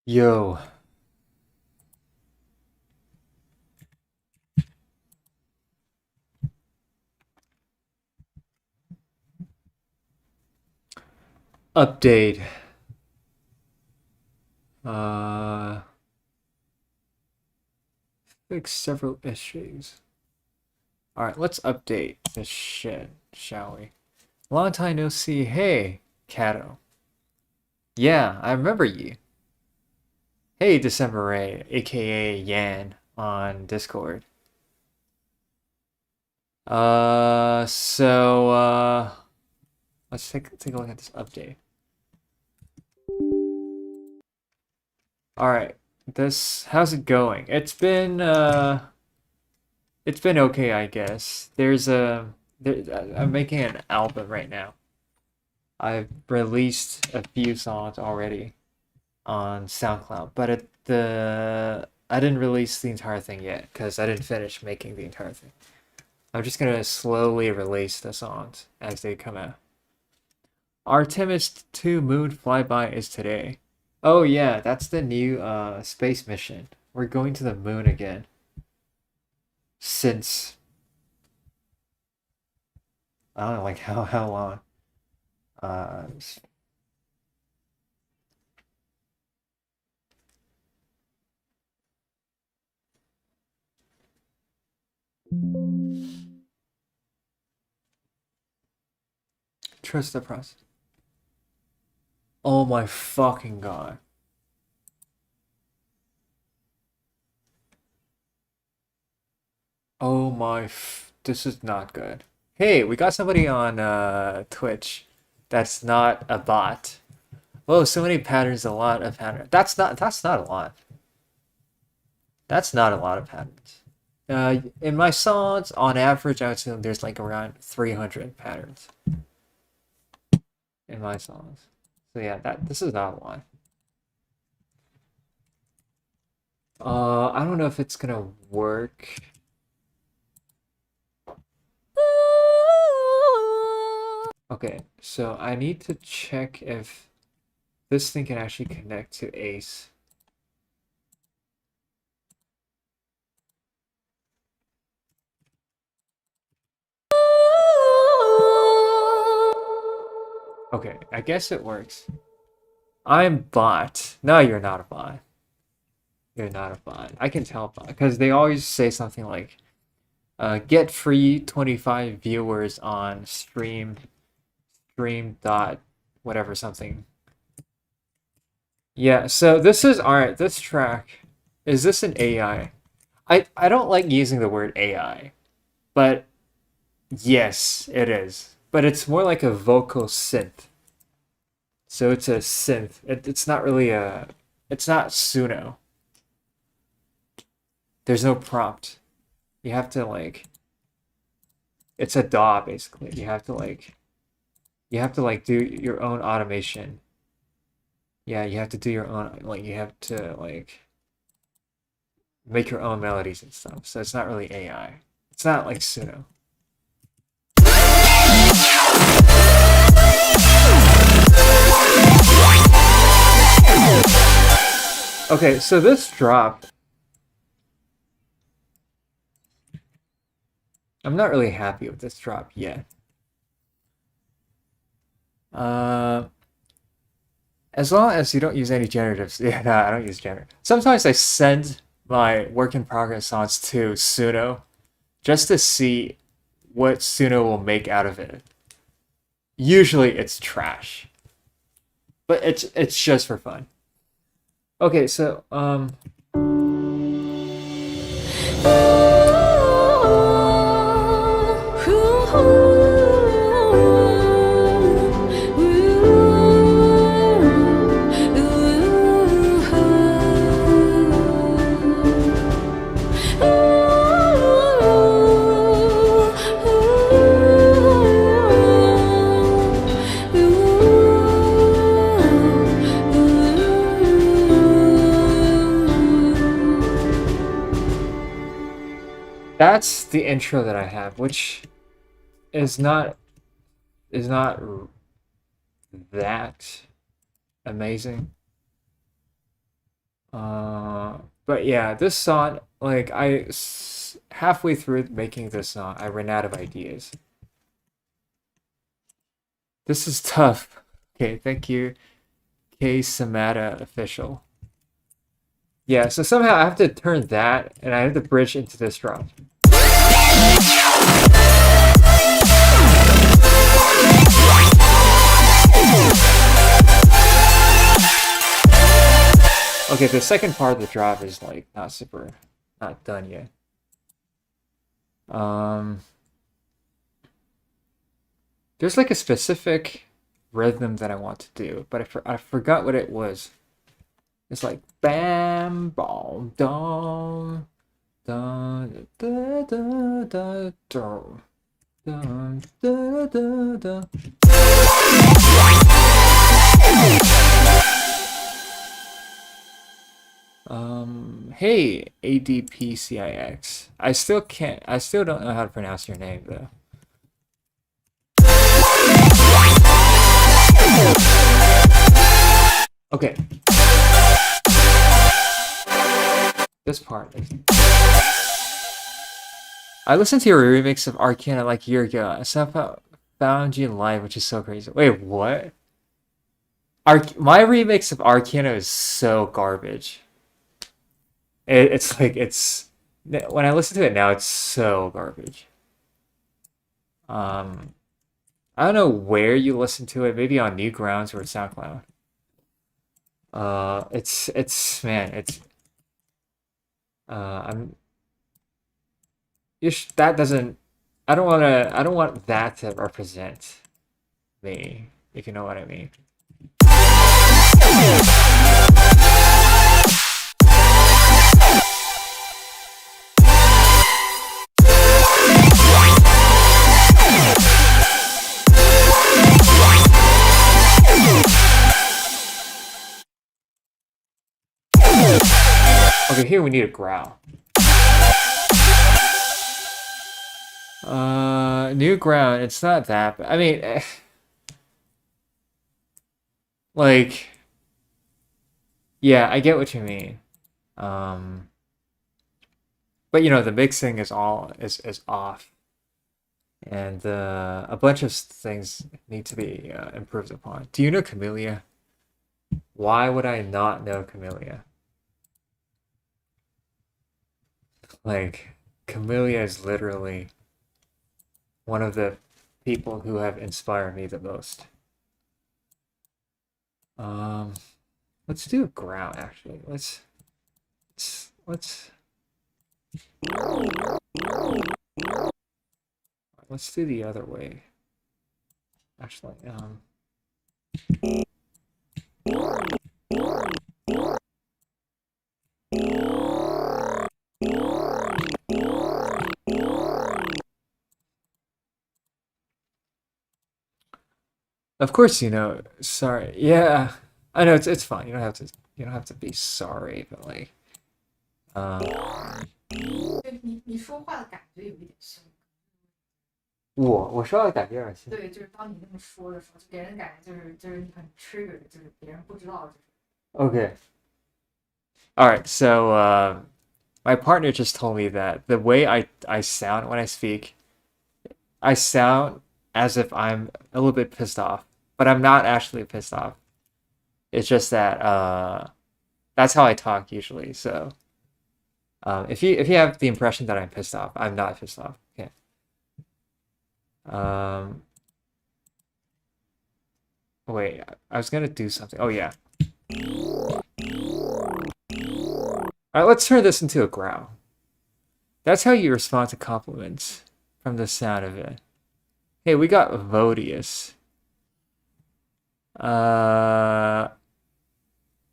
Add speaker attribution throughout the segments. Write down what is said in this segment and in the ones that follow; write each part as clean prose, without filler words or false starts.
Speaker 1: Yo, update. Uh, Fix several issues. Alright, let's update this shit, shall we? Long time no see. Hey, Kato. Yeah, I remember you. Hey, December Ray, aka Yan, on Discord. Let's take a look at this update. Alright, how's it going? It's been okay, I guess. I'm making an album right now. I've released a few songs already on SoundCloud, but I didn't release the entire thing yet because I didn't finish making the entire thing. I'm just gonna slowly release the songs as they come out. Artemis 2 Moon Flyby is today. Oh yeah, that's the new space mission. We're going to the moon again. Since I don't know, like how long? Uh, Trust the process. Oh my fucking god. This is not good. Hey, we got somebody on Twitch that's not a bot. Whoa, so many patterns, a lot of patterns. That's not a lot. That's not a lot of patterns. In my songs, on average, I would say there's like around 300 patterns in my songs. So yeah, this is not a lot. I don't know if it's gonna work. Okay, so I need to check if this thing can actually connect to Ace. Okay, I guess it works. I'm bot. No, you're not a bot. You're not a bot. I can tell because they always say something like, get free 25 viewers on stream dot whatever something. Yeah, so this is alright, this track, is this an AI? I don't like using the word AI, but yes, it is. But it's more like a vocal synth. So it's a synth. It's not really it's not Suno. There's no prompt. You have to like, it's a DAW basically. You have to like do your own automation. Yeah, you have to do your own, like you have to like make your own melodies and stuff. So it's not really AI. It's not like Suno. Okay, so this drop, I'm not really happy with this drop yet. Uh, as long as you don't use any generatives. Yeah, no, I don't use generative. Sometimes I send my work in progress songs to Suno just to see what Suno will make out of it. Usually it's trash, but it's just for fun. Okay, so that's the intro that I have, which is not is not that amazing. But yeah, this song, like halfway through making this song, I ran out of ideas. This is tough. Okay, thank you, K Samata official. Yeah, so somehow I have to turn that, and I have to bridge into this drop. Okay, the second part of the drop is like not done yet. There's like a specific rhythm that I want to do, but I forgot what it was. It's like bam, bom, dum, dun, da, da, da, dum, dun, da, da, da. Hey, ADPCIX. I still don't know how to pronounce your name though. Okay. This part. I listened to your remix of Arcana like a year ago. I somehow found you live, which is so crazy. Wait, what? My remix of Arcana is so garbage. It's like when I listen to it now, it's so garbage. I don't know where you listen to it. Maybe on Newgrounds or SoundCloud. It's man, it's I'm that doesn't. I don't want that to represent me, if you know what I mean. Okay, here we need a growl. New ground. It's not that. I mean, like, yeah, I get what you mean. But you know, the mixing is off, and a bunch of things need to be improved upon. Do you know Camellia? Why would I not know Camellia? Like, Camellia is literally one of the people who have inspired me the most. Let's do a growl actually. Let's do the other way. Actually, of course, you know. Sorry. Yeah, I know it's fine. You don't have to be sorry, but like,
Speaker 2: 你说话的感觉有一点生。
Speaker 1: 我说的感觉有点像。
Speaker 2: 对，就是当你这么说的时候，就给人感觉就是你很 trigger，就是别人不知道。
Speaker 1: Okay. All right. So, my partner just told me that the way I sound when I speak, I sound as if I'm a little bit pissed off, but I'm not actually pissed off. It's just that that's how I talk usually. So, if you have the impression that I'm pissed off, I'm not pissed off. Okay. Wait, I was gonna do something. Oh yeah. All right, let's turn this into a growl. That's how you respond to compliments from the sound of it. Hey, we got Vodius.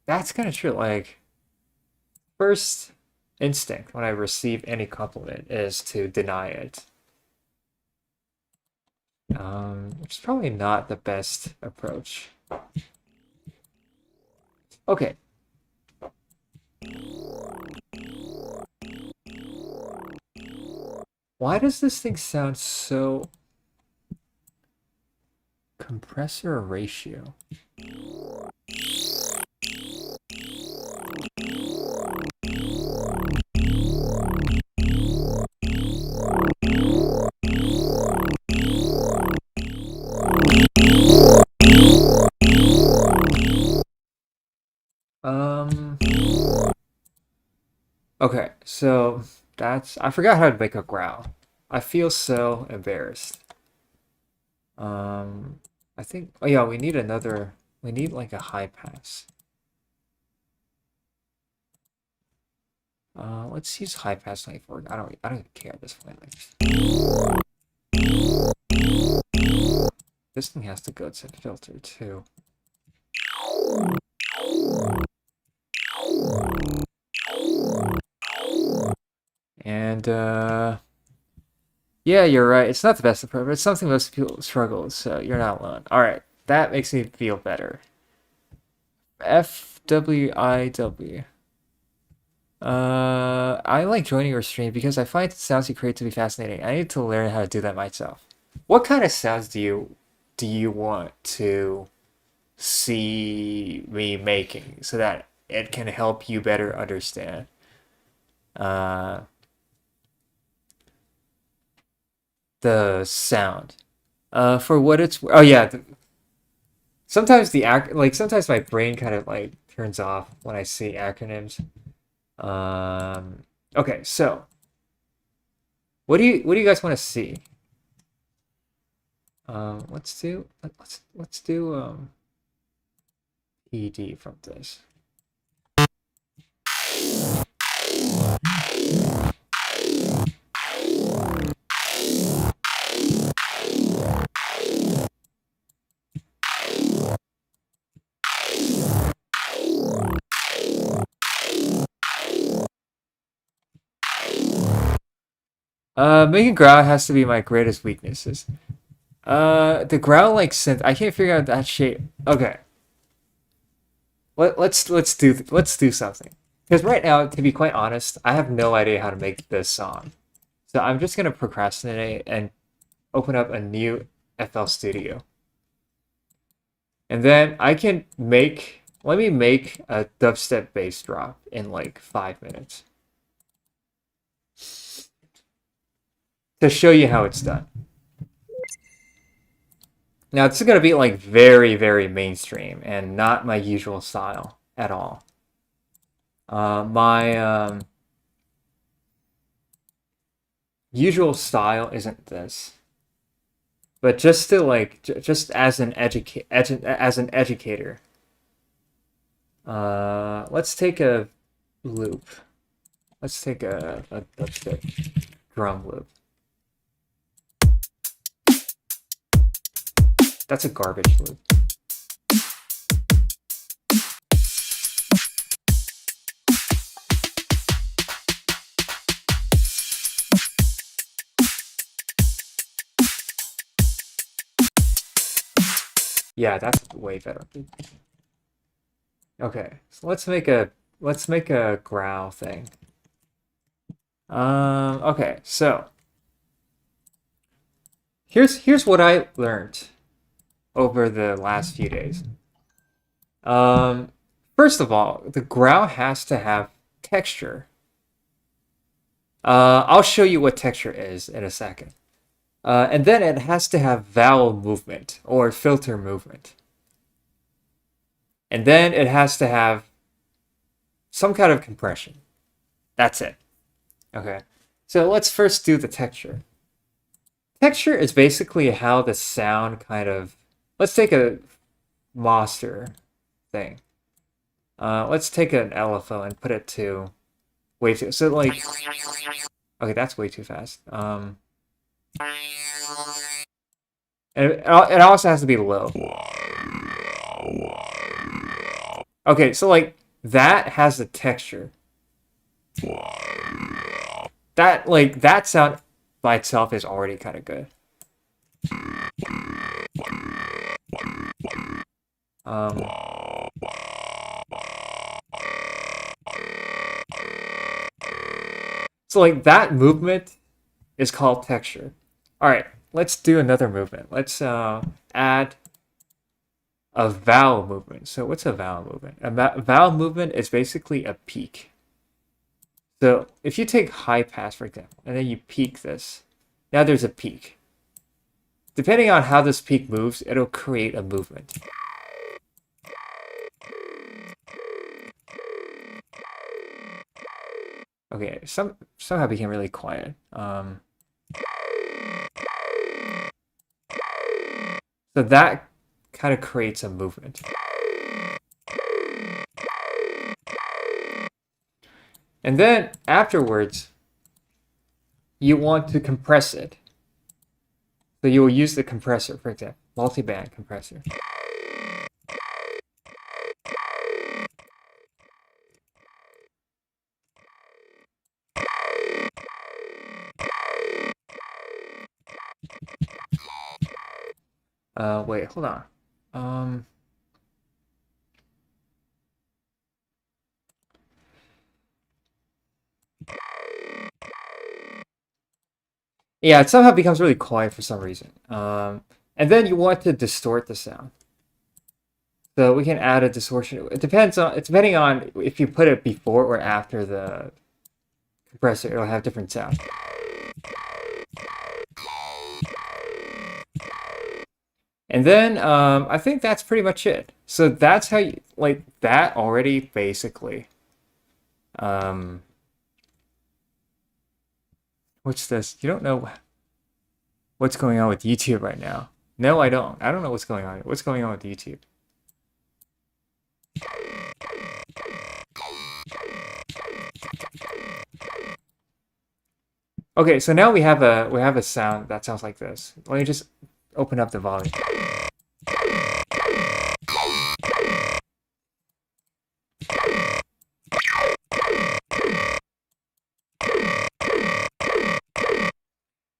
Speaker 1: That's kind of true. Like, first instinct when I receive any compliment is to deny it. Which is probably not the best approach. Okay. Why does this thing sound so... Compressor ratio? so I forgot how to make a growl. I feel so embarrassed. I think, oh yeah, we need like a high pass. Let's use high pass 94. I don't care at this point. This thing has to go to filter too. And yeah, you're right. It's not the best approach, but it's something most people struggle with, so you're not alone. All right, that makes me feel better. FWIW. I like joining your stream because I find the sounds you create to be fascinating. I need to learn how to do that myself. What kind of sounds do you want to see me making so that it can help you better understand? The sound. For what it's oh yeah, sometimes sometimes my brain kind of like turns off when I see acronyms. Okay, so what do you guys want to see? Let's do ED from this. Making growl has to be my greatest weaknesses. The growl like synth, I can't figure out that shape. Okay. Let's do something. Because right now, to be quite honest, I have no idea how to make this song. So I'm just gonna procrastinate and open up a new FL Studio. And then let me make a dubstep bass drop in like 5 minutes. To show you how it's done. Now, this is going to be like very, very mainstream and not my usual style at all. My usual style isn't this. But just to just as an educator, let's take a loop. Let's take a dubstep drum loop. That's a garbage loop. Yeah, that's way better. Okay, so let's make a growl thing. Okay, so here's what I learned over the last few days. First of all, the growl has to have texture. I'll show you what texture is in a second. And then it has to have vowel movement or filter movement. And then it has to have some kind of compression. That's it. Okay. So let's first do the texture. Texture is basically how the sound kind of... Let's take a master thing. Let's take an LFO and put it to way too... So like... Okay, that's way too fast. And it also has to be low. Okay, so like that has the texture. That sound by itself is already kind of good. So like that movement is called texture. All right, let's do another movement. Let's add a vowel movement. So what's a vowel movement? A vowel movement is basically a peak. So if you take high pass, for example, and then you peak this, now there's a peak. Depending on how this peak moves, it'll create a movement. Okay, somehow became really quiet. So that kind of creates a movement. And then afterwards, you want to compress it. So you will use the compressor, for example, multi-band compressor. Wait, hold on. Yeah, it somehow becomes really quiet for some reason. And then you want to distort the sound. So we can add a distortion. It depends on, depending on if you put it before or after the compressor, it'll have different sound. And then I think that's pretty much it. So that's how you, like, that already basically. What's this? You don't know what's going on with YouTube right now. No, I don't. I don't know what's going on. What's going on with YouTube? Okay, so now we have a sound that sounds like this. Let me just open up the volume.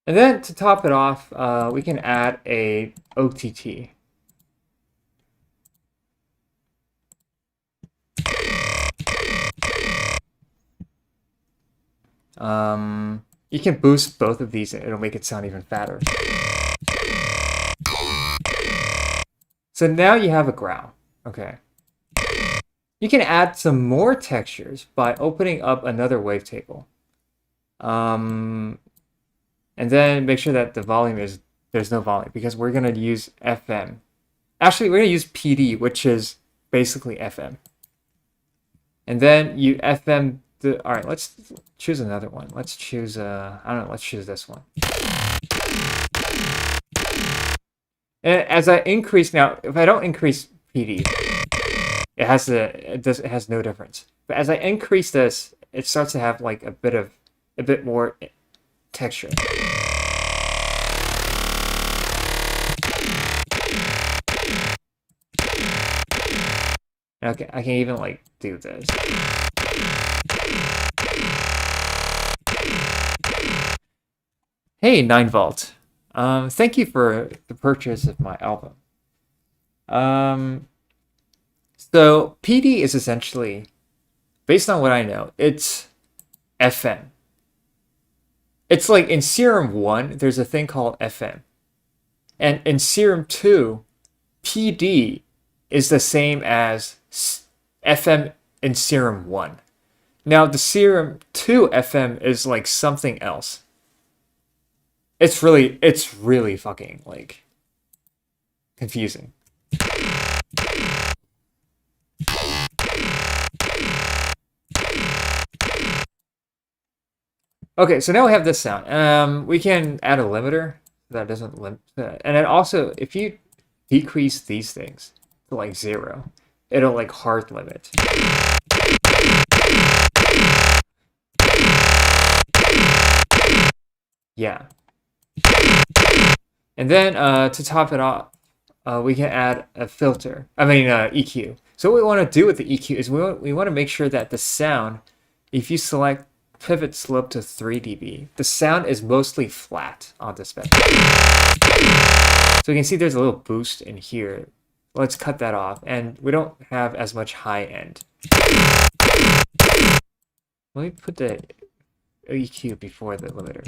Speaker 1: And then to top it off, we can add a OTT. You can boost both of these and it'll make it sound even fatter. So now you have a growl. Okay. You can add some more textures by opening up another wavetable. And then make sure that the volume is, there's no volume because we're going to use FM. Actually, we're going to use PD, which is basically FM. And then you FM the, all right, let's choose another one. Let's choose, I don't know, let's choose this one. And as I increase, now, if I don't increase PD, it has no difference. But as I increase this, it starts to have like a bit more texture. Okay, I can even like do this. Hey, 9 Volt. Thank you for the purchase of my album. So PD is essentially, based on what I know, it's FM. It's like in Serum 1, there's a thing called FM. And in Serum 2, PD is the same as FM in Serum 1. Now, the Serum 2 FM is like something else. It's really fucking, like, confusing. Okay, so now we have this sound. We can add a limiter that doesn't limit. And then also, if you decrease these things to like 0, it'll like hard limit. Yeah. And then to top it off, we can add a filter. I mean EQ. So what we want to do with the EQ is we want to make sure that the sound, if you select pivot slope to 3 dB, the sound is mostly flat on the spectrum. So you can see there's a little boost in here. Let's cut that off, and we don't have as much high end. Let me put the EQ before the limiter.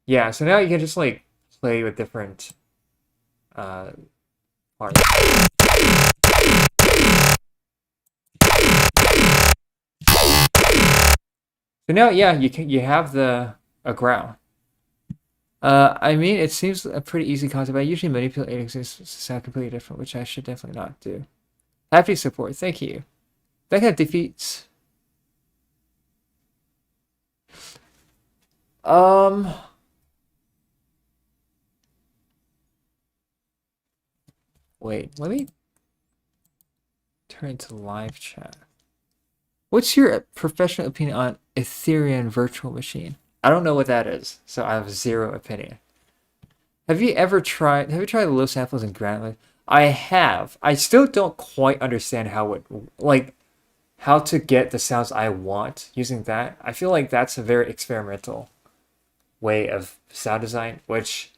Speaker 1: Yeah, so now you can just like play with different parts. So now, yeah, you have a growl. I mean, it seems a pretty easy concept. I usually manipulate AXs to sound completely different, which I should definitely not do. Happy support, thank you. That kind of defeats. Wait, let me turn to live chat. What's your professional opinion on Ethereum virtual machine? I don't know what that is, so I have zero opinion. Have you tried low samples and ground? I have. I still don't quite understand how to get the sounds I want using that. I feel like that's a very experimental way of sound design, which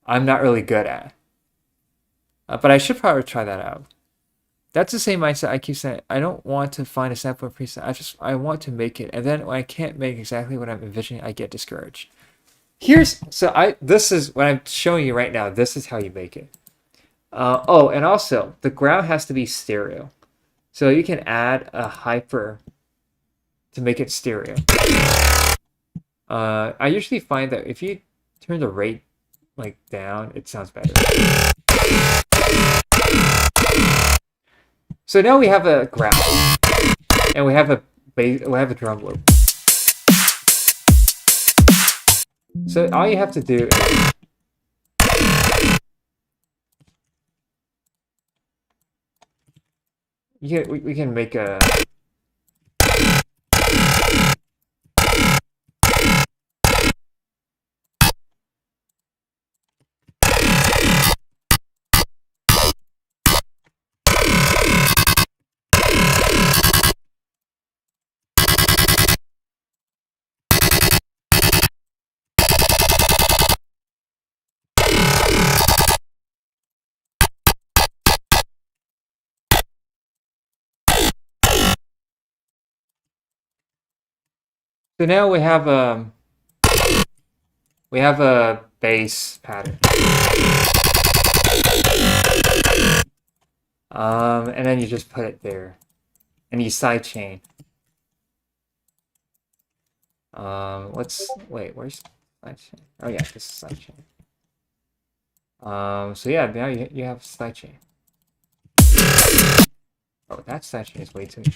Speaker 1: I'm not really good at. But I should probably try that out. That's the same mindset I keep saying. I don't want to find a sample or preset. I want to make it, and then when I can't make exactly what I'm envisioning, I get discouraged. This is what I'm showing you right now. This is how you make it. Oh, and also the ground has to be stereo, so you can add a hyper to make it stereo. I usually find that if you turn the rate like down, it sounds better. So now we have a ground, and we have a bass, we have a drum loop. So all you have to do is we can make a So now we have a bass pattern. And then you just put it there, and you sidechain. Where's sidechain? Oh yeah, this is sidechain. So yeah, now you have sidechain. Oh, that sidechain is way too much.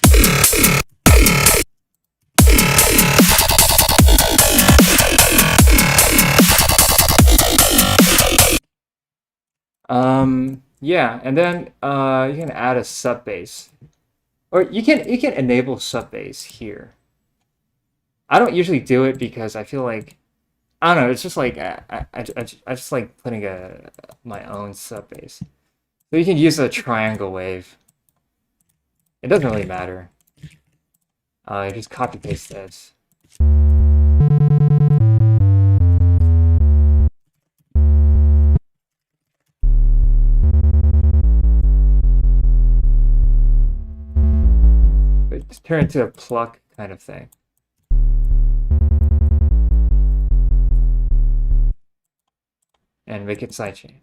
Speaker 1: Yeah, and then you can add a sub bass, or you can enable sub bass here. I don't usually do it because I feel like I don't know. It's just like I just like putting my own sub bass. So you can use a triangle wave. It doesn't really matter. You just copy paste this. Just turn it into a pluck kind of thing. And make it sidechain.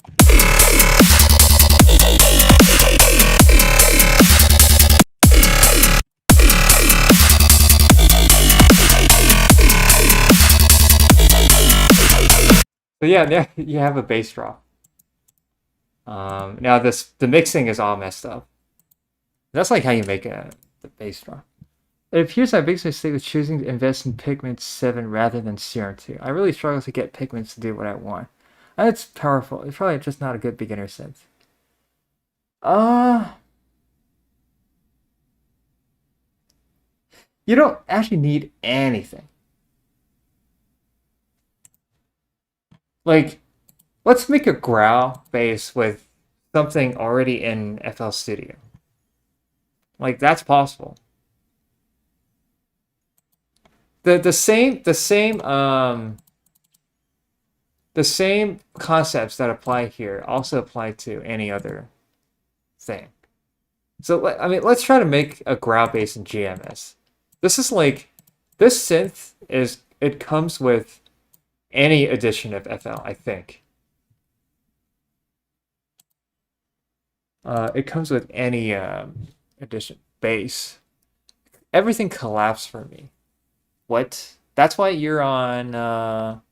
Speaker 1: So yeah, there you have a bass drop. Now the mixing is all messed up. That's like how you make the bass drop. It appears my biggest mistake was choosing to invest in Pigment 7 rather than Serum 2. I really struggle to get Pigments to do what I want. And it's powerful. It's probably just not a good beginner synth. You don't actually need anything. Like, let's make a growl bass with something already in FL Studio. Like, that's possible. The same concepts that apply here also apply to any other thing. So I mean, let's try to make a growl bass in GMS. This synth it comes with any edition of FL, I think. It comes with any edition bass. Everything collapsed for me. What? That's why you're on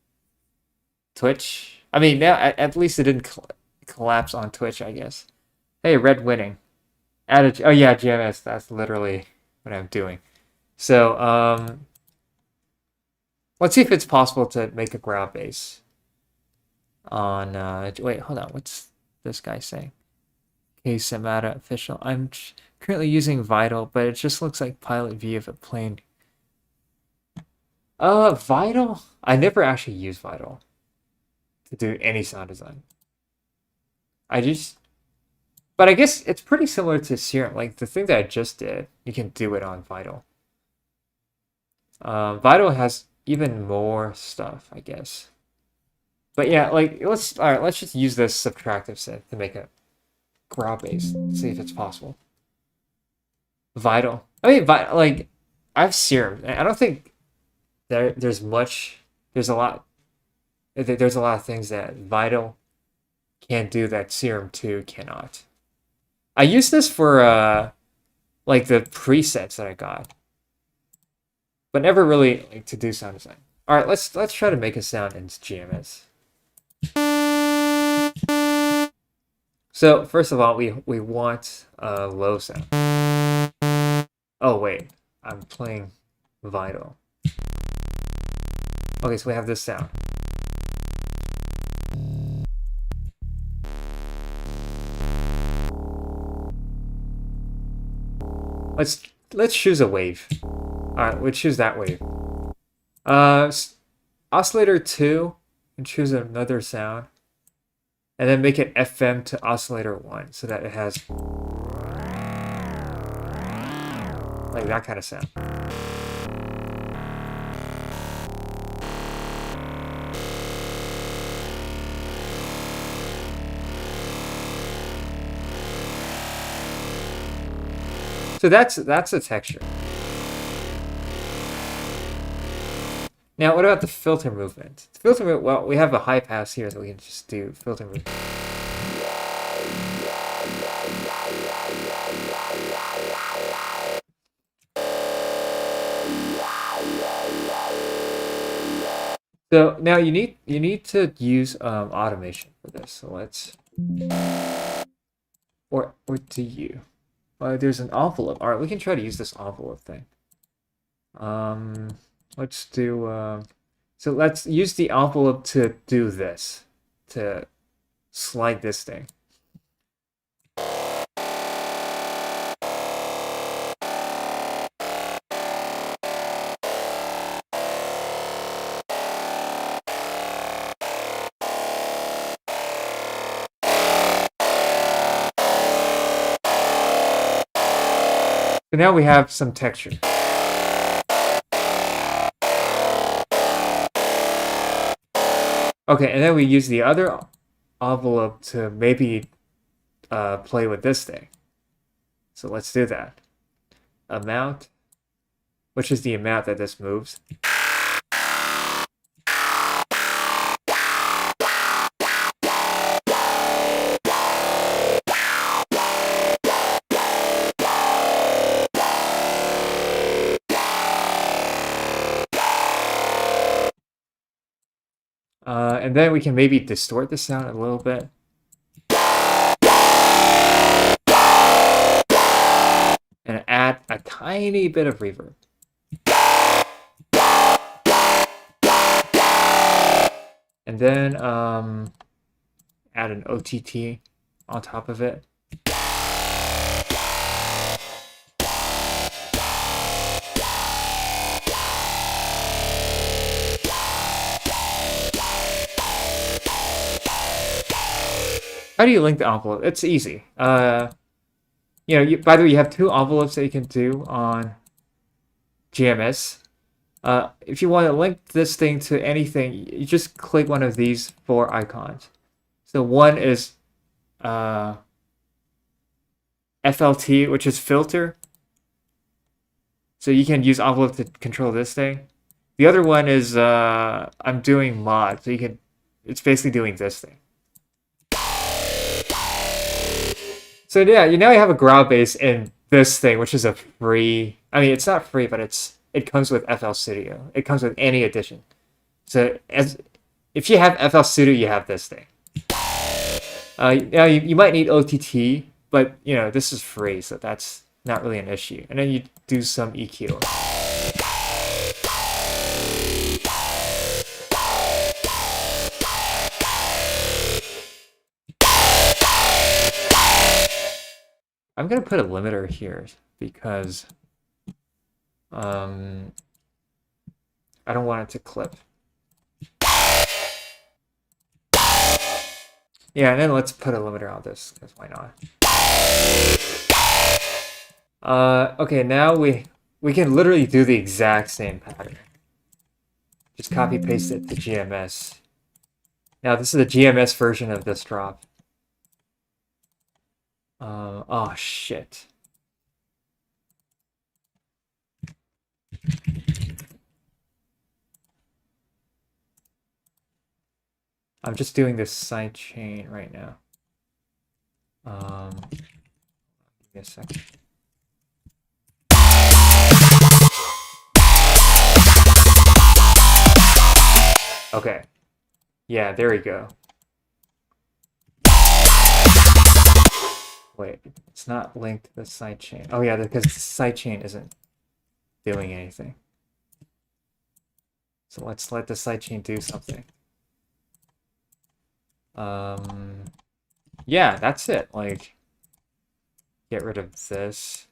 Speaker 1: Twitch? I mean, now at least it didn't collapse on Twitch, I guess. Hey, red winning. Add a, oh yeah, GMS. That's literally what I'm doing. So let's see if it's possible to make a ground bass on. Wait, hold on. What's this guy saying? Okay, Samata official. I'm currently using Vital, but it just looks like Pilot V of a plane. Vital? I never actually used Vital to do any sound design. I just, but I guess it's pretty similar to Serum. Like the thing that I just did, you can do it on Vital. Vital has even more stuff, I guess. But yeah, like let's just use this subtractive synth to make a ground bass. See if it's possible. Vital. I mean, like I have Serum. I don't think there's much. There's a lot. There's a lot of things that Vital can do that Serum 2 cannot. I use this for like the presets that I got, but never really like to do sound design. All right, let's try to make a sound in GMS. So first of all, we want a low sound. Oh wait, I'm playing Vital. Okay, so we have this sound. Let's choose a wave. All right, we'll choose that wave. Oscillator 2, and choose another sound, and then make it FM to oscillator 1 so that it has like that kind of sound. So that's the texture. Now, what about the filter movement? The filter movement, well, we have a high pass here, so we can just do filter movement. So now you need to use automation for this. So let's or do you? There's an envelope. All right, we can try to use this envelope thing. Let's do. So let's use the envelope to do this, to slide this thing. So now we have some texture. Okay, and then we use the other envelope to maybe play with this thing. So let's do that. Amount, which is the amount that this moves. And then we can maybe distort the sound a little bit. And add a tiny bit of reverb. And then add an OTT on top of it. How do you link the envelope? It's easy. By the way, you have two envelopes that you can do on GMS. If you want to link this thing to anything, you just click one of these four icons. So one is FLT, which is filter. So you can use envelope to control this thing. The other one is I'm doing mod, so it's basically doing this thing. So yeah, you now have a ground bass in this thing, which is a free. I mean, it's not free, but it comes with FL Studio. It comes with any edition. So if you have FL Studio, you have this thing. Now you might need OTT But you know, this is free, so that's not really an issue. And then you do some EQ. I'm gonna put a limiter here because I don't want it to clip. Yeah, and then let's put a limiter on this, because why not? Okay, now we can literally do the exact same pattern. Just copy paste it to GMS. Now this is the GMS version of this drop. Oh shit. I'm just doing this side chain right now. Give me a second. Okay. Yeah, there we go. Wait, it's not linked to the side chain. Oh yeah, because the side chain isn't doing anything. So let's let the side chain do something. Yeah, that's it. Like, get rid of this.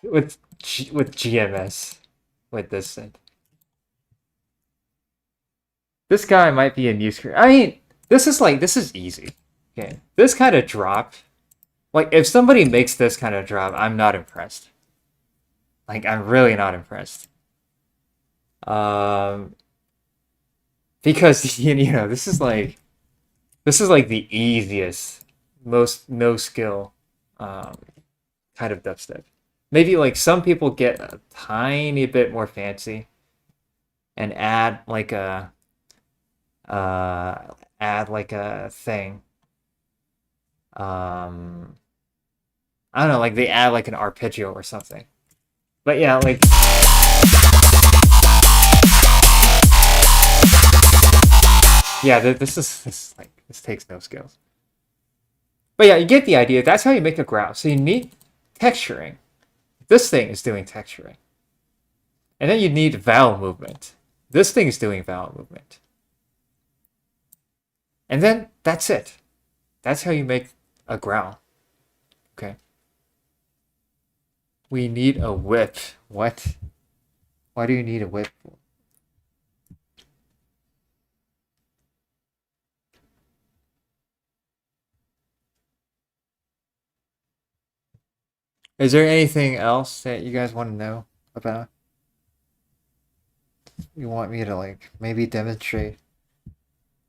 Speaker 1: With GMS, with this synth. This guy might be a new screen. I mean, this is easy. Okay, this kind of drop, like if somebody makes this kind of drop, I'm not impressed. Like I'm really not impressed. Because you know this is like the easiest, most no skill, kind of dubstep. Maybe like some people get a tiny bit more fancy and add like a thing. I don't know, like they add like an arpeggio or something. But yeah, like yeah, this takes no skills. But yeah, you get the idea. That's how you make a growl. So you need texturing. This thing is doing texturing. And then you need vowel movement. This thing is doing vowel movement. And then that's it. That's how you make a growl. Okay. We need a whip. What? Why do you need a whip? Is there anything else that you guys want to know about? You want me to like maybe demonstrate?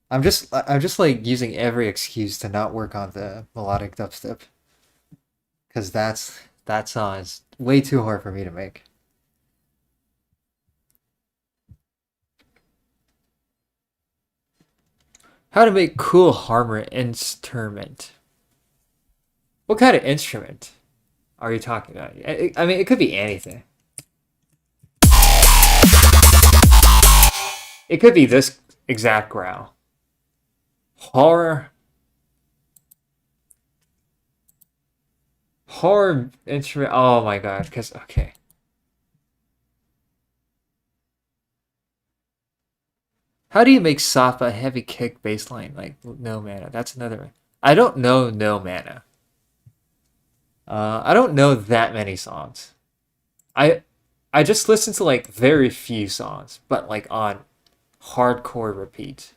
Speaker 1: I'm just like using every excuse to not work on the melodic dubstep. Cause that song is way too hard for me to make. How to make cool harmonic instrument. What kind of instrument are you talking about? I mean, it could be anything. It could be this exact growl. Horror instrument. Oh my god, because okay. How do you make soft a heavy kick bass line like no mana? That's another one. I don't know no mana. I don't know that many songs. I I just listen to like very few songs, but like on hardcore repeat.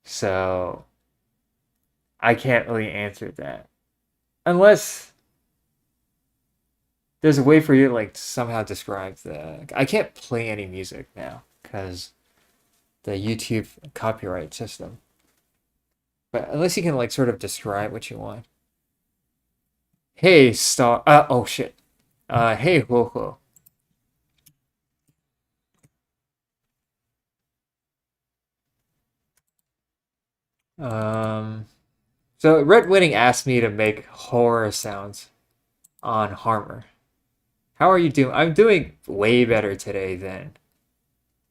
Speaker 1: So I can't really answer that. Unless there's a way for you to like somehow describe the I can't play any music now because the YouTube copyright system. But unless you can like sort of describe what you want. Hey star oh shit. Hey Woko. So Red Winning asked me to make horror sounds on Harmer. How are you doing? I'm doing way better today than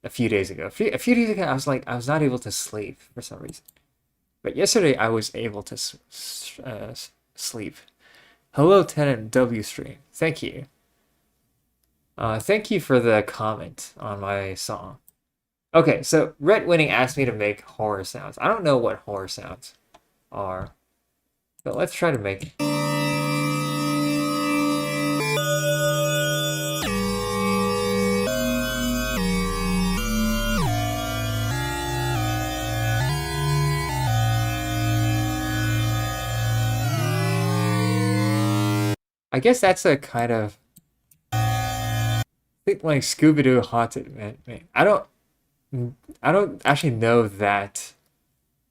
Speaker 1: a few days ago. A few days ago, I was not able to sleep for some reason. But yesterday, I was able to sleep. Hello, Tenant W Stream. Thank you. Thank you for the comment on my song. Okay, so Red Winning asked me to make horror sounds. I don't know what horror sounds are, but let's try to make. I guess that's a kind of think like Scooby-Doo haunted man. I don't actually know that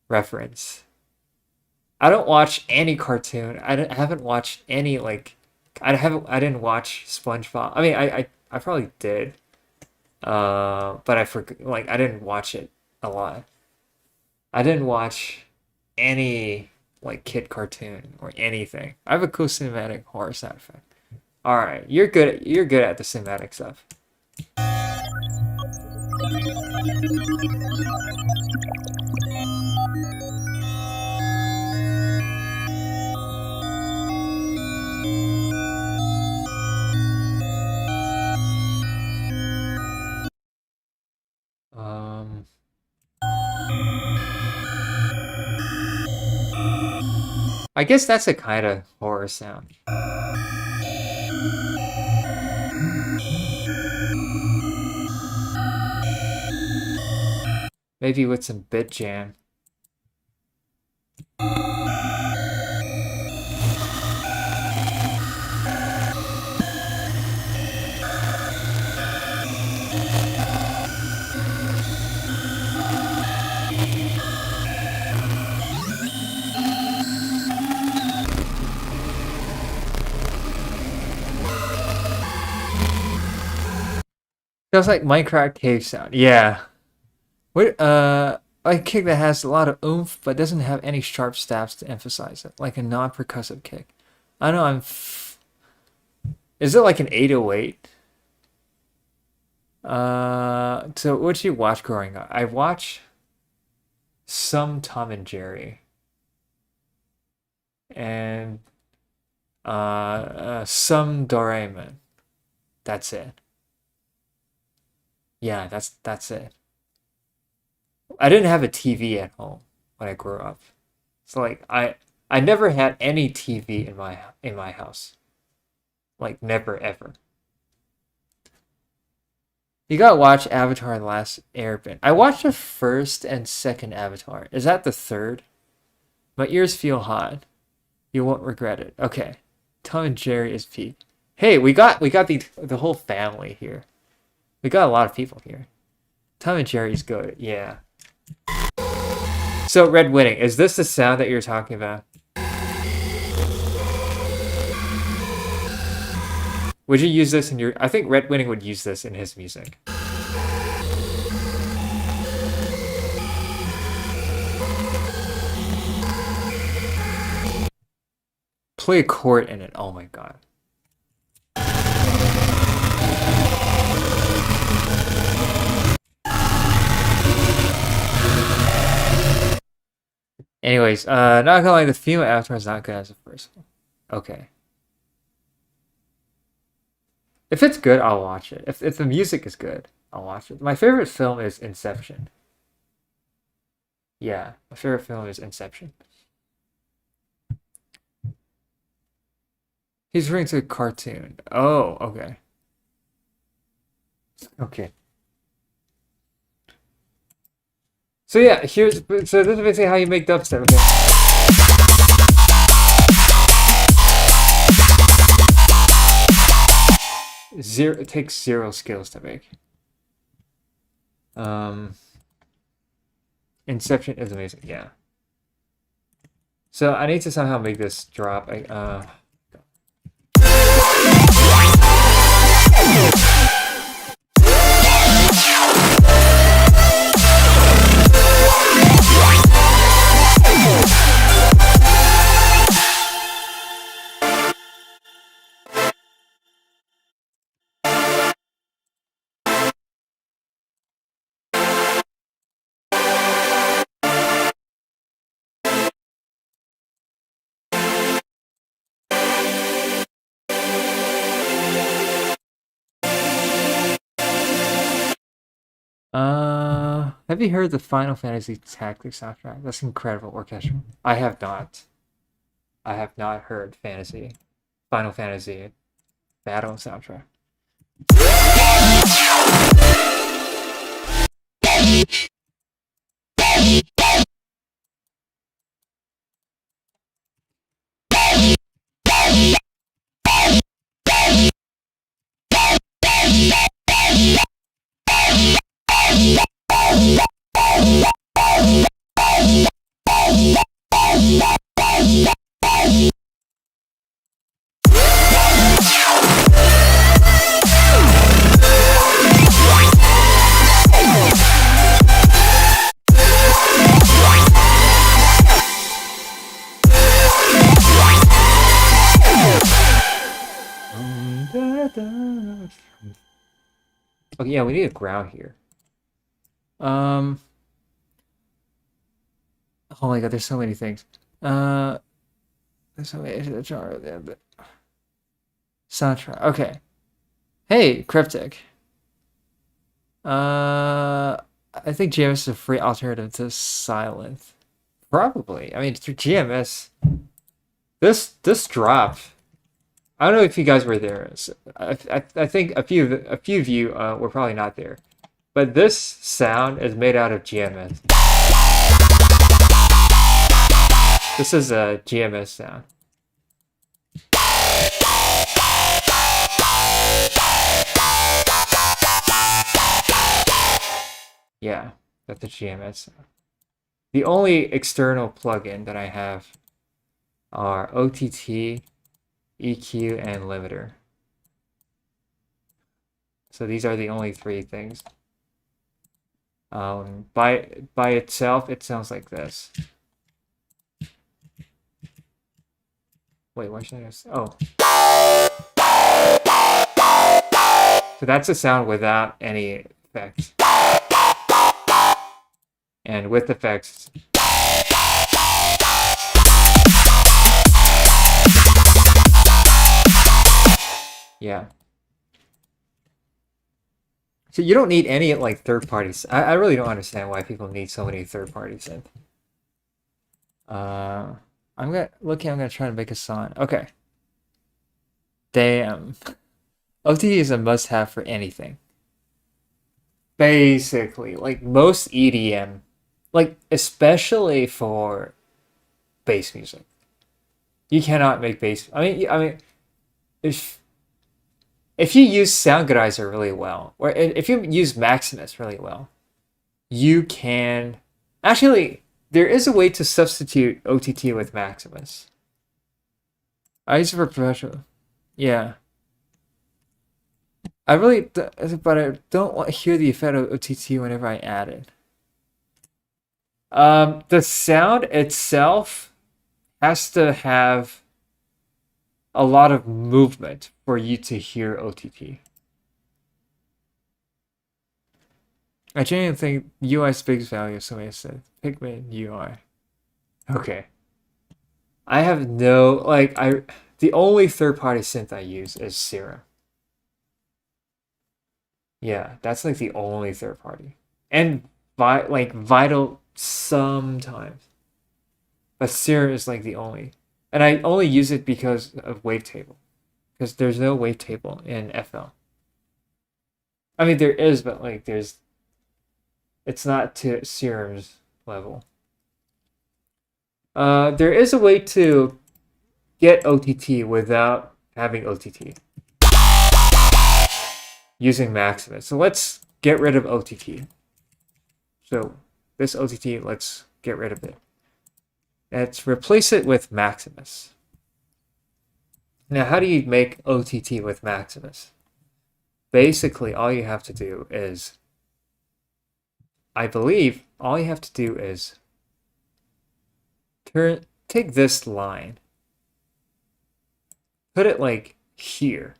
Speaker 1: reference. I don't watch any cartoon. I haven't watched any like I didn't watch SpongeBob. I mean, I probably did. But I forgot like I didn't watch it a lot. I didn't watch any like kid cartoon or anything. I have a cool cinematic horror sound effect. All right, you're good. You're good at the cinematic stuff. Um, I guess that's a kind of horror sound. Maybe with some bit jam. Sounds like Minecraft cave sound. Yeah. What like a kick that has a lot of oomph but doesn't have any sharp stabs to emphasize it, like a non-percussive kick. I know is it like an 808? So what did you watch growing up? I watched some Tom and Jerry and some Doraemon. That's it. Yeah, that's it. I didn't have a TV at home when I grew up. So like I never had any TV in my house. Like never ever. You gotta watch Avatar: The Last Airbender. I watched the first and second Avatar. Is that the third? My ears feel hot. You won't regret it. Okay. Tom and Jerry is peak. Hey, we got the whole family here. We got a lot of people here. Tom and Jerry's good. Yeah. So Red Winning, is this the sound that you're talking about? Would you use this in your... I think Red Winning would use this in his music. Play a chord in it. Oh my god. Anyways, not gonna lie, the female avatar is not good as the first one. Okay. If it's good, I'll watch it. If the music is good, I'll watch it. My favorite film is Inception. Yeah, my favorite film is Inception. He's referring to a cartoon. Oh, okay. Okay. So yeah, so this is basically how you make dubstep. Okay. It takes 0 skills to make. Inception is amazing. Yeah. So I need to somehow make this drop. Have you heard the Final Fantasy Tactics soundtrack? That's incredible orchestral. I have not. I have not heard Final Fantasy Battle soundtrack. Okay, yeah, we need a ground here. Oh my god, there's so many things. There's so many genre there, but soundtrack. Okay. Hey, Cryptic. I think GMS is a free alternative to Silent. Probably. I mean, through GMS, this drop. I don't know if you guys were there. I think a few of you were probably not there, but this sound is made out of GMS. This is a GMS sound. Yeah, that's a GMS sound. The only external plugin that I have are OTT, EQ, and limiter. So these are the only three things. By itself, it sounds like this. Wait, why should I? Oh. So that's a sound without any effects. And with effects. Yeah. So you don't need any like third parties. I really don't understand why people need so many third parties in. I'm gonna try to make a song. Okay. Damn. OTT is a must-have for anything. Basically, like most EDM, like especially for bass music. You cannot make bass. I mean, if you use Soundgardizer really well, or if you use Maximus really well, you can actually. There is a way to substitute OTT with Maximus. I use it for professional. Yeah. I really, but I don't want to hear the effect of OTT whenever I add it. The sound itself has to have a lot of movement for you to hear OTT. I genuinely think UI's biggest value, somebody said. Pigment UI. Okay. I have no, like, the only third-party synth I use is Serum. Yeah, that's like the only third party. And Vital sometimes. But Serum is like the only. And I only use it because of wavetable. Because there's no wavetable in FL. I mean there is, but like it's not to Serum's level. There is a way to get OTT without having OTT. Using Maximus. So let's get rid of OTT. So this OTT, let's get rid of it. Let's replace it with Maximus. Now, how do you make OTT with Maximus? Basically, all you have to do is, I believe, all you have to do is take this line, put it like here,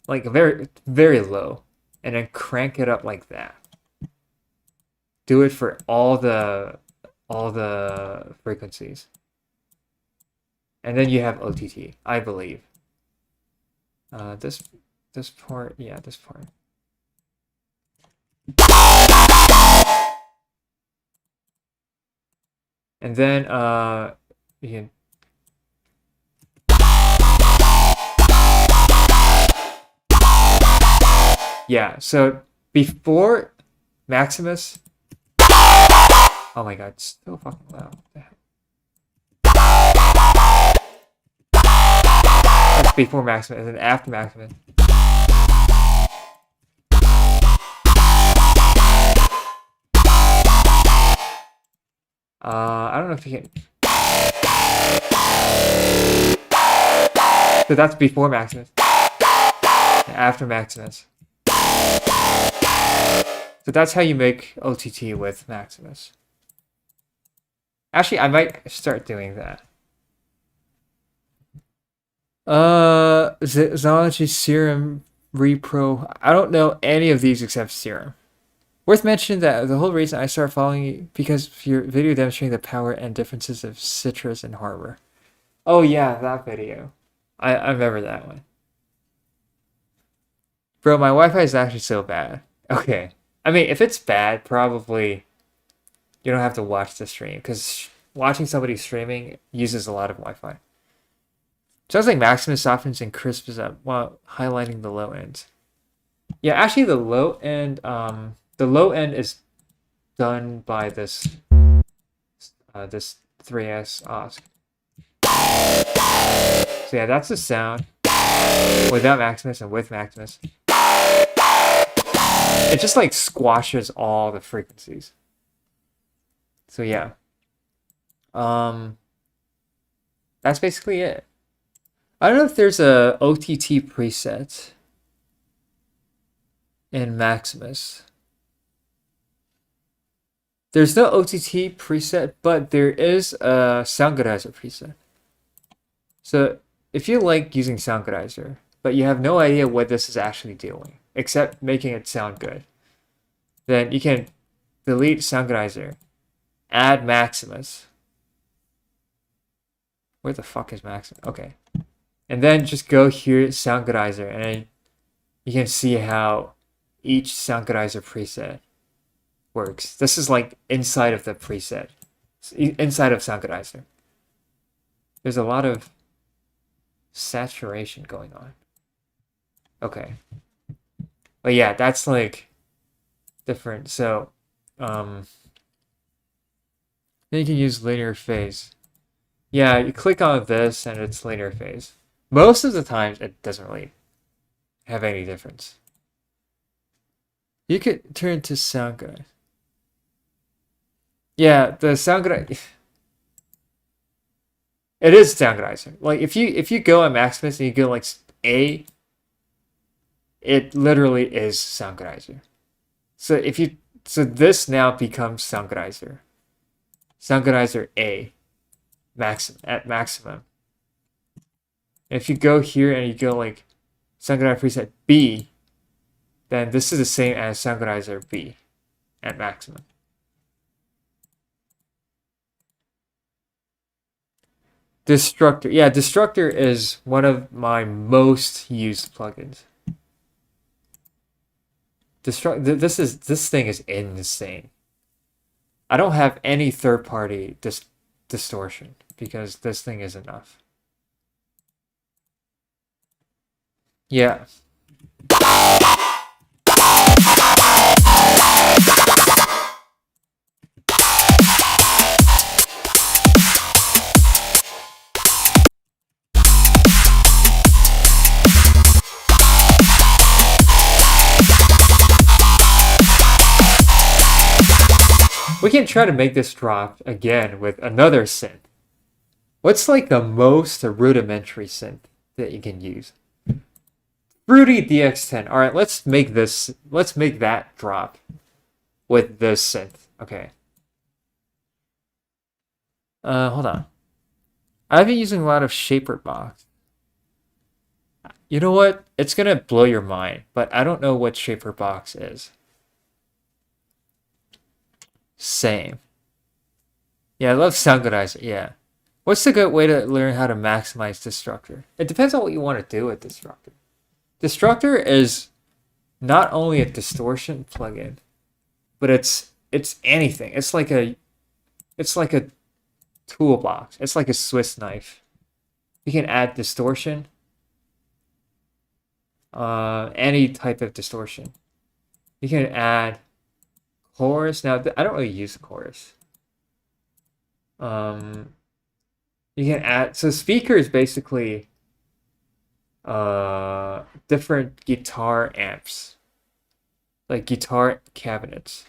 Speaker 1: like very, very low, and then crank it up like that. Do it for all the frequencies. And then you have OTT, I believe. This part, yeah, this part. And then you can yeah, so before Maximus, oh my god, it's so fucking loud. What the hell? That's before Maximus, and then after Maximus. I don't know if you can. So that's before Maximus. And after Maximus. So that's how you make OTT with Maximus. Actually, I might start doing that. Zoology, Serum, Repro. I don't know any of these except Serum. Worth mentioning that the whole reason I started following you because of your video demonstrating the power and differences of Citrus and Harbor. Oh yeah, that video. I remember that one. Bro, my Wi-Fi is actually so bad. Okay. I mean, if it's bad, probably you don't have to watch the stream because watching somebody streaming uses a lot of Wi-Fi. Sounds like Maximus softens and crisps up while highlighting the low end. Yeah, actually the low end is done by this this 3S OSC. So yeah, that's the sound without Maximus and with Maximus. It just like squashes all the frequencies. So yeah. That's basically it. I don't know if there's a OTT preset in Maximus. There's no OTT preset, but there is a Soundgodizer preset. So if you like using Soundgodizer, but you have no idea what this is actually doing, except making it sound good, then you can delete Soundgodizer, add Maximus. Where the fuck is Maximus? Okay. And then just go here, Soundgodizer, and you can see how each Soundgodizer preset works. This is like inside of the preset, inside of Soundgodizer. There's a lot of saturation going on. Okay. But yeah, that's like different. So, then you can use linear phase. Yeah, you click on this and it's linear phase. Most of the time, it doesn't really have any difference. You could turn to Soundgodizer. Yeah, the Soundgodizer. It is Soundgodizer. Like if you go on Maximus and you go like A, it literally is Soundgodizer. So this now becomes Soundgodizer. Soundgodizer A, at maximum. If you go here and you go like Soundgodizer preset B, then this is the same as Soundgodizer B at maximum. Destructor. Yeah, Destructor is one of my most used plugins. This thing is insane. I don't have any third-party distortion because this thing is enough. Yeah. We can try to make this drop again with another synth. What's like the most rudimentary synth that you can use? Fruity DX10. All right, let's make that drop with this synth. Okay. Hold on. I've been using a lot of Shaper Box. You know what? It's gonna blow your mind, but I don't know what Shaper Box is. Same. Yeah, I love Soundgodizer. Yeah. What's a good way to learn how to maximize Destructor? It depends on what you want to do with Destructor. Destructor is not only a distortion plugin, but it's anything. It's like a toolbox. It's like a Swiss knife. You can add distortion. Any type of distortion. You can add chorus. Now, I don't really use the chorus. You can add, so speaker is basically different guitar amps, like guitar cabinets.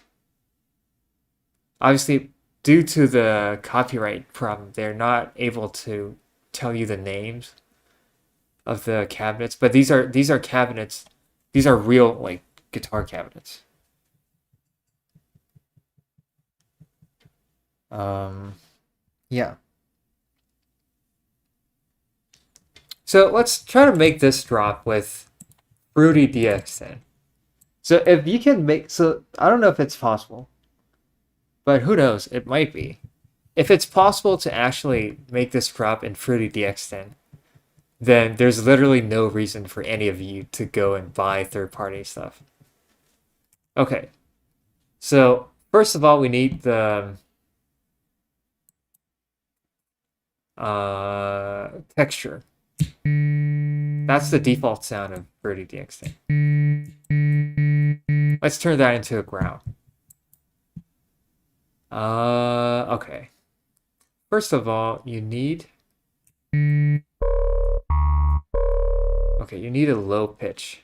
Speaker 1: Obviously, due to the copyright problem, they're not able to tell you the names of the cabinets, but these are cabinets. These are real like guitar cabinets. Yeah. So let's try to make this drop with Fruity DX10. So if you can make, so I don't know if it's possible, but who knows? It might be. If it's possible to actually make this drop in Fruity DX10, then there's literally no reason for any of you to go and buy third-party stuff. Okay. So first of all, we need the texture. That's the default sound of Fruity DX10. Let's turn that into a growl. Okay. First of all, you need... Okay, you need a low pitch.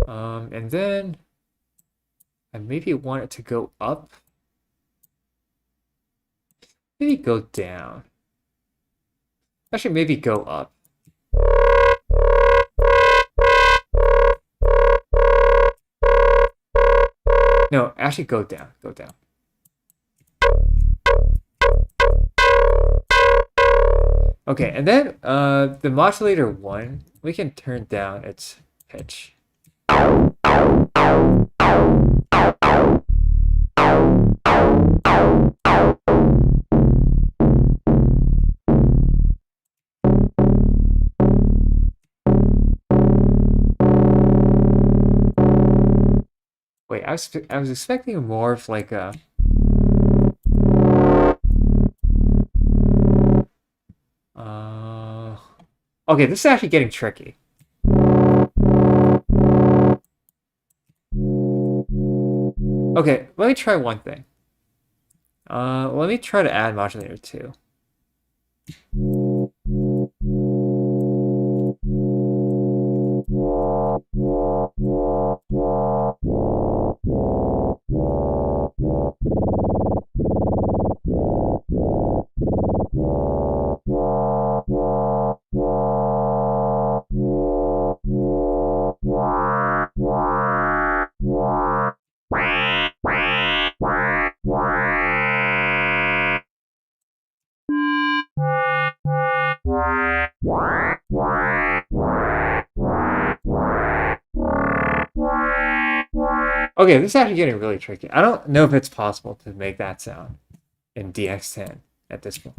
Speaker 1: And then I maybe want it to go up. Maybe go down. Actually, maybe go up. No, actually go down. Go down. Okay, and then the modulator 1, we can turn down its pitch. Wait, I was expecting more of like a... Okay, this is actually getting tricky. Okay, let me try one thing. Let me try to add modulator 2. Okay, this is actually getting really tricky. I don't know if it's possible to make that sound in DX10 at this point.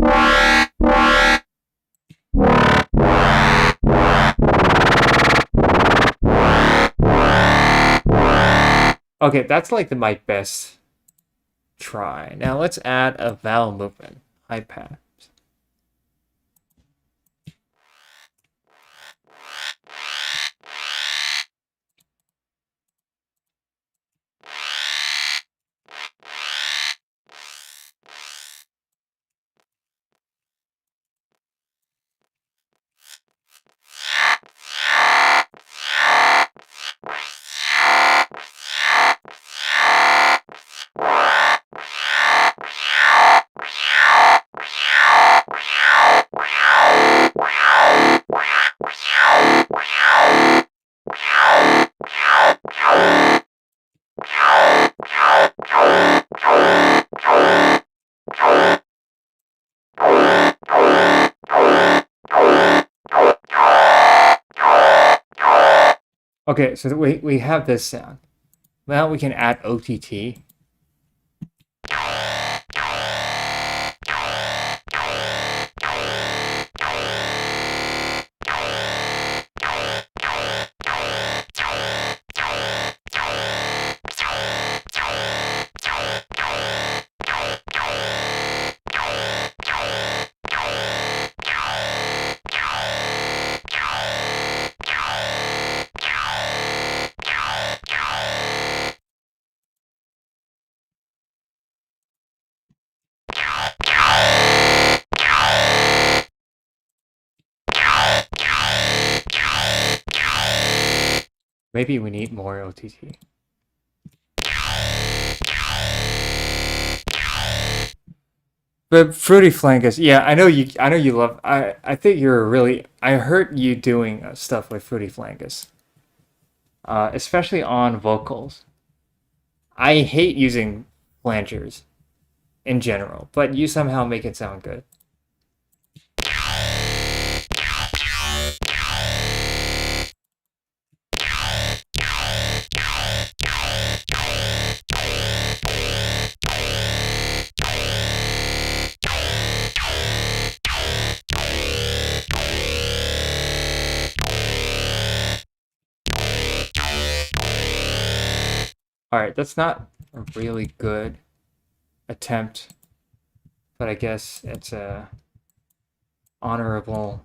Speaker 1: Okay, that's like my best try. Now let's add a vowel movement, high pass. Okay, so we have this sound. Now we can add OTT. Maybe we need more OTT. But Fruity Flangus, yeah, I know you love. I think you're really. I heard you doing stuff with Fruity Flangus, especially on vocals. I hate using flangers in general, but you somehow make it sound good. Alright, that's not a really good attempt, but I guess it's a honorable.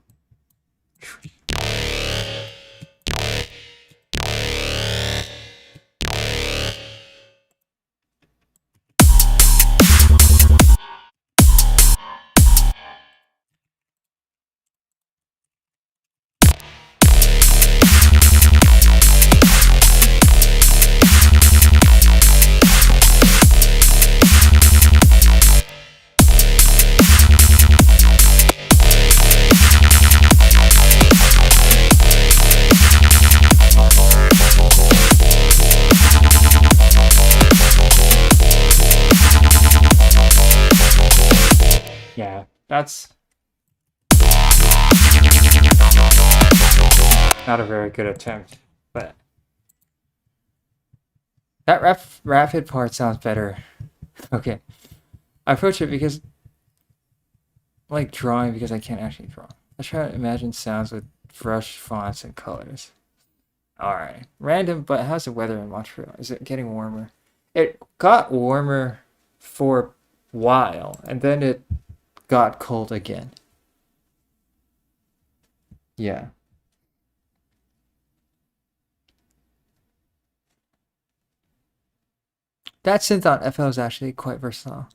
Speaker 1: Yeah, that's not a very good attempt, but that rapid part sounds better. Okay, I approach it because I like drawing because I can't actually draw. I try to imagine sounds with brush fonts and colors. Alright, random, but how's the weather in Montreal? Is it getting warmer? It got warmer for a while, and then it got cold again. Yeah. That synth on FL is actually quite versatile.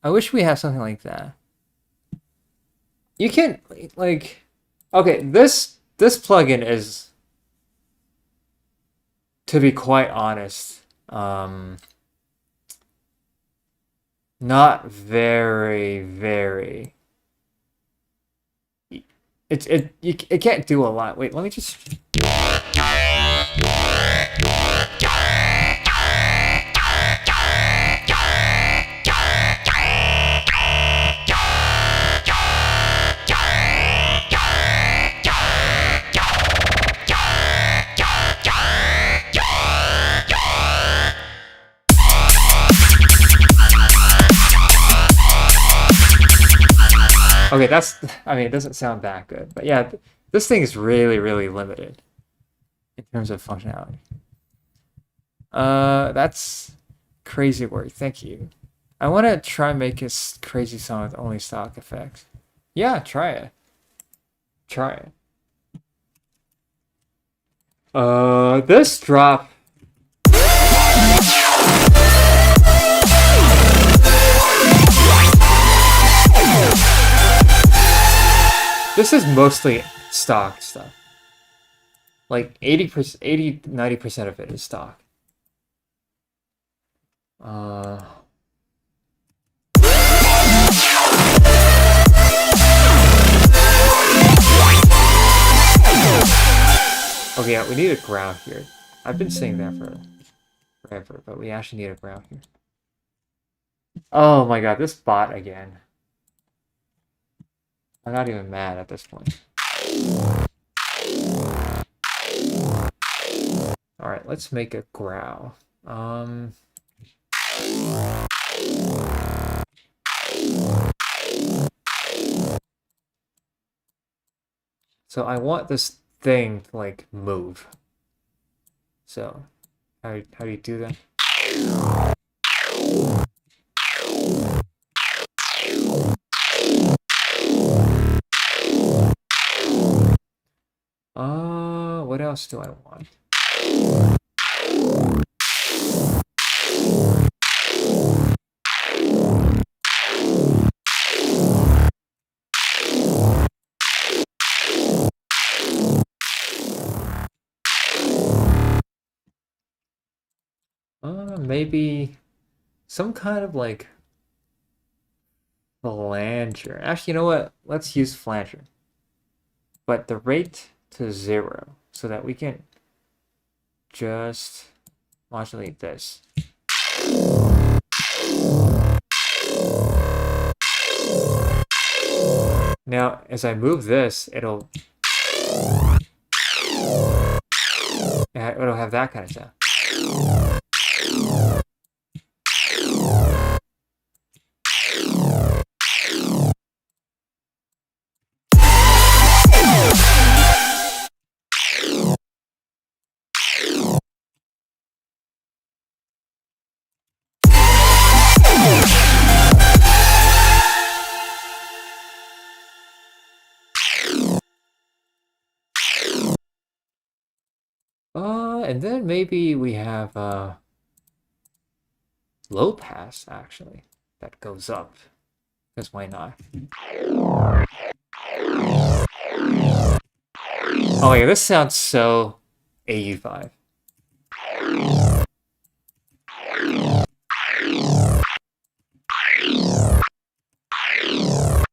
Speaker 1: I wish we had something like that. You can like, okay, this plugin is, to be quite honest, not very. It can't do a lot. Wait, let me just. Okay, that's, I mean, it doesn't sound that good, but yeah, this thing is really limited in terms of functionality. That's crazy work. Thank you. I want to try and make a crazy song with only stock effects. Yeah, try it. Try it. This drop. This is mostly stock stuff. Like 80%, 90% of it is stock. Okay, yeah, we need a ground here. I've been saying that for forever, but we actually need a ground here. Oh my god, this bot again. I'm not even mad at this point. Alright, let's make a growl. So I want this thing to like move. So how do you do that? What else do I want? Maybe some kind of like flanger. Actually, you know what? Let's use flanger. But the rate to 0 so that we can just modulate this. Now, as I move this, it'll have that kind of sound. And then maybe we have low pass actually that goes up. Because why not? Oh yeah, this sounds so AU5.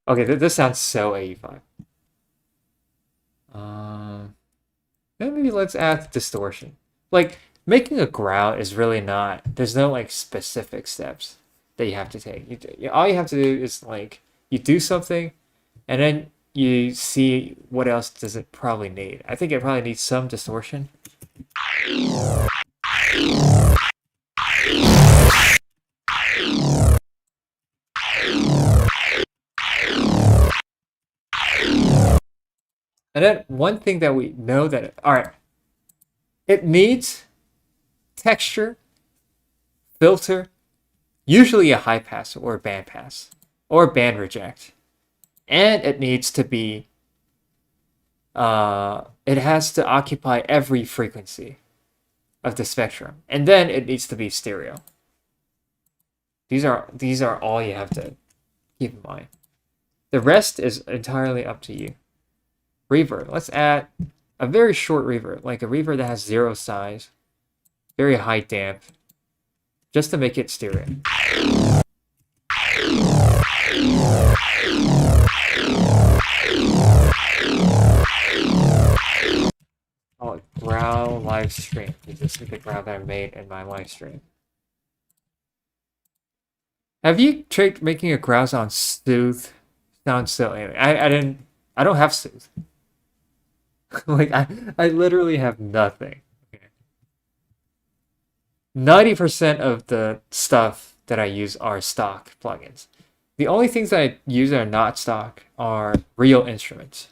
Speaker 1: Okay, this sounds so AU5. Then maybe let's add distortion. Like, making a growl is really not, there's no like specific steps that you have to take. All you have to do is like, you do something and then you see what else does it probably need. I think it probably needs some distortion. And then one thing that we know that, all right, it needs texture, filter, usually a high pass or a band pass or band reject. And it needs to be, it has to occupy every frequency of the spectrum. And then it needs to be stereo. These are all you have to keep in mind. The rest is entirely up to you. Reverb. Let's add a very short reverb, like a reverb that has 0 size, very high damp, just to make it stereo. Oh, growl live stream. This is the growl that I made in my live stream. Have you tried making a growl on Soothe? Sounds silly. I don't have Soothe. Like I literally have nothing. Okay. 90% of the stuff that I use are stock plugins. The only things that I use that are not stock are real instruments.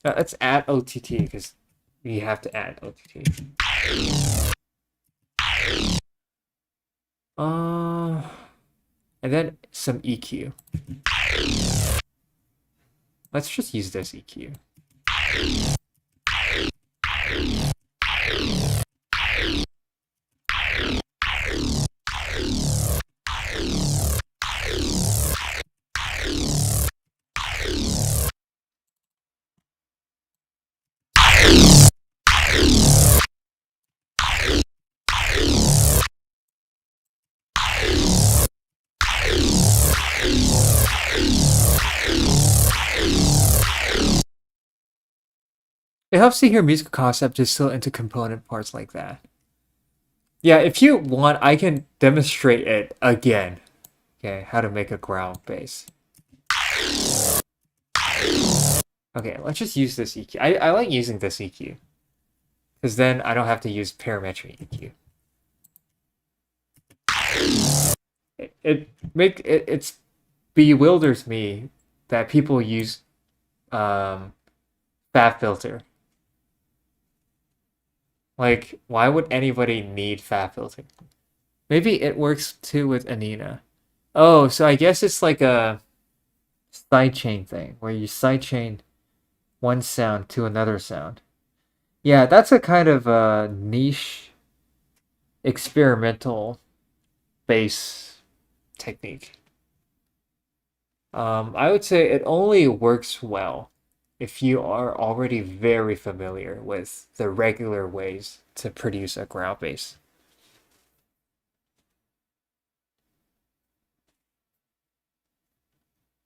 Speaker 1: Let's add OTT because we have to add OTT. And then some EQ. Let's just use this EQ. It helps to hear musical concept distill into component parts like that. Yeah, if you want, I can demonstrate it again. Okay, how to make a growl bass. Okay, let's just use this EQ. I like using this EQ. Because then I don't have to use parametric EQ. It bewilders me that people use fab filter. Like, why would anybody need fab filter? Maybe it works too with Anina. Oh, so I guess it's like a sidechain thing where you sidechain one sound to another sound. Yeah, that's a kind of niche experimental bass technique. I would say it only works well if you are already very familiar with the regular ways to produce a growl bass.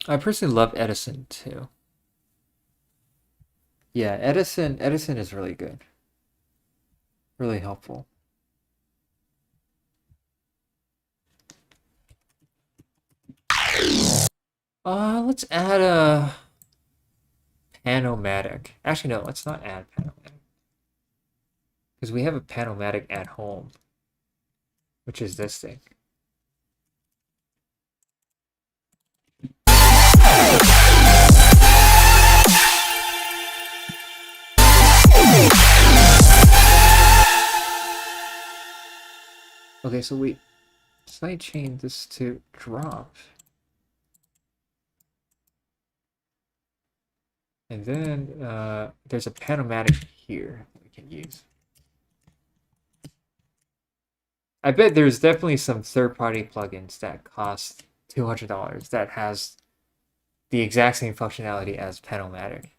Speaker 1: I personally love Edison too. Yeah, Edison is really good. Really helpful. Let's add a Panomatic. Actually, no, let's not add Panomatic. Because we have a Panomatic at home, which is this thing. Okay, so we sidechain this to drop. And then there's a Panomatic here that we can use. I bet there's definitely some third-party plugins that cost $200 that has the exact same functionality as Panomatic.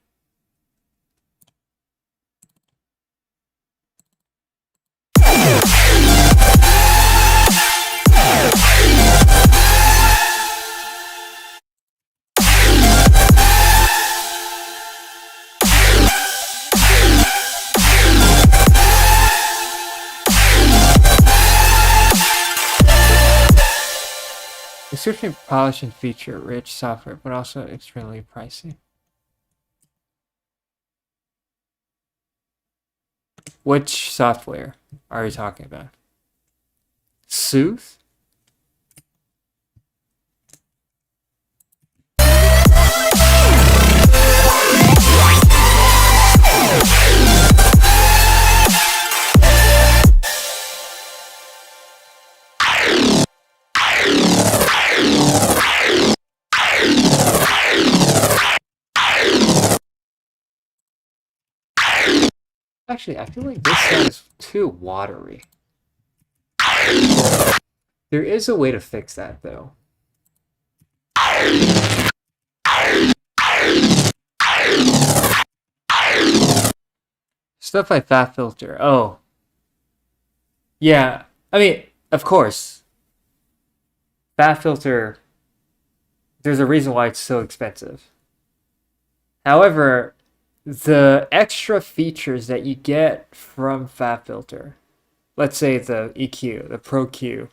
Speaker 1: Extremely polished and feature-rich software, but also extremely pricey. Which software are you talking about? Sooth? Actually, I feel like this sound is too watery. There is a way to fix that, though. Stuff like Fat Filter. Oh. Yeah. I mean, of course. Fat Filter, there's a reason why it's so expensive. However, the extra features that you get from Fat Filter, let's say the EQ, the Pro Q,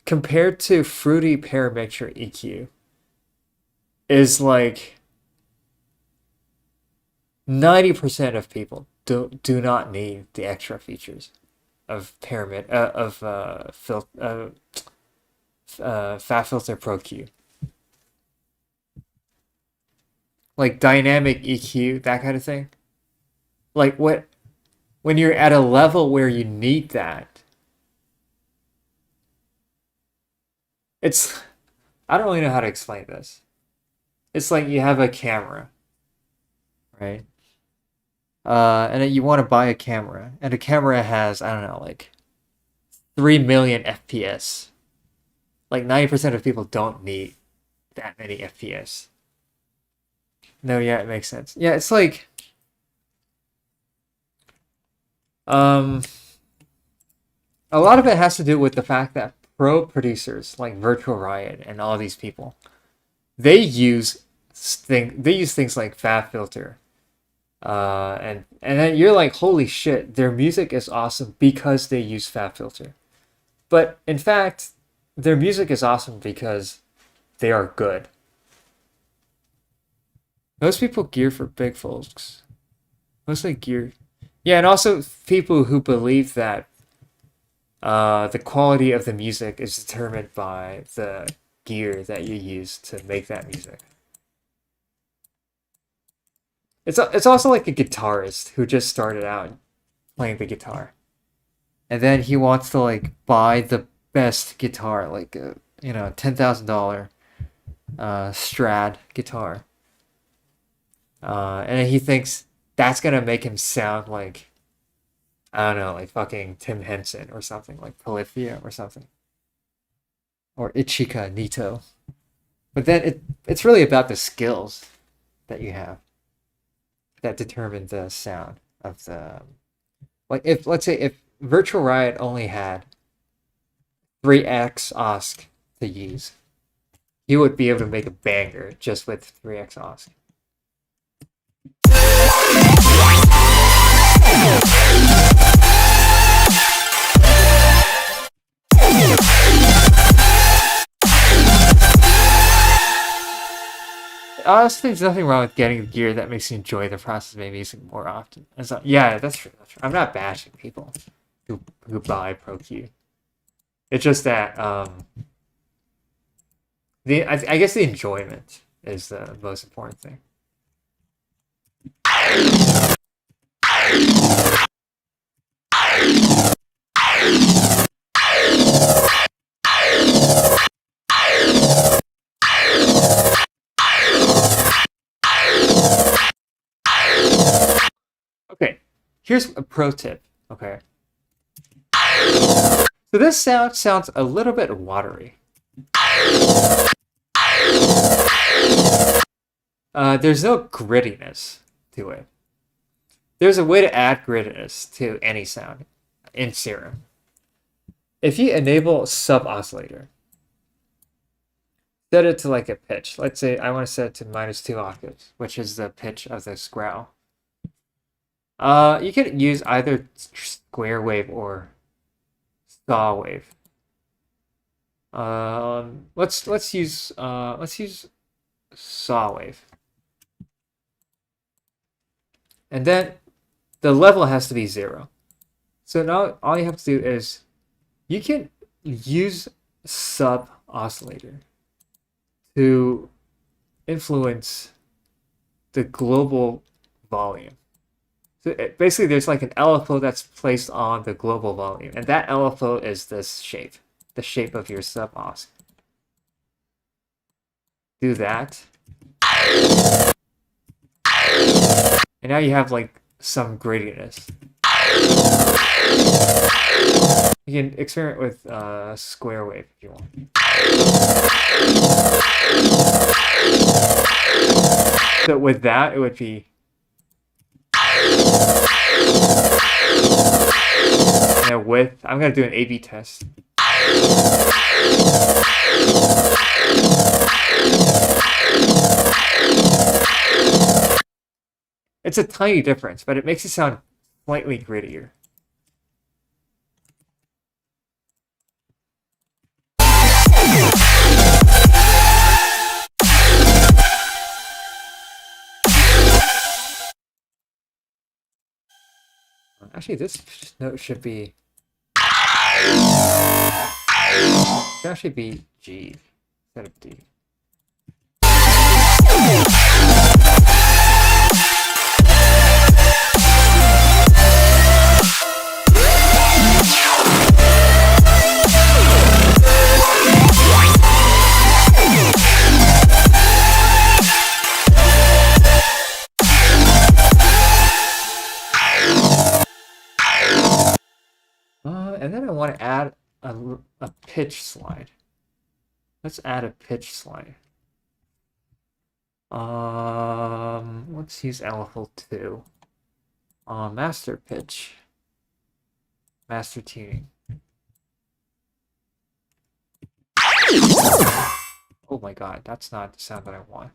Speaker 1: compared to Fruity Paramixture EQ, is like 90% of people do not need the extra features of Fat Filter Pro Q. Like dynamic EQ, that kind of thing. Like when you're at a level where you need that, it's I don't really know how to explain this. It's like you have a camera, right? And then you want to buy a camera, and the camera has, I don't know, like 3 million FPS. Like 90% of people don't need that many FPS. No, yeah, it makes sense. Yeah, it's like um a lot of it has to do with the fact that pro producers like Virtual Riot and all these people, they use things like Fab Filter. And then you're like, holy shit, their music is awesome because they use Fab Filter. But in fact, their music is awesome because they are good. Most people gear for big folks. Mostly gear. Yeah, and also people who believe that the quality of the music is determined by the gear that you use to make that music. It's also like a guitarist who just started out playing the guitar, and then he wants to like buy the best guitar, like a $10,000 Strad guitar, and then he thinks that's gonna make him sound like, I don't know, like fucking Tim Henson or something, like Polyphia or something, or Ichika Nito. But then it's really about the skills that you have that determine the sound of the, like, if let's say if Virtual Riot only had 3x OSC to use, you would be able to make a banger just with 3x Osc. Honestly, there's nothing wrong with getting gear that makes you enjoy the process of music more often. Yeah, that's true. That's true. I'm not bashing people who buy Pro Q. It's just that I guess the enjoyment is the most important thing. Okay, here's a pro tip. Okay, so this sound sounds a little bit watery. There's no grittiness to it. There's a way to add grittiness to any sound in Serum. If you enable sub-oscillator, set it to like a pitch. Let's say I want to set it to -2 octaves, which is the pitch of this growl. You can use either square wave or saw wave. Let's use saw wave. And then the level has to be 0. So now all you have to do is you can use sub oscillator to influence the global volume. So basically there's like an LFO that's placed on the global volume, and that LFO is this shape, the shape of your sub osc. Do that. And now you have like some grittiness. You can experiment with square wave if you want. So with that, it would be. And with, I'm going to do an A/B test. It's a tiny difference, but it makes it sound slightly grittier. Actually, this note should be. It should actually be G instead of D. And then I want to add a pitch slide. Let's add a pitch slide. Let's use LFO2. Master pitch. Master tuning. Oh my god, that's not the sound that I want.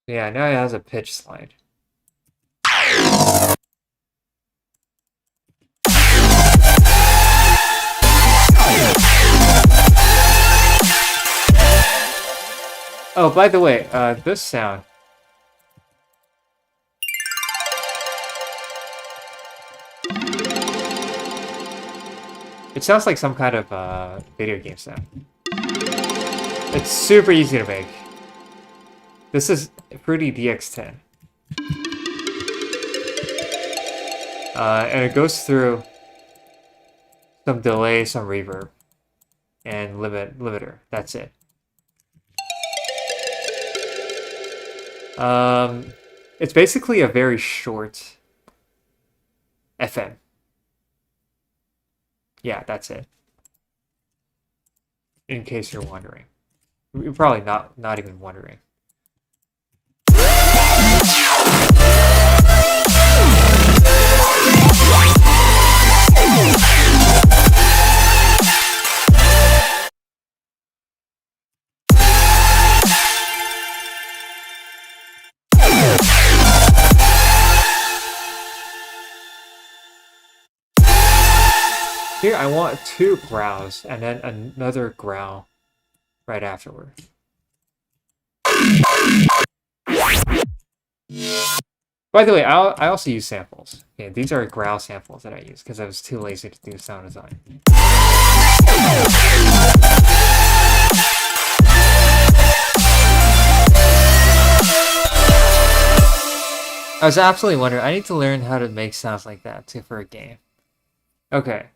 Speaker 1: Yeah, now it has a pitch slide. Oh, by the way, this sound. It sounds like some kind of video game sound. It's super easy to make. This is Fruity DX10. And it goes through some delay, some reverb, and limiter. That's it. It's basically a very short FM. Yeah, that's it. In case you're wondering. You're probably not even wondering. Here, I want 2 growls and then another growl right afterward. By the way, I also use samples. Yeah, these are growl samples that I use because I was too lazy to do sound design. I was absolutely wondering, I need to learn how to make sounds like that too for a game. Okay.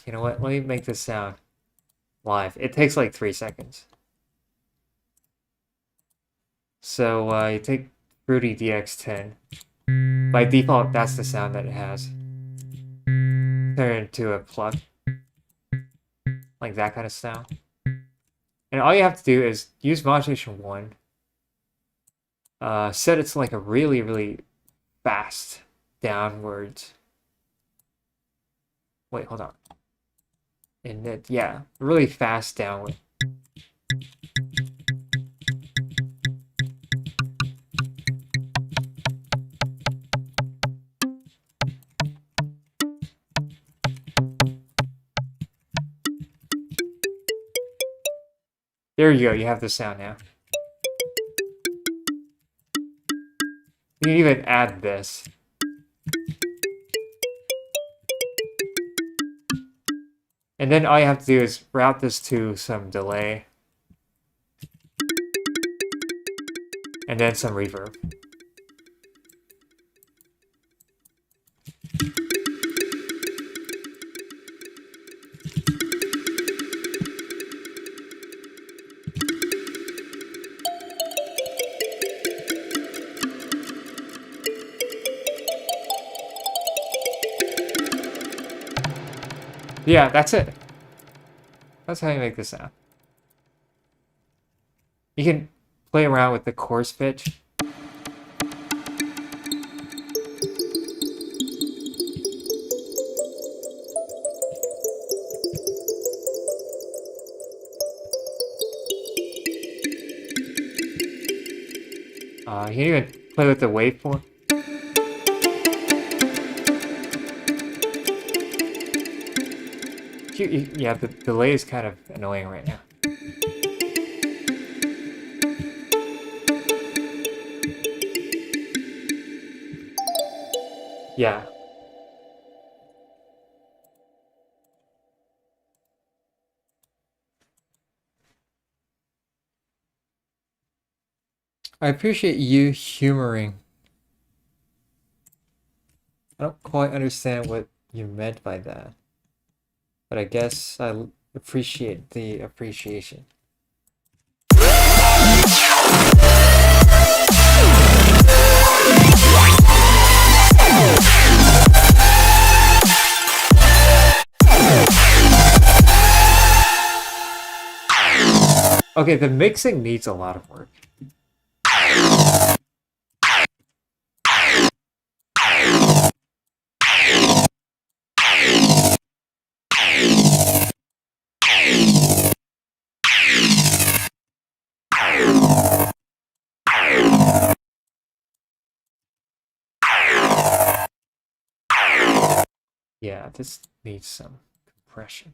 Speaker 1: You know what? Let me make this sound live. It takes like 3 seconds. So you take Fruity DX10. By default, that's the sound that it has. Turn it into a plug. Like that kind of sound. And all you have to do is use modulation 1. Set it to like a really, really fast downwards. Wait, hold on. And it, yeah, really fast downward. There you go, you have the sound now. You can even add this. And then all you have to do is route this to some delay. And then some reverb. Yeah, that's it. That's how you make this sound. You can play around with the coarse pitch. You can even play with the waveform. Yeah, the delay is kind of annoying right now. Yeah. I appreciate you humoring. I don't quite understand what you meant by that. But I guess I appreciate the appreciation. Okay, the mixing needs a lot of work. Yeah, this needs some compression.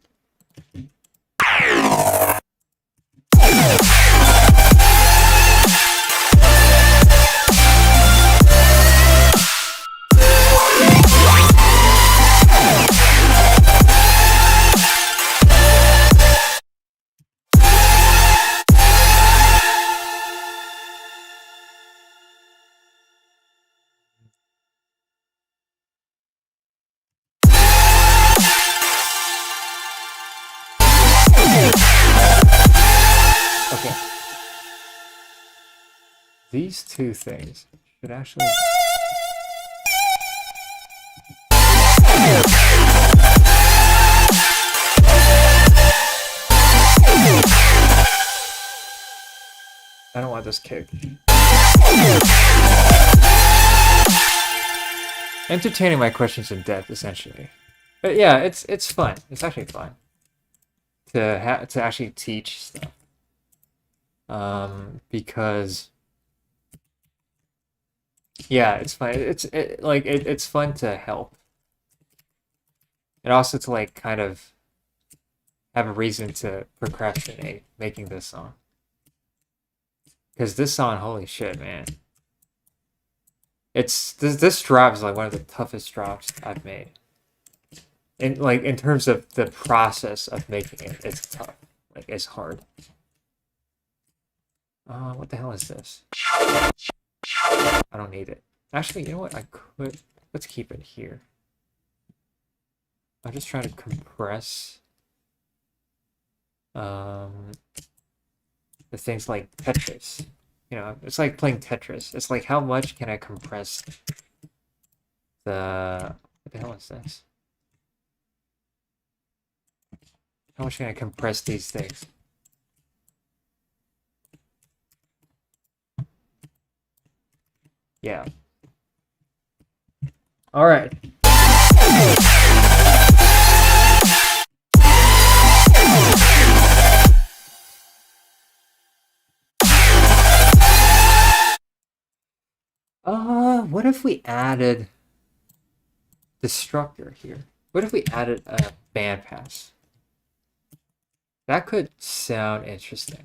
Speaker 1: Okay. These 2 things should actually... I don't want this kick. Entertaining my questions in depth, essentially. But yeah, it's fun. It's actually fun to actually teach stuff. Because yeah, it's fun. It's fun to help and also to like kind of have a reason to procrastinate making this song. Because this song, holy shit, man. This drop is like one of the toughest drops I've made. In terms of the process of making it, it's tough. Like it's hard. What the hell is this? I don't need it. Actually, you know what? Let's keep it here. I'm just trying to compress the things like Tetris. You know, it's like playing Tetris. It's like how much can I compress what the hell is this? How much can I compress these things? Yeah. All right. What if we added Destructor here? What if we added a bandpass? That could sound interesting.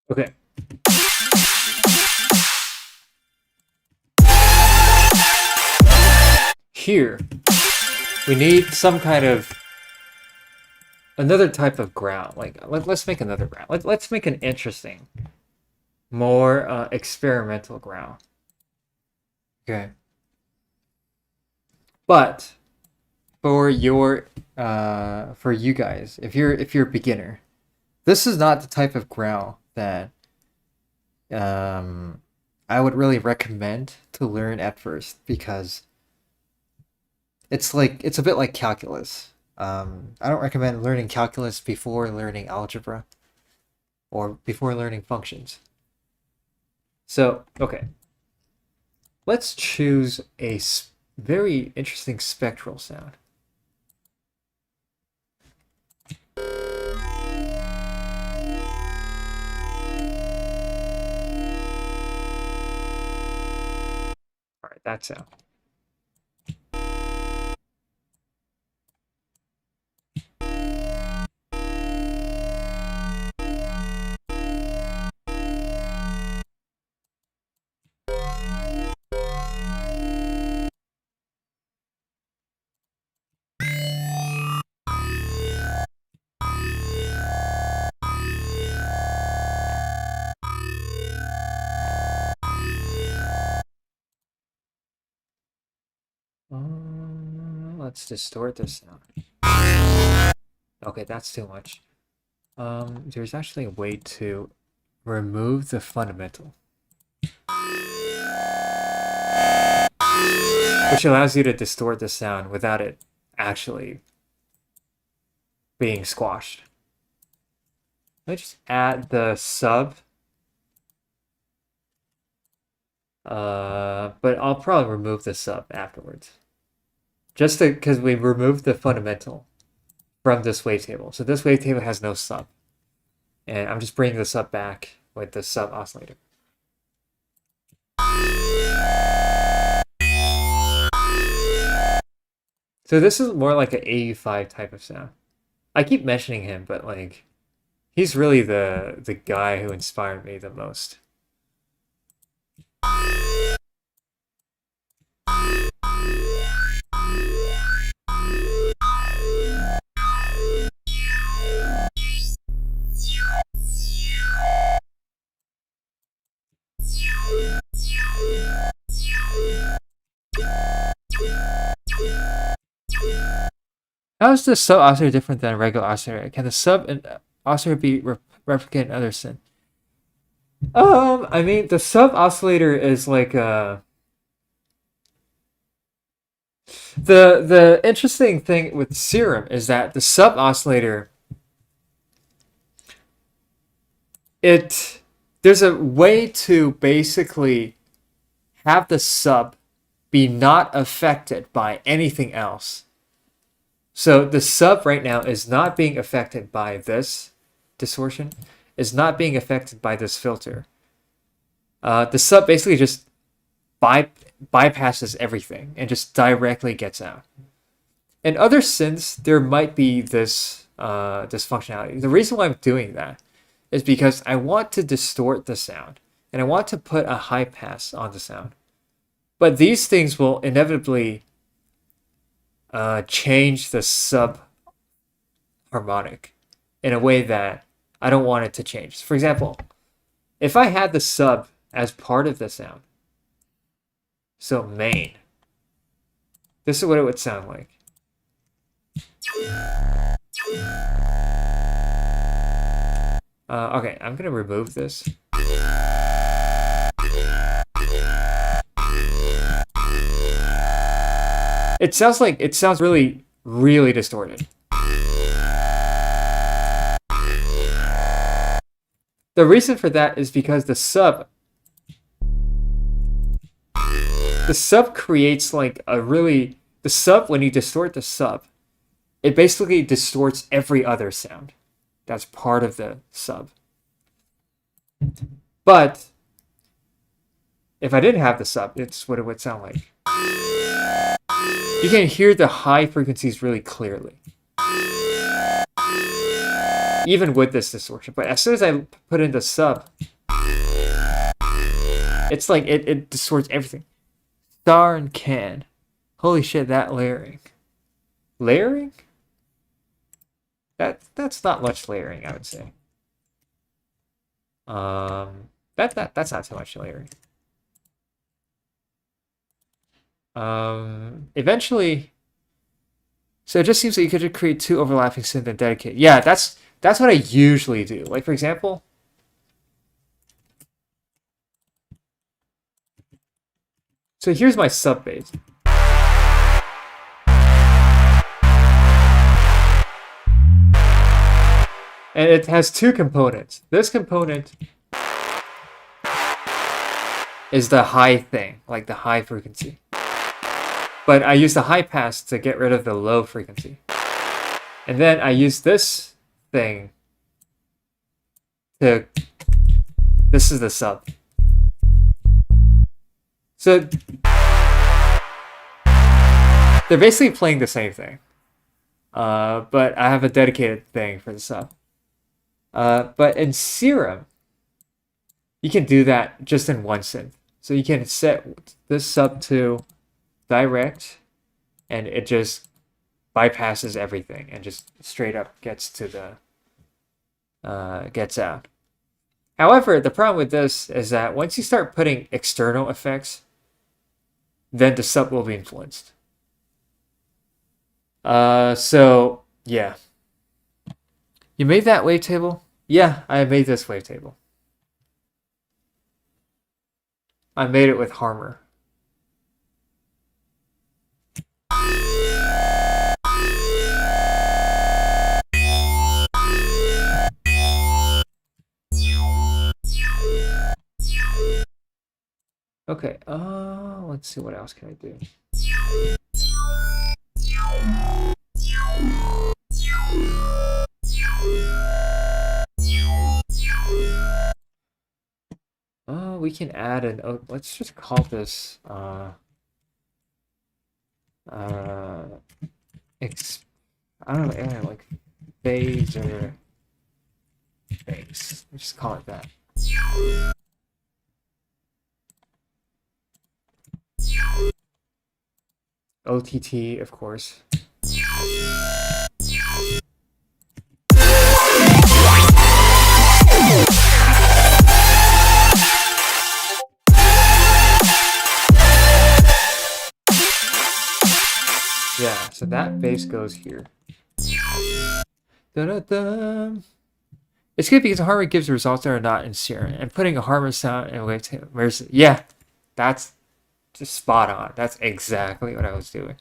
Speaker 1: Okay. Here, we need some kind of another type of ground. Like let's make another ground. Let's make an interesting, more experimental ground. Okay. But for you guys, if you're a beginner, this is not the type of ground that I would really recommend to learn at first, because it's a bit like calculus. I don't recommend learning calculus before learning algebra or before learning functions. So, okay. Let's choose a very interesting spectral sound. All right, that sound. Let's distort this sound. Okay, that's too much. There's actually a way to remove the fundamental, which allows you to distort the sound without it actually being squashed. Let me just add the sub. But I'll probably remove the sub afterwards. Just because we removed the fundamental from this wavetable. So this wavetable has no sub. And I'm just bringing the sub back with the sub oscillator. So this is more like an AU5 type of sound. I keep mentioning him, but like, he's really the guy who inspired me the most. How is the sub oscillator different than a regular oscillator? Can the sub and oscillator be replicated in other synth? I mean, the sub oscillator is like the interesting thing with Serum is that the sub oscillator, there's a way to basically have the sub be not affected by anything else. So the sub right now is not being affected by this distortion, is not being affected by this filter. The sub basically just bypasses everything and just directly gets out. In other synths, there might be this functionality. The reason why I'm doing that is because I want to distort the sound and I want to put a high pass on the sound. But these things will inevitably change the sub harmonic in a way that I don't want it to change. For example, if I had the sub as part of the sound, so main, this is what it would sound like. Okay, I'm gonna remove this. It sounds really, really distorted. The reason for that is because the sub creates like the sub, when you distort the sub, it basically distorts every other sound that's part of the sub. But if I didn't have the sub, it's what it would sound like. You can hear the high frequencies really clearly, even with this distortion. But as soon as I put in the sub, it's like it distorts everything. Star and can. Holy shit, that layering. Layering? That's not much layering, I would say. That's not so much layering. Eventually, so it just seems like you could create two overlapping synth and dedicate. Yeah, that's what I usually do. Like, for example, so here's my sub bass. And it has two components. This component is the high thing, like the high frequency. But I use the high pass to get rid of the low frequency. And then I use this thing to... This is the sub. So they're basically playing the same thing. But I have a dedicated thing for the sub. But in Serum, you can do that just in one synth. So you can set this sub to direct, and it just bypasses everything and just straight up gets to the gets out. However, the problem with this is that once you start putting external effects, then the sub will be influenced. So yeah. You made that wavetable? Yeah, I made this wavetable. I made it with Harmer. Okay, let's see what else can I do. We can add an, oh, let's just call this, I don't know, like phase or base. Let's just call it that. OTT, of course. Yeah, so that bass goes here. Da-da-da. It's good because hardware gives results that are not in serum, and putting a hardware sound in a way to, yeah, that's just spot on. That's exactly what I was doing.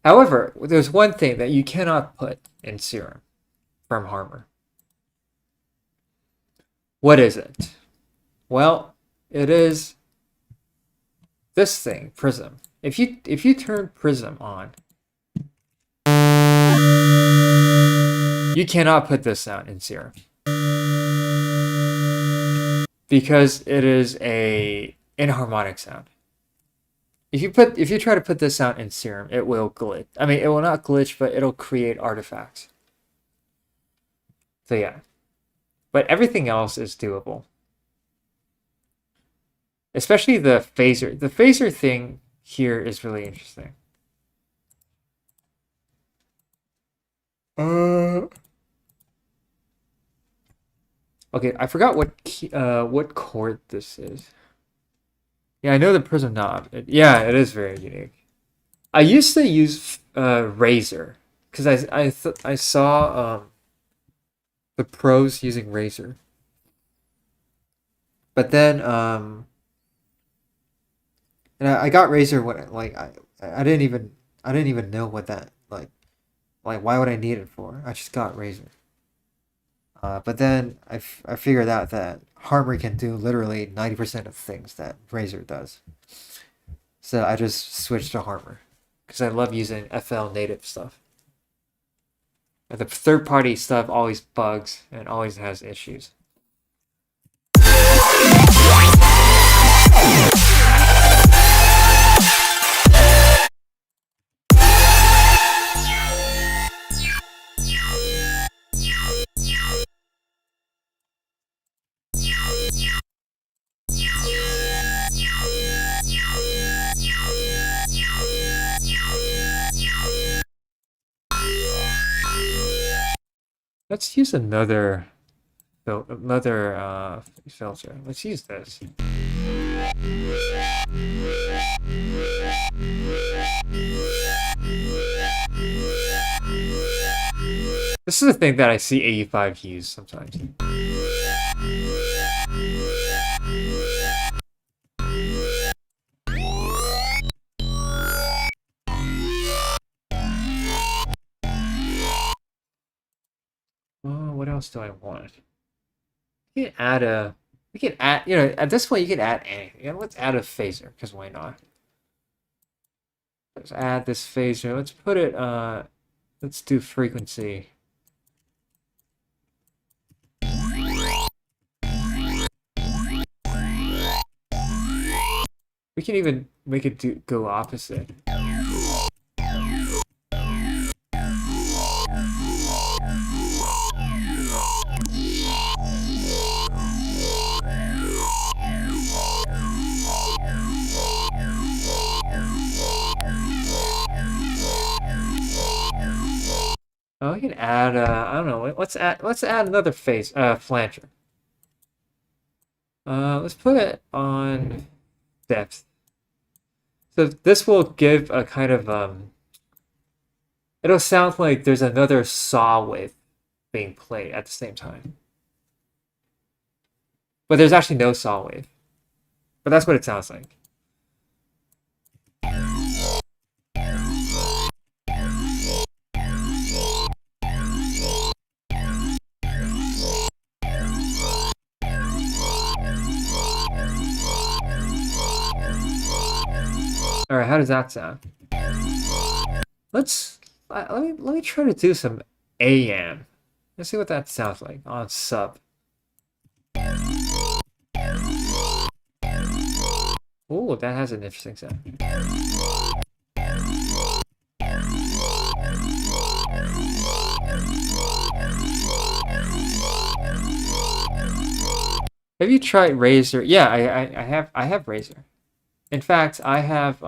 Speaker 1: However, there's one thing that you cannot put in serum from hardware. What is it? Well, it is this thing, Prism. If you turn Prism on, you cannot put this sound in serum because it is a inharmonic sound. If you try to put this sound in serum, it will glitch. I mean, it will not glitch, but it'll create artifacts. So yeah, but everything else is doable. Especially the phaser. The phaser thing here is really interesting. Okay, I forgot what chord this is. Yeah, I know the prism knob. Yeah, it is very unique. I used to use Razor because I saw the pros using Razor, but then and I got Razor when I didn't even know what that like why would I need it for? I just got Razor. But then I figured out that Harmony can do literally 90% of things that Razor does. So I just switched to Harmony because I love using FL native stuff. And the third party stuff always bugs and always has issues. Let's use another filter. Let's use this. This is a thing that I see 85 use sometimes. Oh, what else do I want? We can add, at this point you can add anything. Let's add a phaser, because why not? Let's add this phaser. Let's put it, let's do frequency. We can even make it go opposite. Oh, we can add, I don't know, let's add another flanger. Let's put it on depth. So this will give a kind of, it'll sound like there's another saw wave being played at the same time. But there's actually no saw wave. But that's what it sounds like. All right, how does that sound? Let me try to do some AM. Let's see what that sounds like on sub. Oh, that has an interesting sound. Have you tried Razer? Yeah, I have Razer. In fact, I have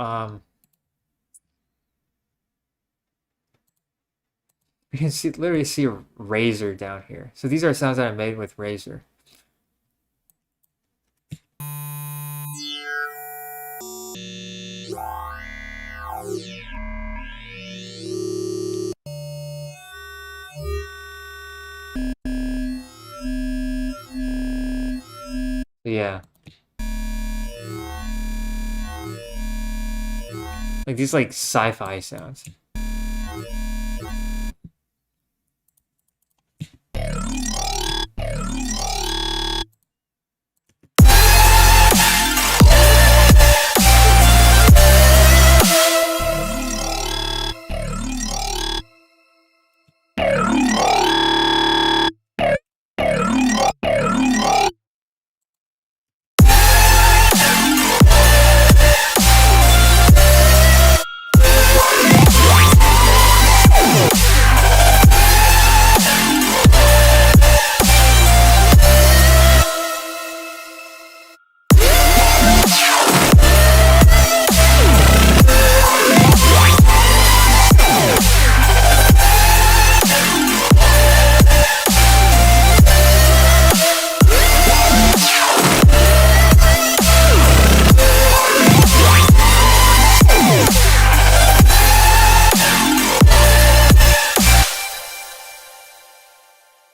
Speaker 1: you can literally see a Razer down here. So these are sounds that I made with Razer. Yeah. Like these like sci-fi sounds.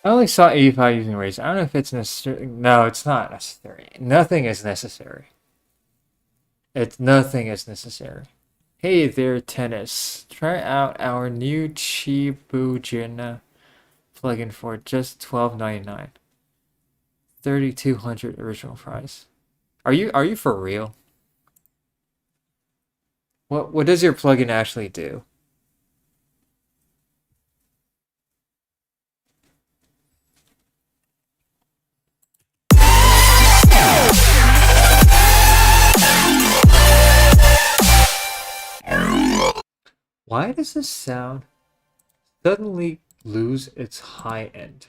Speaker 1: I only saw 85 using Razer. I don't know if it's necessary. No, it's not necessary. Nothing is necessary. Nothing is necessary. Hey there, tennis. Try out our new Chibujin plugin for just $12.99. 3,200 original price. Are you for real? What does your plugin actually do? Why does this sound suddenly lose its high end?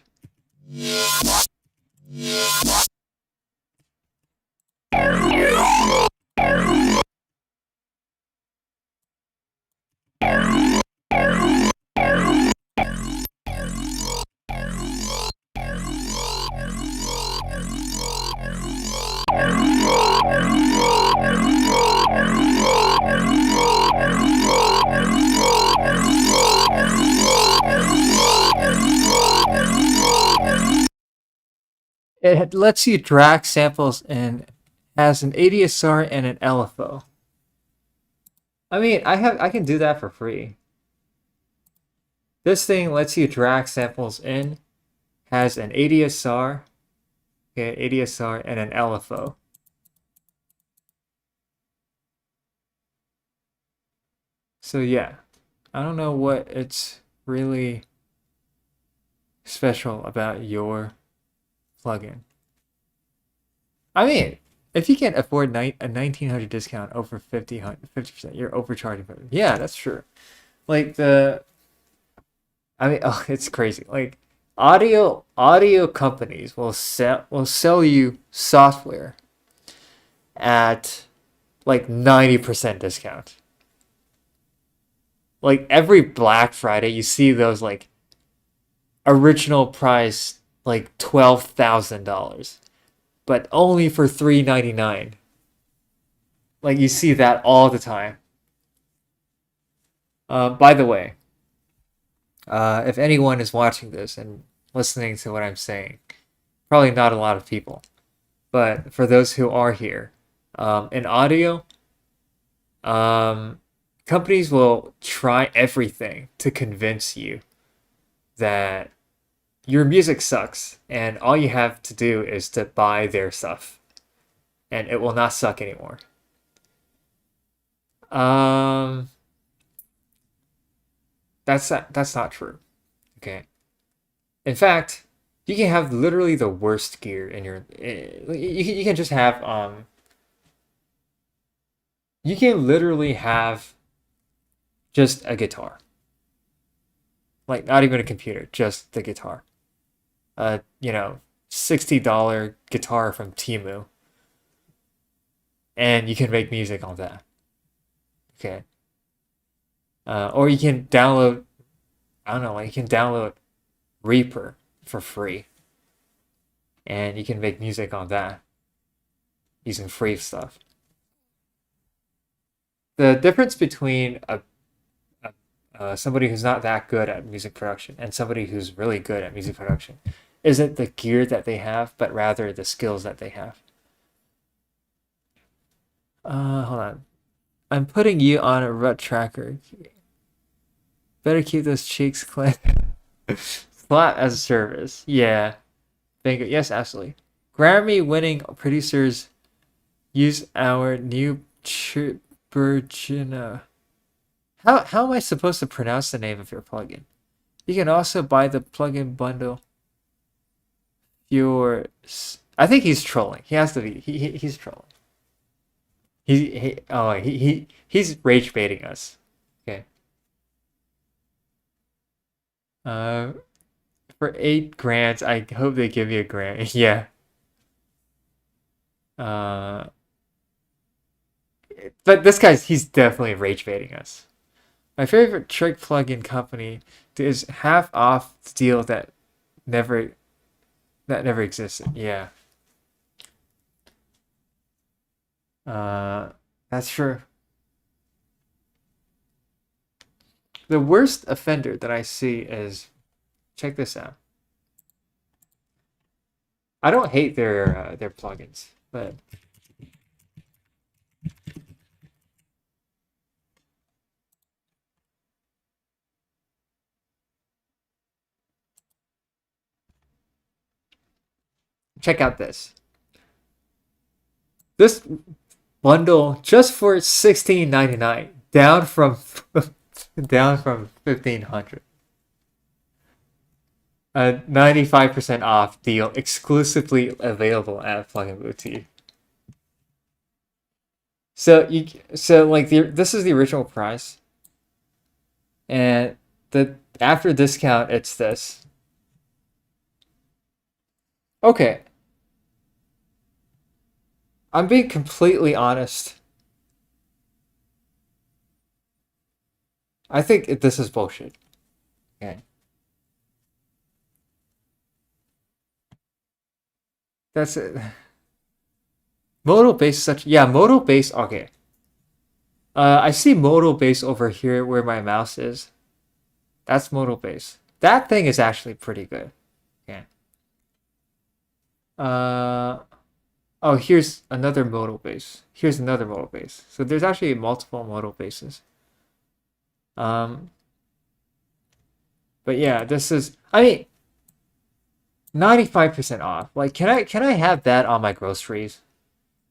Speaker 1: It lets you drag samples and has an ADSR and an LFO. I mean, I can do that for free. This thing lets you drag samples in, has an ADSR, okay, ADSR and an LFO. So yeah, I don't know what it's really special about your plugin. I mean, if you can't afford a 1,900 discount over 50%, you're overcharging for it. Yeah, that's true. Like I mean, oh, it's crazy. Like audio companies will sell you software at like 90% discount. Like every Black Friday, you see those like original price like $12,000, but only for $399. Like you see that all the time. By the way, if anyone is watching this and listening to what I'm saying, probably not a lot of people, but for those who are here, in audio, companies will try everything to convince you that your music sucks and all you have to do is to buy their stuff and it will not suck anymore. Um, that's not true. Okay. In fact, you can have literally the worst gear in your. You can just have You can literally have just a guitar, like not even a computer, just the guitar. $60 guitar from Timu, and you can make music on that. Okay. Or you can download. I don't know. Like you can download Reaper for free, and you can make music on that using free stuff. The difference between somebody who's not that good at music production and somebody who's really good at music production isn't the gear that they have, but rather the skills that they have. Hold on. I'm putting you on a rut tracker. Better keep those cheeks clean. Slap as a service. Yeah. Bingo. Yes, absolutely. Grammy-winning producers use our new Burgina. How am I supposed to pronounce the name of your plugin? You can also buy the plugin bundle. I think he's trolling. He has to be. He's trolling. He's rage baiting us. Okay. For 8 grants, I hope they give me a grant. Yeah. But this he's definitely rage baiting us. My favorite trick plugin company is half off deal never that never existed. Yeah. That's true. The worst offender that I see is, check this out. I don't hate their plugins, but check out this. This bundle just for $16.99, down from 1,500. A 95% off deal exclusively available at Plugin Boutique. So this is the original price, and after discount it's this. Okay, I'm being completely honest. I think this is bullshit. Okay. That's it. Modal base modal base. Okay. I see modal base over here where my mouse is. That's modal base. That thing is actually pretty good. Okay. Oh, here's another modal base. Here's another modal base. So there's actually multiple modal bases. But yeah, this is. I mean, 95% off. Like, can I have that on my groceries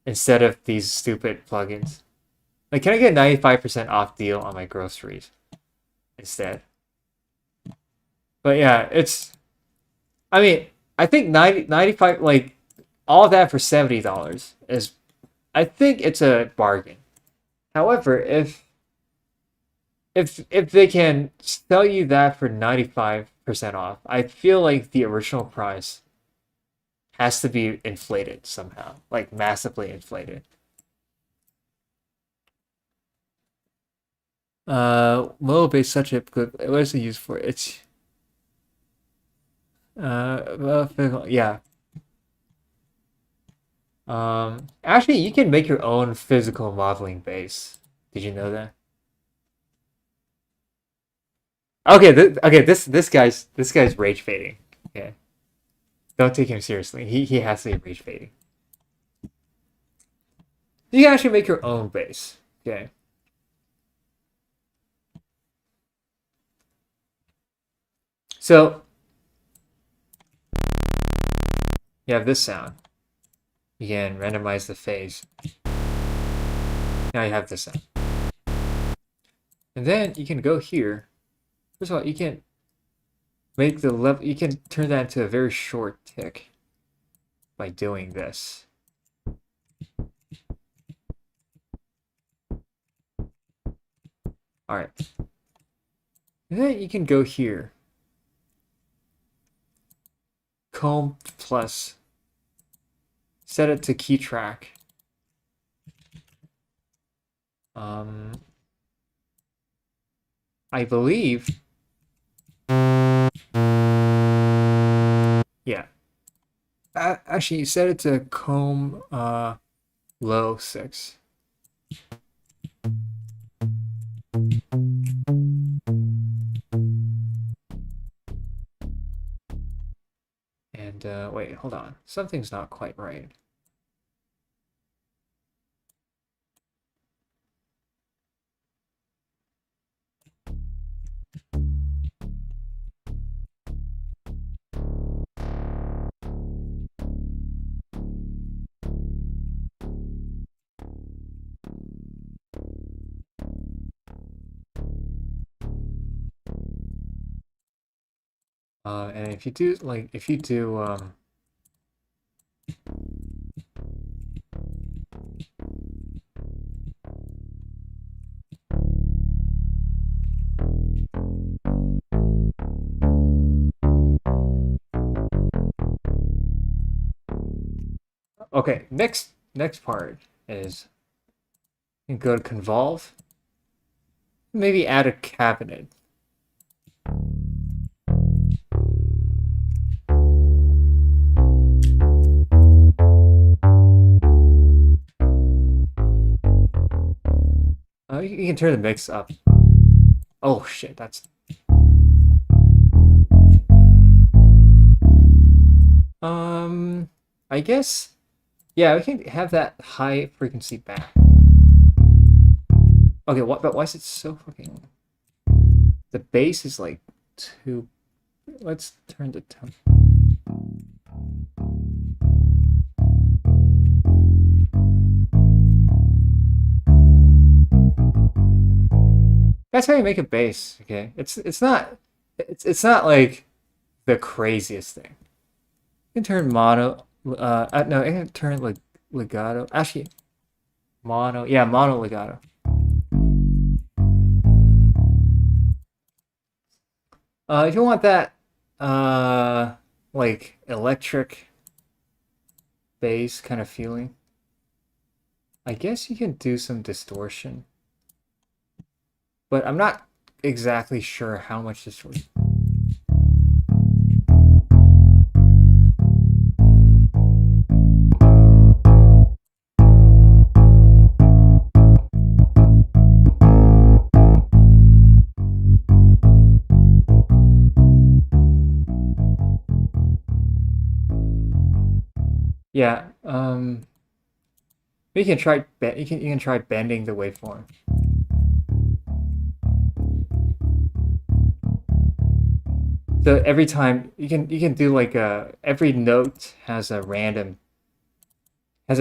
Speaker 1: instead of these stupid plugins? Like, can I get a 95% off deal on my groceries instead? But yeah, I mean, I think 95, like, all that for $70 is, I think it's a bargain. However, if they can sell you that for 95% off, I feel like the original price has to be inflated somehow, like massively inflated. Mobile base such a good. What is it used for? It's yeah. Actually, you can make your own physical modeling base. Did you know that? Okay, this guy's rage baiting. Okay, don't take him seriously. He has to be rage baiting. You can actually make your own base. Okay. So you have this sound. You can randomize the phase. Now you have this sound. And then you can go here. First of all, you can make the level, you can turn that into a very short tick by doing this. All right. And then you can go here. Comb plus. Set it to key track. I believe. Yeah. Actually, you set it to comb low 6. And wait, hold on. Something's not quite right. And if you do okay, next part is you can go to convolve. Maybe add a cabinet. You can turn the mix up. Oh shit, that's I guess yeah, we can have that high frequency back. Okay, what? But why is it so fucking? The bass is like too. Let's turn the tone. That's how you make a bass. Okay, it's not like the craziest thing. You can turn mono. No, I can turn like legato. Actually, mono. Yeah, mono legato. If you want that, like electric bass kind of feeling, I guess you can do some distortion, but I'm not exactly sure how much distortion. Yeah, you can try you can try bending the waveform. So every time you can do like every note has a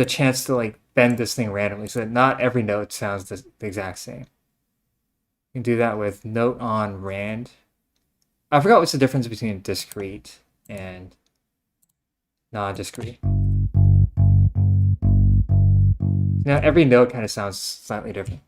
Speaker 1: chance to like bend this thing randomly, so that not every note sounds the exact same. You can do that with note on rand. I forgot what's the difference between discrete and non-discrete. Now every note kind of sounds slightly different.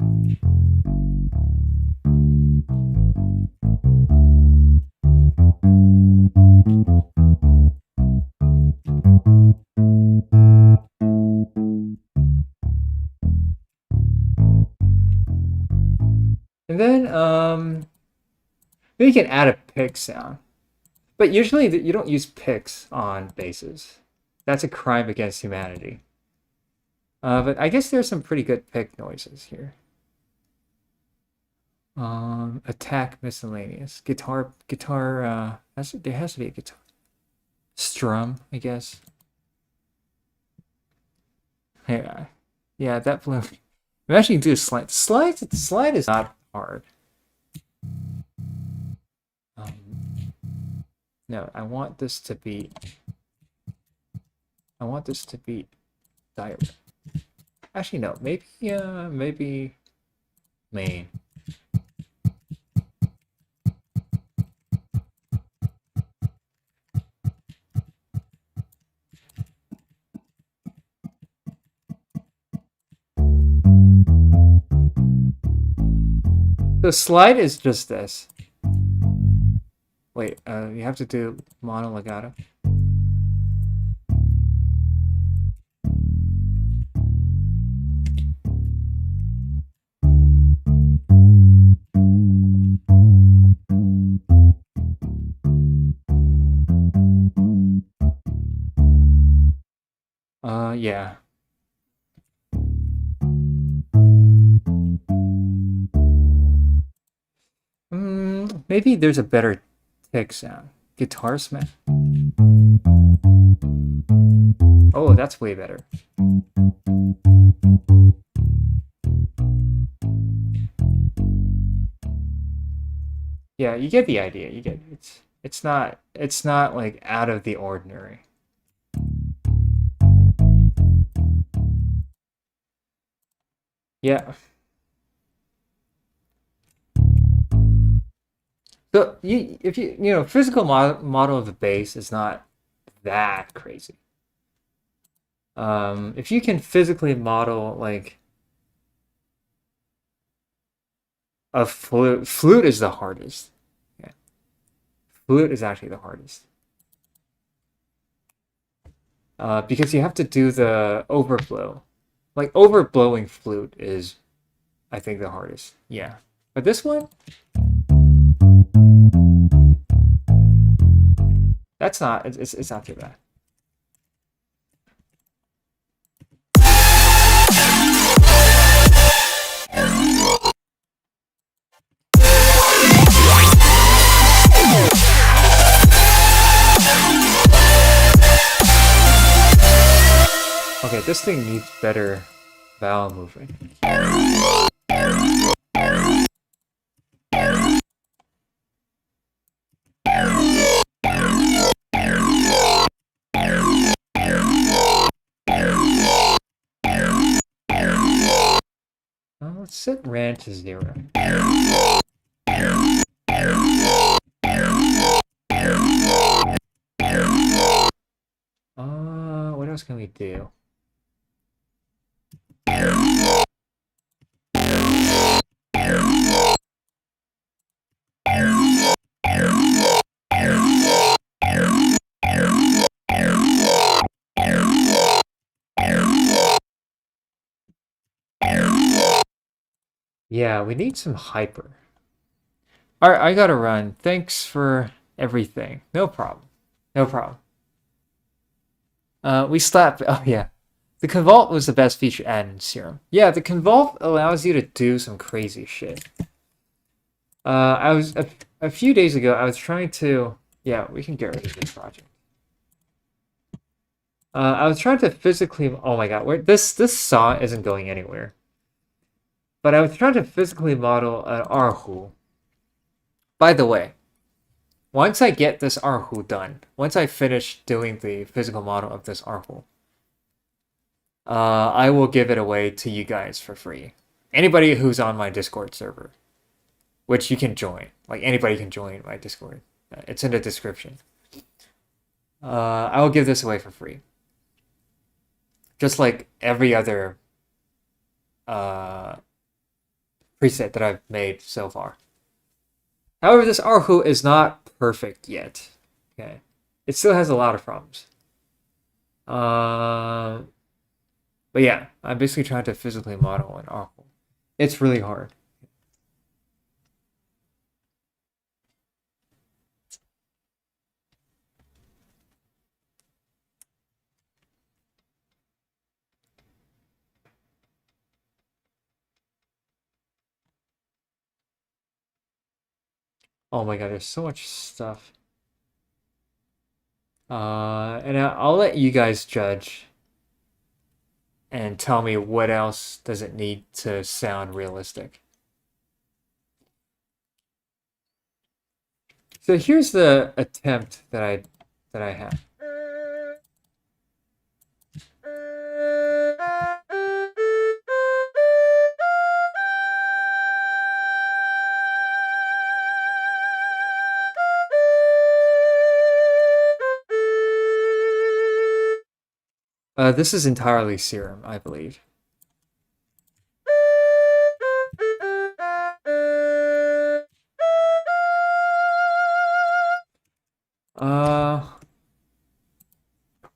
Speaker 1: And then you can add a pick sound. But usually you don't use picks on basses. That's a crime against humanity. But I guess there's some pretty good pick noises here. Attack miscellaneous. Guitar, there has to be a guitar. Strum, I guess. Yeah, that blew. I'm actually gonna do a slide. Slide is not hard. No, I want this to be diode. Actually, no. Maybe maybe main. The slide is just this. Wait, you have to do mono legato. Yeah. Maybe there's a better tick sound. Guitar smash. Oh, that's way better. Yeah, you get the idea. You get it's not like out of the ordinary. Yeah. So if you physical model of the bass is not that crazy. If you can physically model like a flute is the hardest. Yeah. Flute is actually the hardest. Because you have to do the overblow. Like overblowing flute is, I think, the hardest. Yeah. But this one, that's not. It's not too bad. Okay, this thing needs better vowel movement. Let's set rand to 0. What else can we do? Yeah, we need some hyper. Alright, I gotta run. Thanks for everything. No problem. No problem. We slapped. Oh, yeah. The Convolt was the best feature added in Serum. Yeah, the Convolt allows you to do some crazy shit. I was a few days ago, I was trying to. Yeah, we can get rid of this project. I was trying to physically. Oh my god, this saw isn't going anywhere. But I was trying to physically model an erhu. By the way, once I get this erhu done, once I finish doing the physical model of this erhu, I will give it away to you guys for free. Anybody who's on my Discord server, which you can join. Like anybody can join my Discord. It's in the description. I will give this away for free. Just like every other preset that I've made so far. However, this erhu is not perfect yet. Okay, it still has a lot of problems. But yeah, I'm basically trying to physically model an erhu. It's really hard. Oh my god, there's so much stuff. And I'll let you guys judge and tell me what else does it need to sound realistic. So here's the attempt that I had. This is entirely Serum, I believe.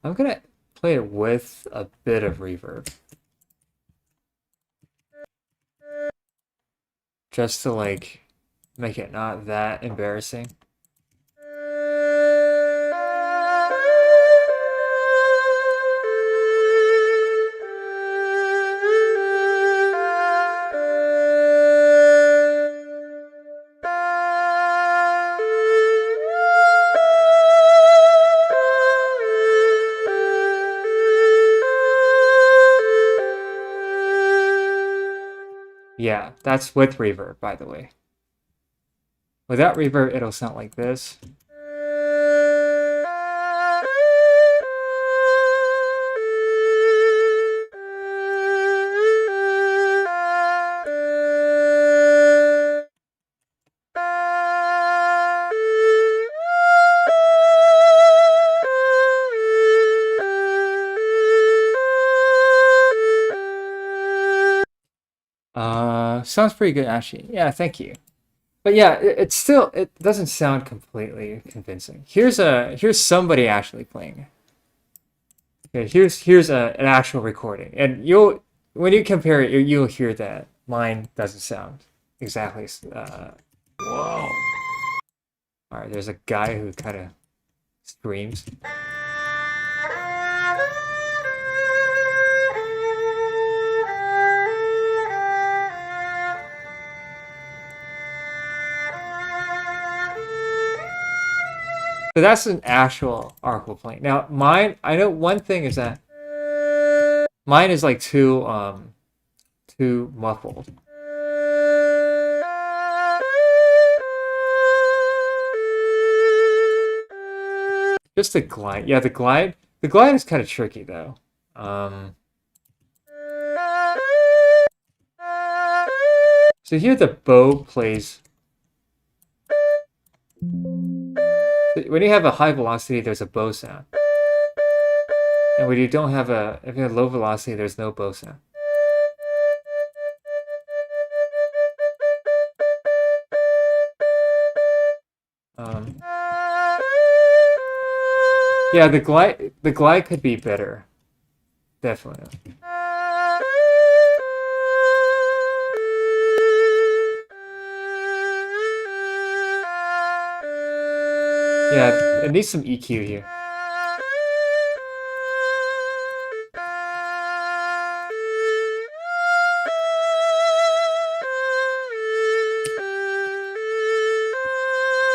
Speaker 1: I'm gonna play it with a bit of reverb. Just to like make it not that embarrassing. Yeah, that's with reverb, by the way. Without reverb, it'll sound like this. Sounds pretty good, actually. Yeah, thank you. But yeah, it doesn't sound completely convincing. Here's somebody actually playing. Okay, here's an actual recording, and when you compare it, you'll hear that mine doesn't sound exactly. Whoa! All right, there's a guy who kind of screams. So that's an actual article playing. Now mine, I know one thing is that mine is like too muffled. Just the glide. Yeah, the glide is kind of tricky though. So here the bow plays. When you have a high velocity, there's a bow sound. And when you don't have if you have low velocity, there's no bow sound. Yeah, the glide could be better. Definitely. Yeah, it needs some EQ here.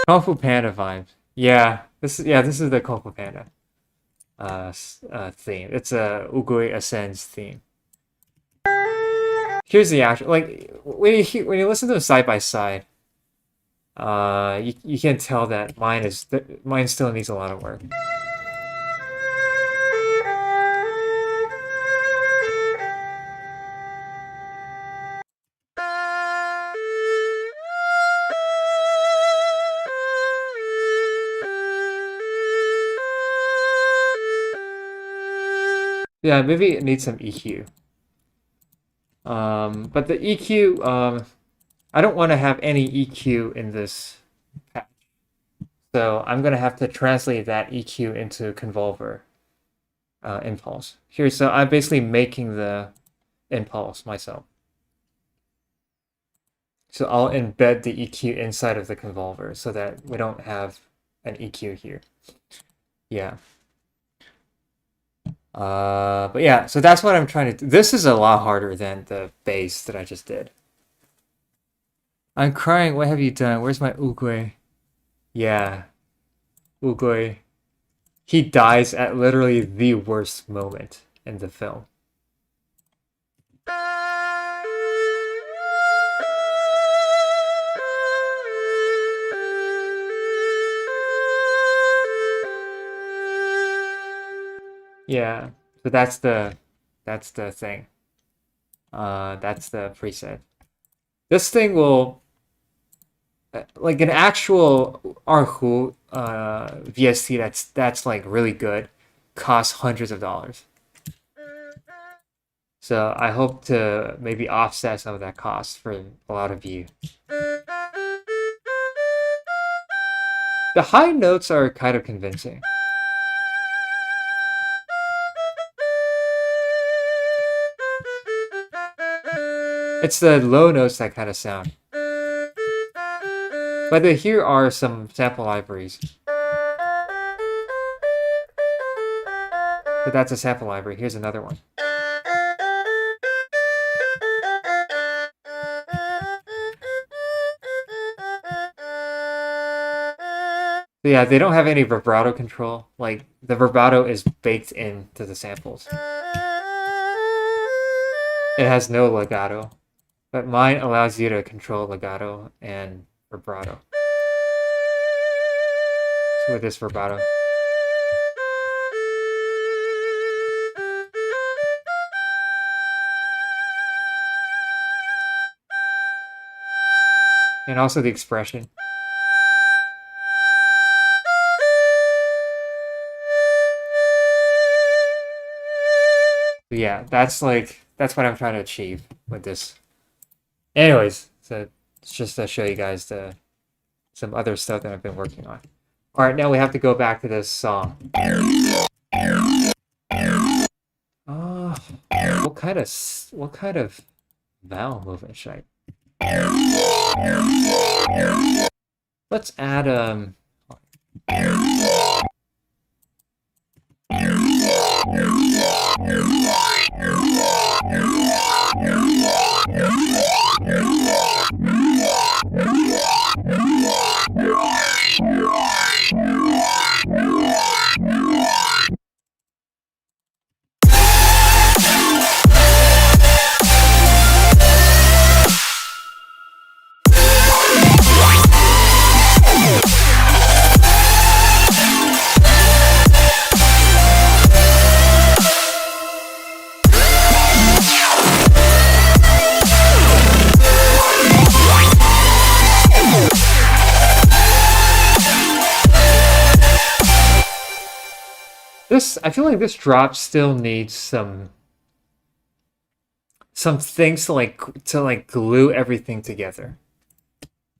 Speaker 1: Kung Fu Panda vibe. Yeah, this is the Kung Fu Panda theme. It's a Ugui Ascends theme. Here's the actual when you listen to them side by side, you can tell that mine still needs a lot of work. Yeah, maybe it needs some EQ. But the EQ, I don't want to have any EQ in this patch. So I'm gonna have to translate that EQ into convolver impulse. So I'm basically making the impulse myself. So I'll embed the EQ inside of the convolver so that we don't have an EQ here. Yeah. But yeah, so that's what I'm trying to do. This is a lot harder than the bass that I just did. I'm crying. What have you done? Where's my Ugwe? Yeah, Ugwe. He dies at literally the worst moment in the film. Yeah, so that's the thing. That's the preset. This thing will like an actual erhu VST that's like really good costs hundreds of dollars. So I hope to maybe offset some of that cost for a lot of you. The high notes are kind of convincing. It's the low notes that kind of sound. But here are some sample libraries. But that's a sample library. Here's another one. So yeah, they don't have any vibrato control. Like, the vibrato is baked into the samples. It has no legato. But mine allows you to control legato and vibrato. So with this vibrato. And also the expression. So yeah, that's what I'm trying to achieve with this. Anyways, so it's just to show you guys some other stuff that I've been working on. All right, now we have to go back to this song. What kind of vowel movement should I? Let's add this. I feel like this drop still needs some things to glue everything together.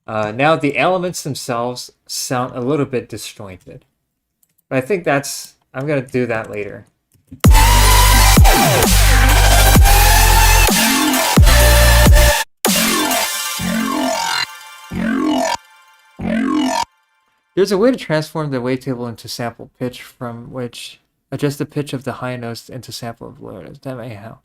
Speaker 1: Now the elements themselves sound a little bit disjointed, but I think I'm gonna do that later. There's a way to transform the wavetable into sample pitch, from which adjust the pitch of the high notes into sample of low notes. Damn, anyhow.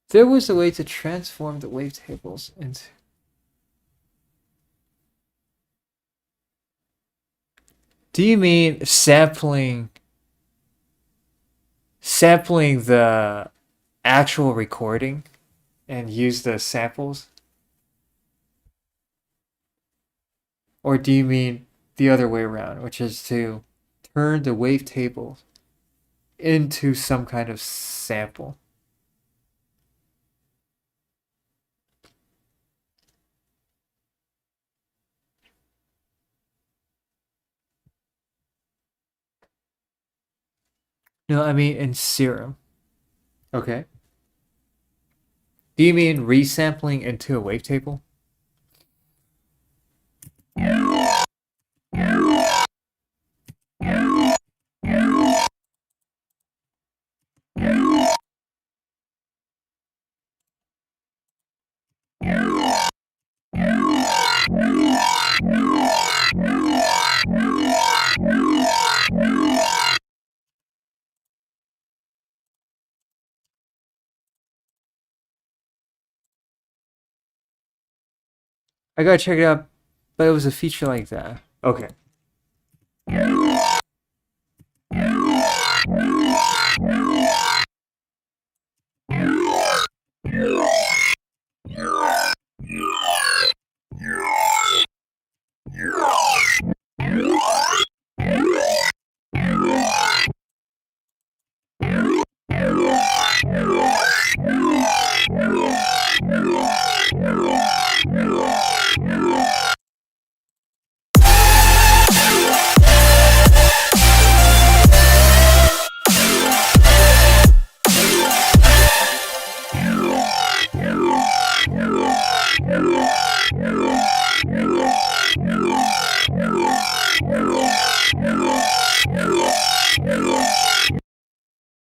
Speaker 1: There was a way to transform the wavetables into... Do you mean sampling the actual recording and use the samples? Or do you mean the other way around, which is to turn the wavetable into some kind of sample? No, I mean in Serum. Okay. Do you mean resampling into a wavetable? I gotta check it out, but it was a feature like that. Okay.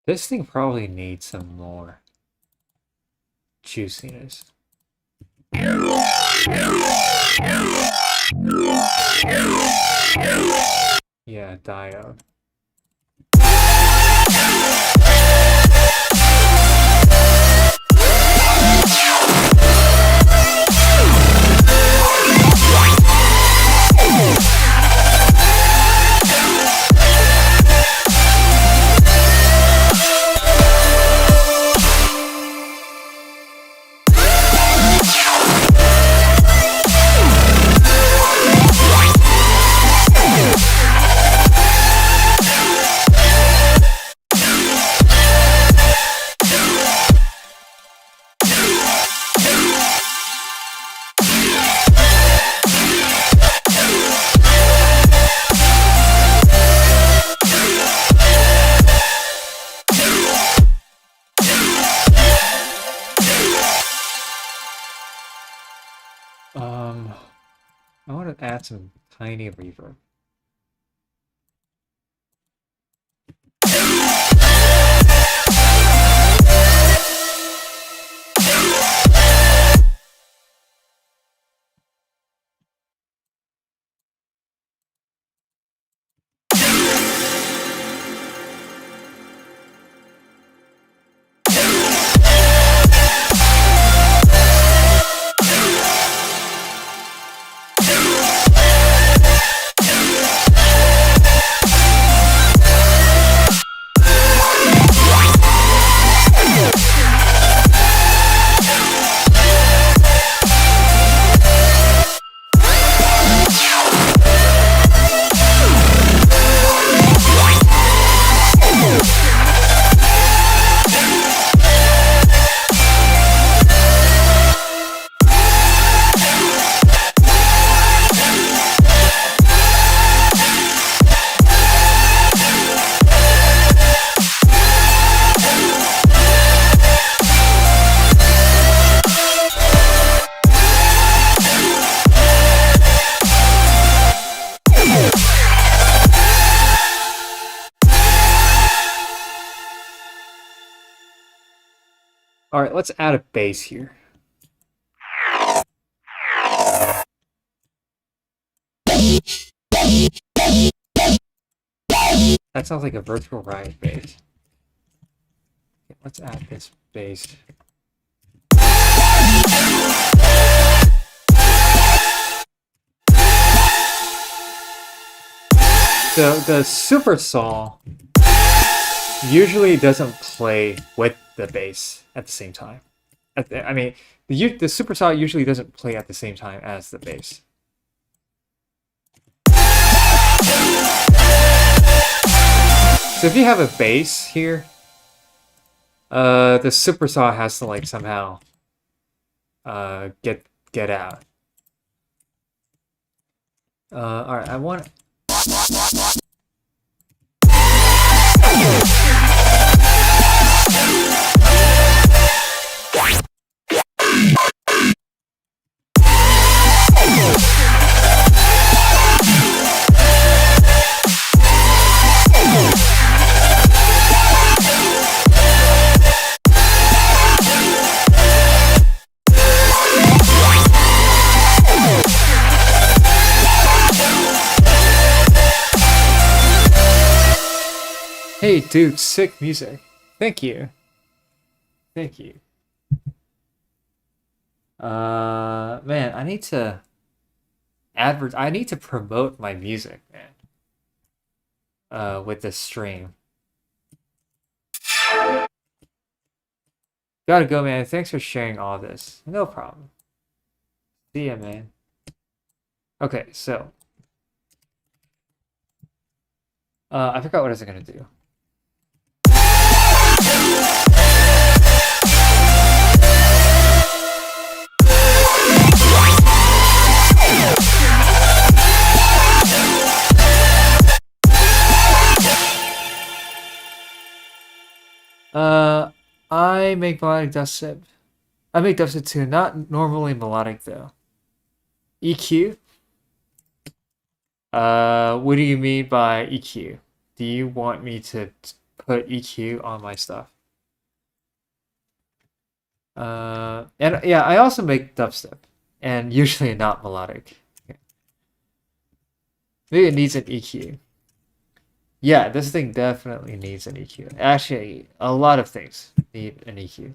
Speaker 1: This thing probably needs some more juiciness. Yeah, diode. I want to add some tiny reverb. All right, let's add a bass here. That sounds like a virtual riot bass. Okay, let's add this bass. The super saw usually doesn't play with the bass at the same time. I mean, the super saw usually doesn't play at the same time as the bass. So if you have a bass here, the super saw has to like somehow get out. All right, I want. Hey, dude, sick music. Thank you. Thank you. Man, I need to I need to promote my music, man. With this stream. Gotta go, man. Thanks for sharing all this. No problem. See ya, man. Okay, so. I forgot what I was gonna do. I make melodic dubstep. I make dubstep too, not normally melodic though. EQ? What do you mean by EQ? Do you want me to put EQ on my stuff. And yeah, I also make dubstep, and usually not melodic. Maybe it needs an EQ. Yeah, this thing definitely needs an EQ. Actually, a lot of things need an EQ.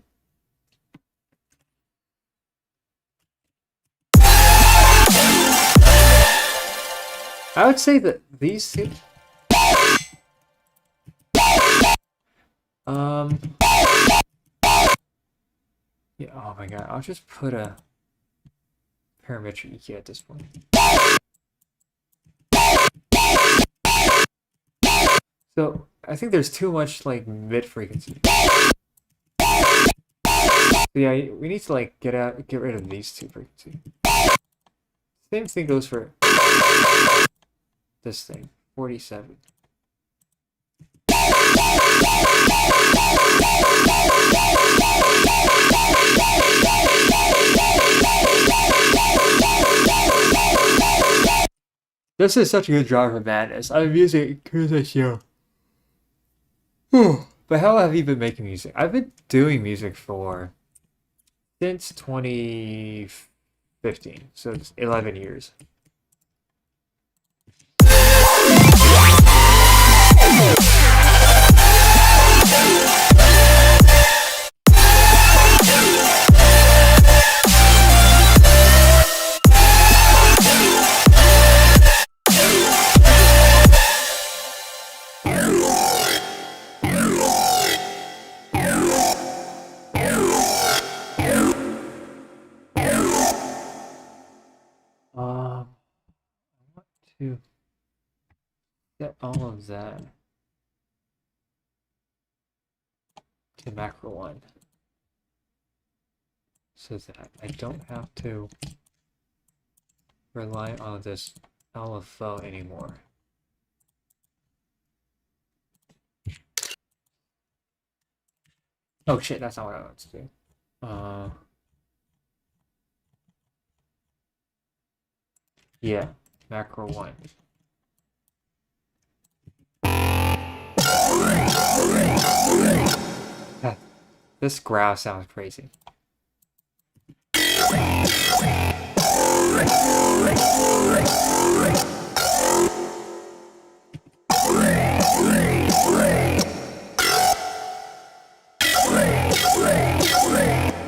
Speaker 1: I would say that these two. Yeah, oh my god, I'll just put a parametric EQ at this point. So I think there's too much like mid frequency. So yeah, we need to like get rid of these two frequencies. Same thing goes for this thing, 47. This is such a good driver madness. I'm using Kusa. But how have you been making music? I've been doing music since 2015, so it's 11 years. I want to set all of that to macro 1 so that I don't have to rely on this LFO anymore. Oh shit, that's not what I want to do. Yeah, macro 1. This growl sounds crazy.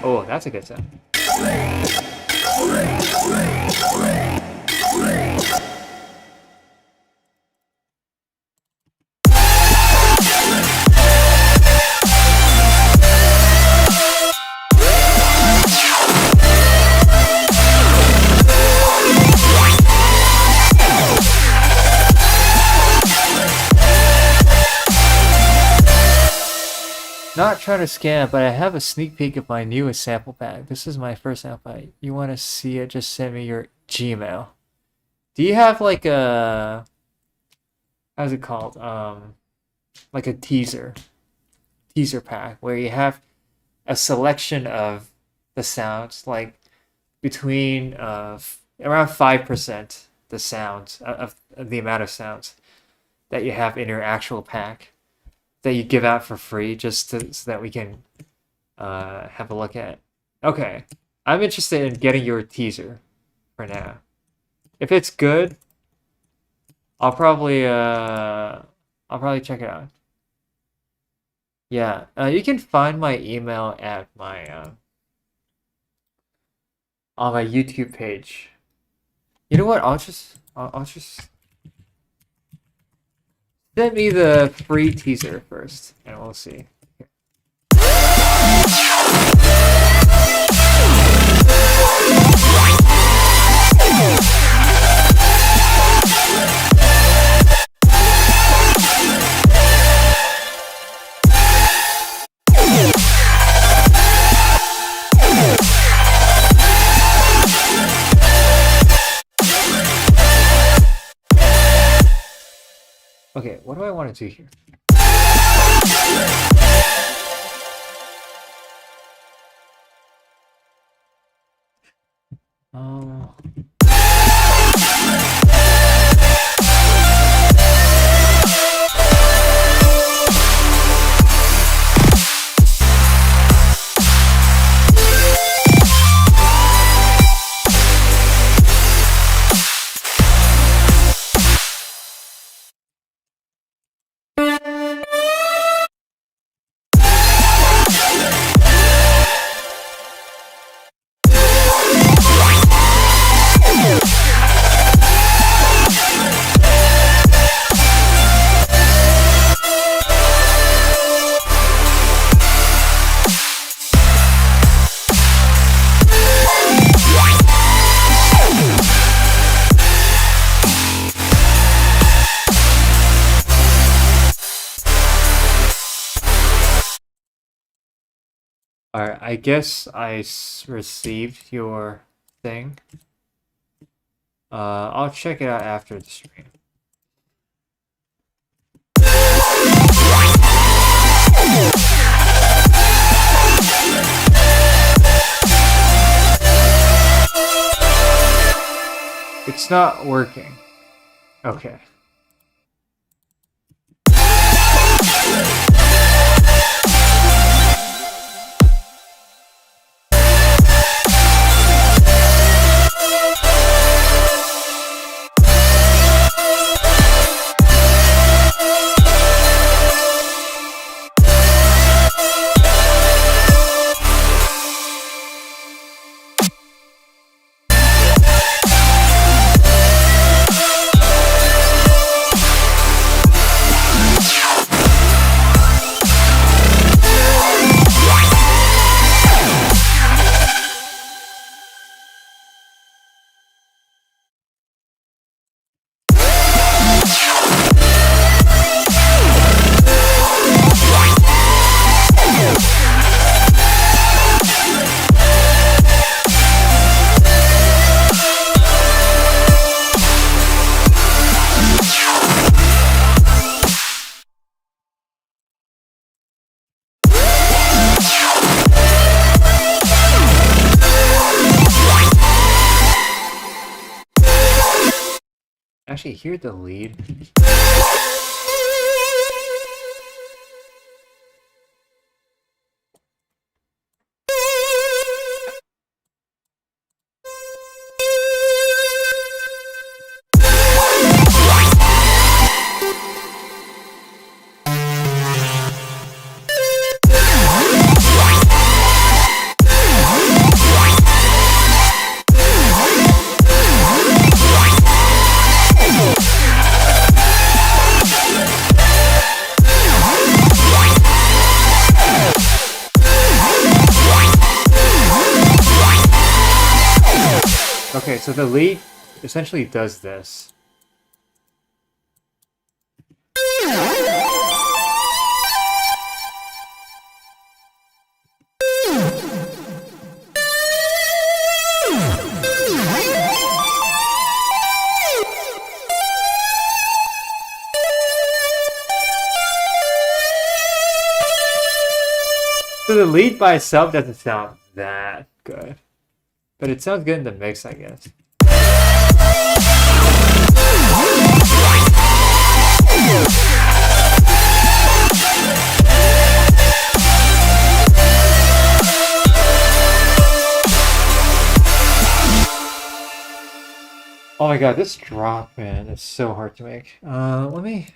Speaker 1: Oh, that's a good sound. Not trying to scam, but I have a sneak peek of my newest sample pack. This is my first sample pack. You want to see it, just send me your Gmail. Do you have like a... how's it called? Like a teaser pack where you have a selection of the sounds, like between around 5% the sounds of the amount of sounds that you have in your actual pack that you give out for free just so that we can have a look at. Okay, I'm interested in getting your teaser for now. If it's good, I'll probably check it out. Yeah, you can find my email at my on my YouTube page. You know what? I'll just send me the free teaser first, and we'll see. Okay, what do I want to do here? Oh. Alright, I guess I received your thing. I'll check it out after the stream. It's not working. Okay. Actually, hear the lead. Okay, so the lead essentially does this. So the lead by itself doesn't sound that good. But it sounds good in the mix, I guess. Oh my god, this drop, man, is so hard to make. Let me...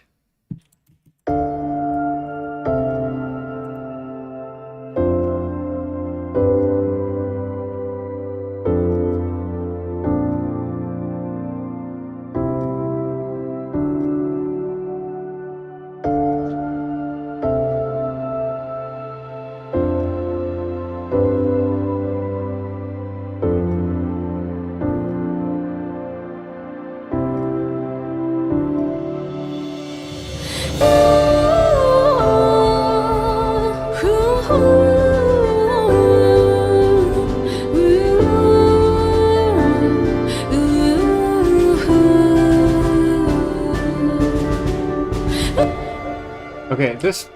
Speaker 1: Okay, this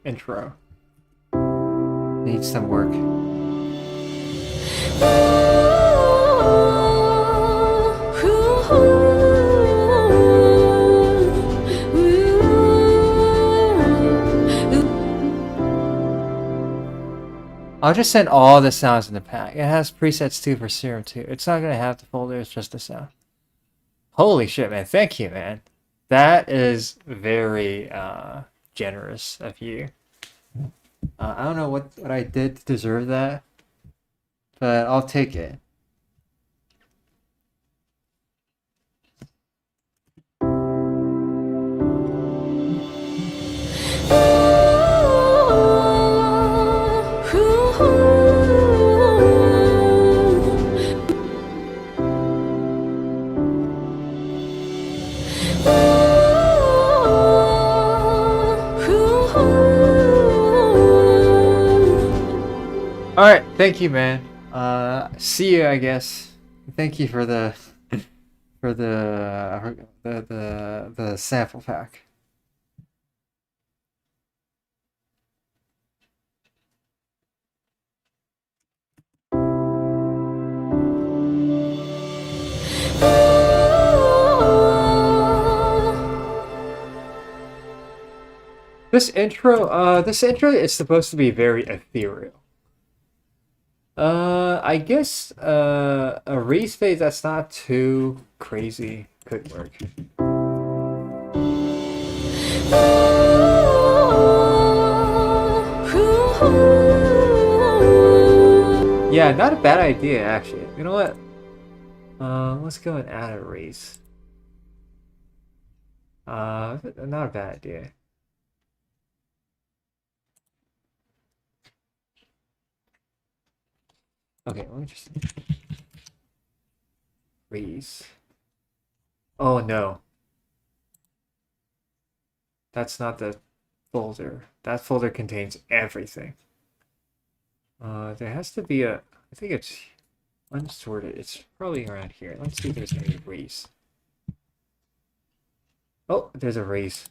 Speaker 1: intro needs some work. I'll just send all the sounds in the pack. It has presets too for Serum too. It's not gonna have the folder, it's just the sound. Holy shit, man. Thank you, man. That is very generous of you. I don't know what I did to deserve that, but I'll take it. All right, thank you, man. See you, I guess. Thank you for the for the sample pack. This intro is supposed to be very ethereal. I guess a race phase that's not too crazy could work. Yeah, not a bad idea actually. You know what? Let's go and add a race. Not a bad idea. Okay, let me just race. Oh no. That's not the folder. That folder contains everything. There has to be a. I think it's unsorted. It's probably around here. Let's see if there's any race. Oh, there's a race.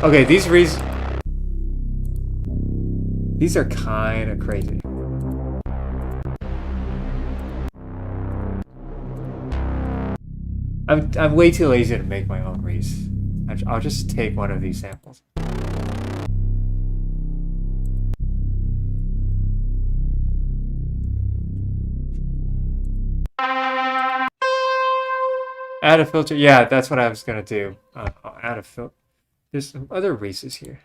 Speaker 1: Okay, these are kind of crazy. I'm way too lazy to make my own reeds. I'll just take one of these samples. Add a filter. Yeah, that's what I was gonna do. I'll add a filter. There's some other races here.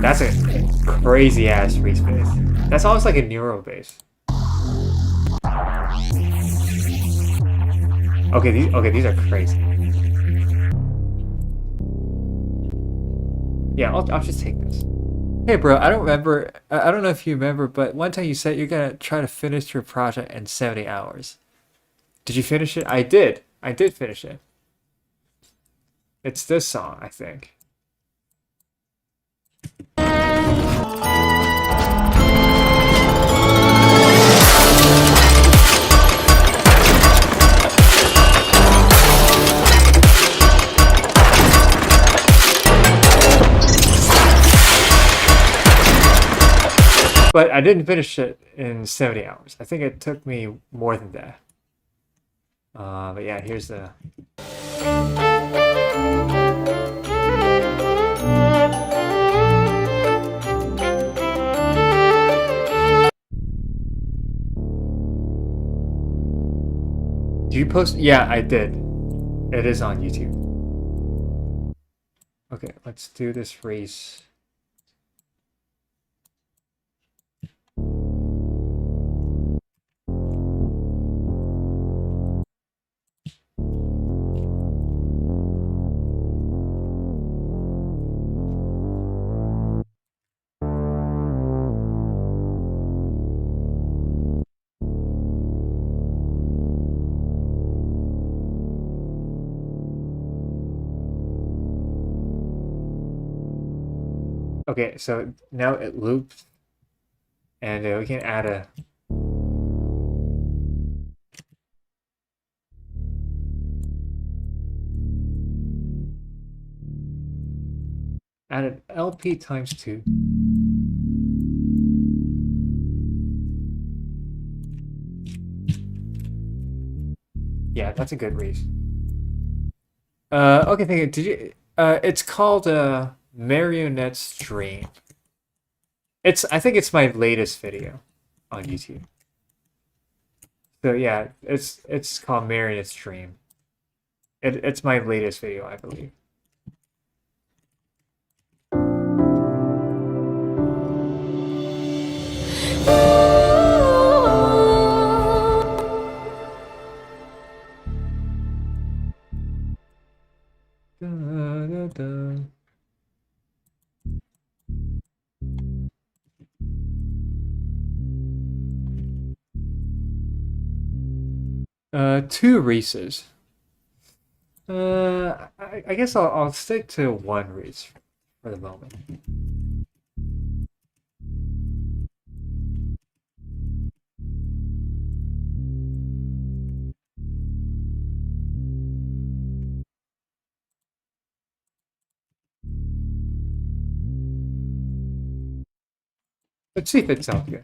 Speaker 1: That's a crazy ass race base. That's almost like a neural base. Okay, these are crazy. Yeah, I'll just take this. Hey, bro, I don't remember. I don't know if you remember, but one time you said you're gonna try to finish your project in 70 hours. Did you finish it? I did. I did finish it. It's this song, I think. But I didn't finish it in 70 hours. I think it took me more than that. But yeah, here's the... Did you post? Yeah, I did. It is on YouTube. Okay, let's do this race. Okay, so now it loops, and we can add a... Add an LP times 2. Yeah, that's a good race. Okay, thank you. Did you? It's called Marionette Stream. I think it's my latest video on YouTube. So yeah, it's called Marionette Stream. It's my latest video, I believe. Da, da, da. 2 Reese's. I guess I'll stick to 1 Reese for the moment. Let's see if it sounds good.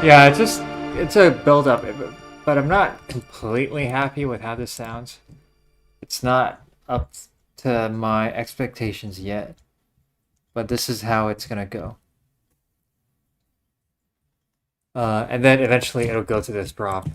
Speaker 1: Yeah, it's a build up, but I'm not completely happy with how this sounds. It's not up to my expectations yet, but this is how it's gonna go. And then eventually it'll go to this drop.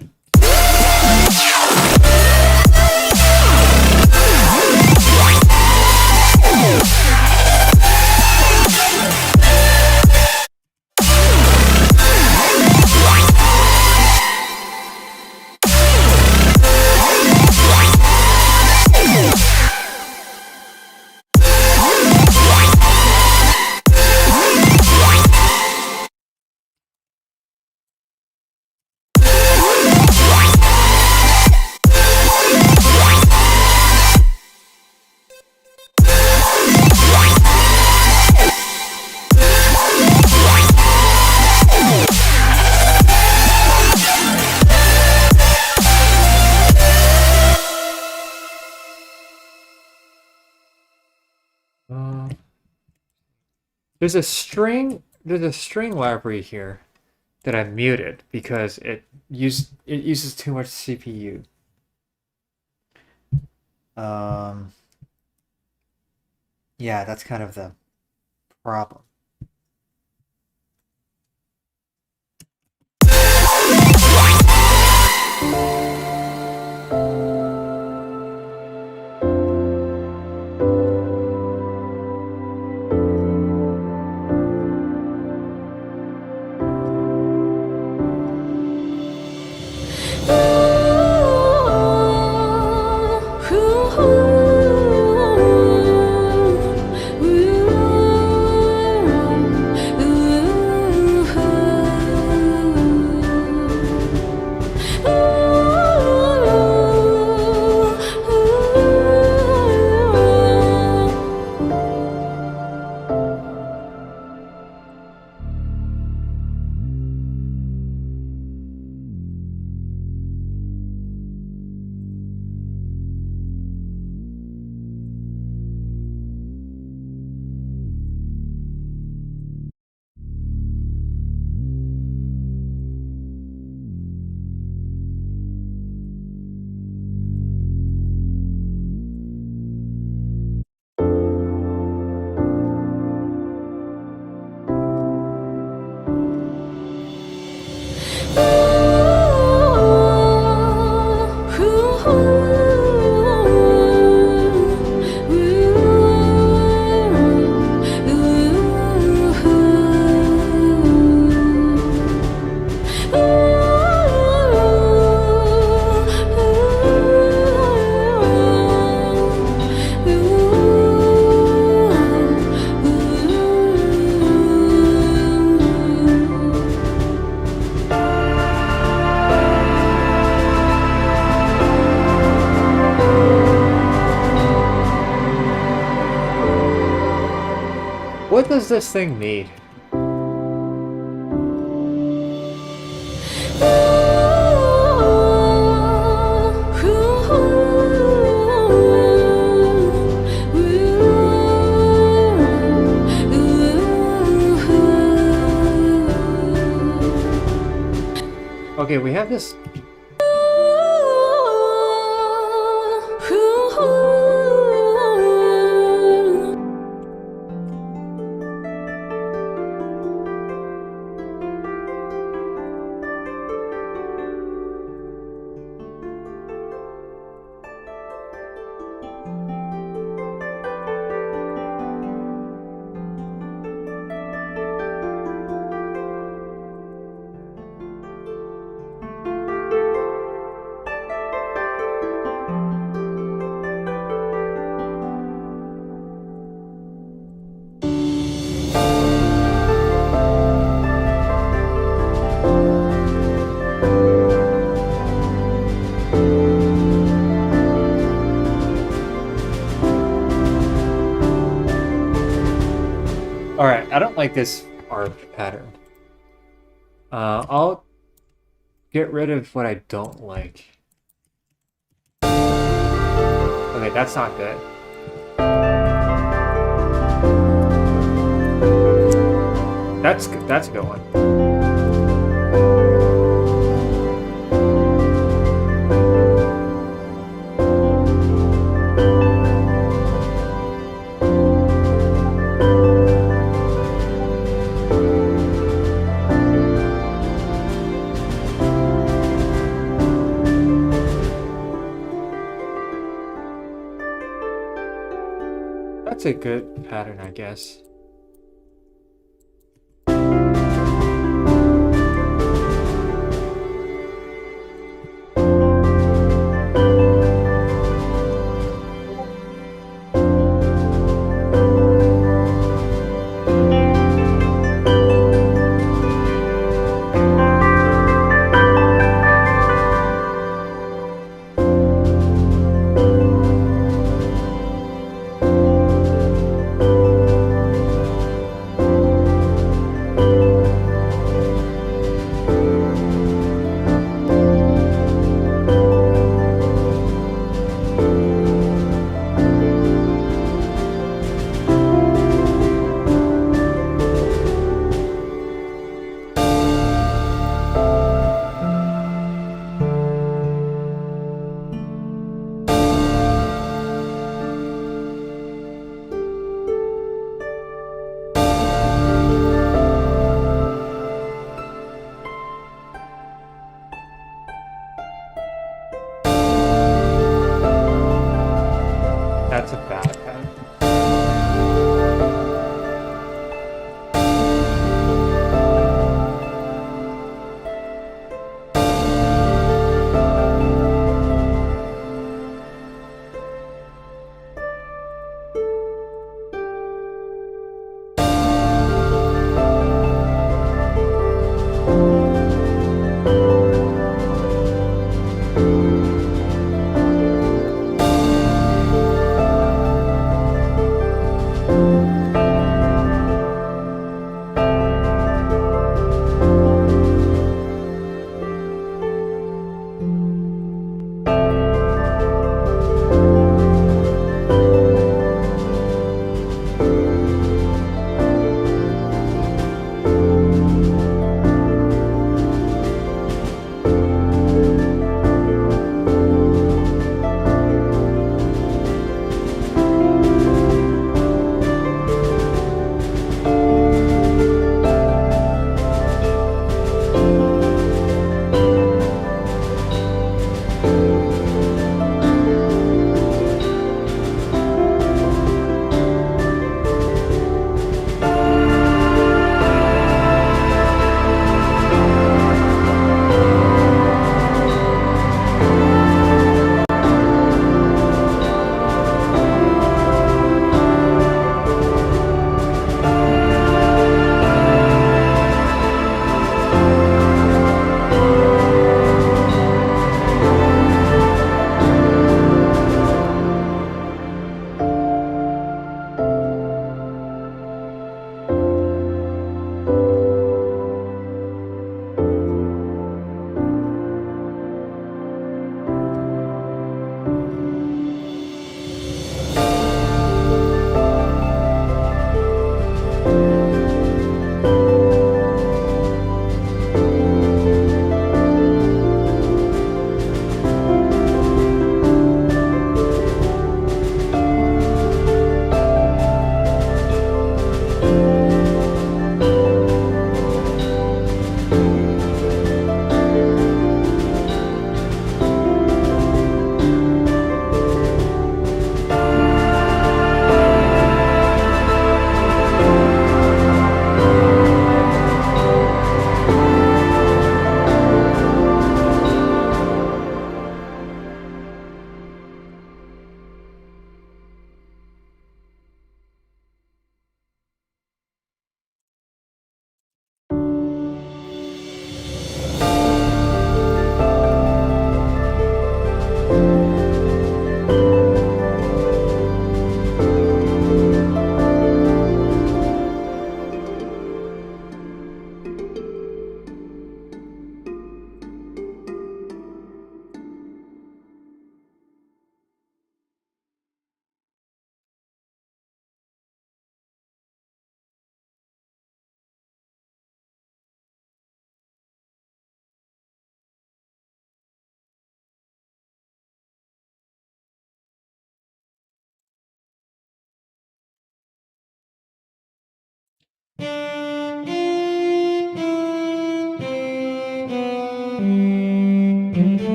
Speaker 1: There's a string library here that I muted because it uses too much CPU. Yeah, that's kind of the problem. does this thing need? Okay, we have this. Alright, I don't like this arc pattern. I'll get rid of what I don't like. Okay, that's not good. That's good. That's a good one. That's a good pattern, I guess.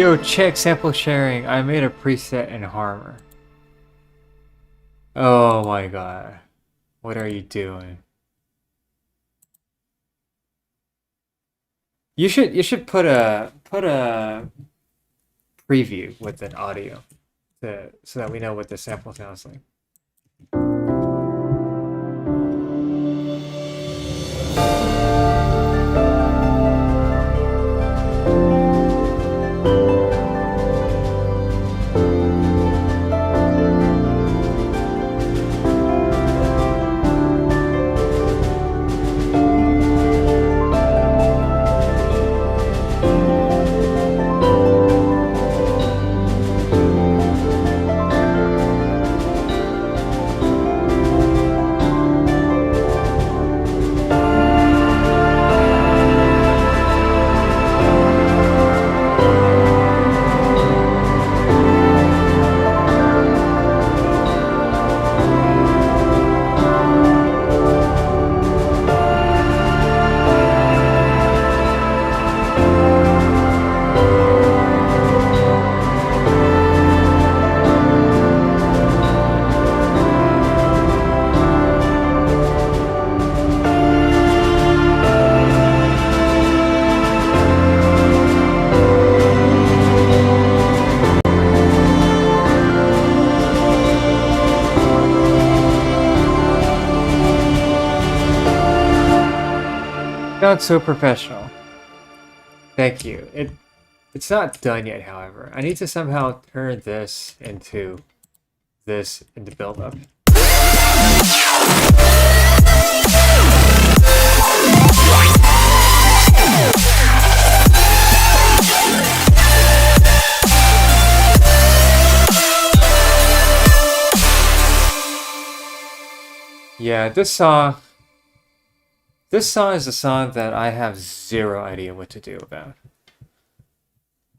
Speaker 1: Yo, check sample sharing. I made a preset in Harmor. Oh my god. What are you doing? You should put a preview with an audio so that we know what the sample sounds like. Not so professional. Thank you. It's not done yet, however. I need to somehow turn this into build-up. Yeah, this song is a song that I have zero idea what to do about.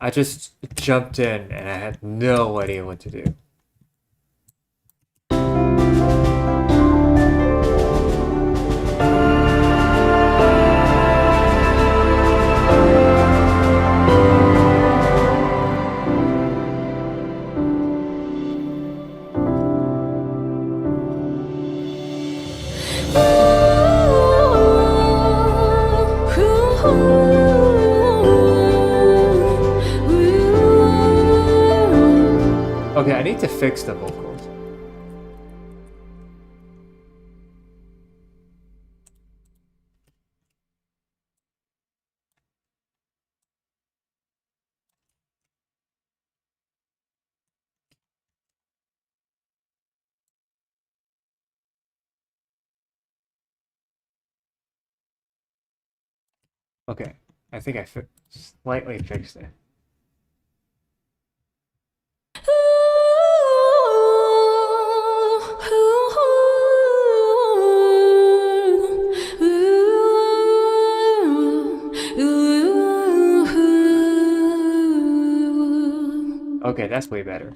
Speaker 1: I just jumped in and I had no idea what to do. Okay, I need to fix the vocals. Okay, I think I slightly fixed it. Okay, that's way better.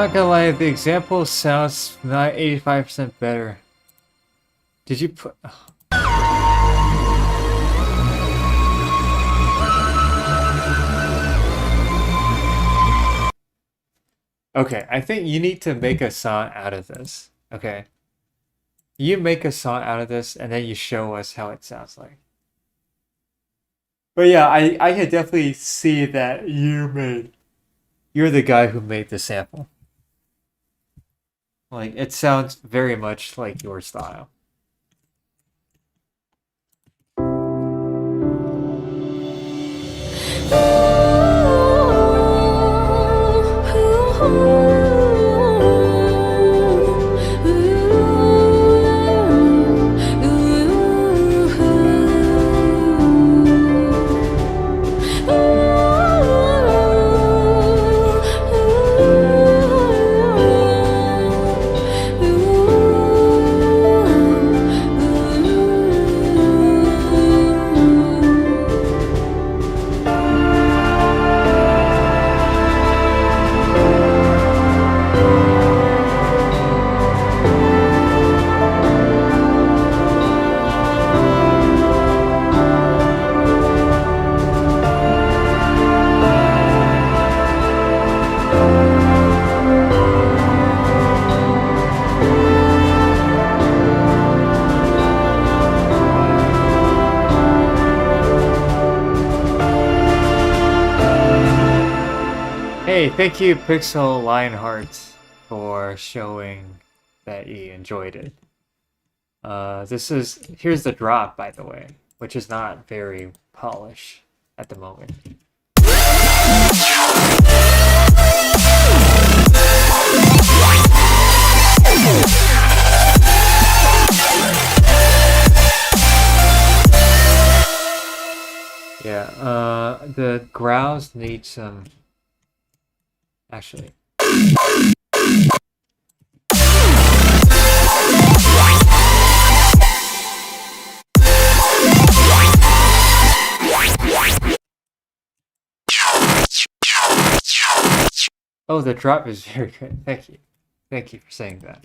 Speaker 1: not gonna lie, the example sounds not 85% better. Did you put... Okay, I think you need to make a song out of this. Okay. You make a song out of this and then you show us how it sounds like. But yeah, I can definitely see that you're the guy who made the sample. Like, it sounds very much like your style. Hey, thank you, Pixel Lionheart, for showing that you enjoyed it. Here's the drop, by the way, which is not very polished at the moment. Yeah, the growls need some... Actually. Oh, the drop is very good. Thank you. Thank you for saying that.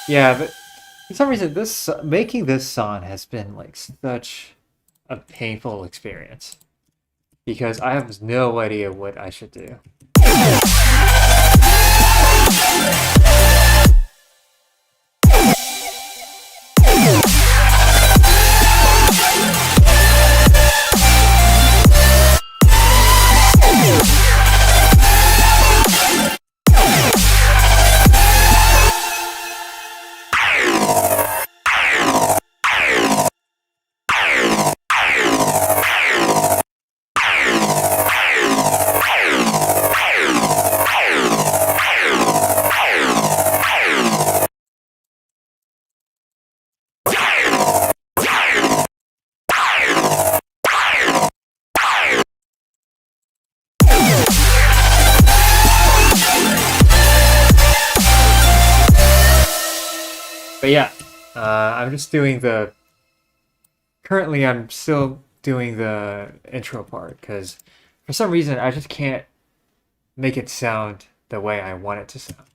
Speaker 1: Yeah, but for some reason, making this song has been like such a painful experience because I have no idea what I should do. But yeah, I'm just doing currently I'm still doing the intro part because for some reason I just can't make it sound the way I want it to sound.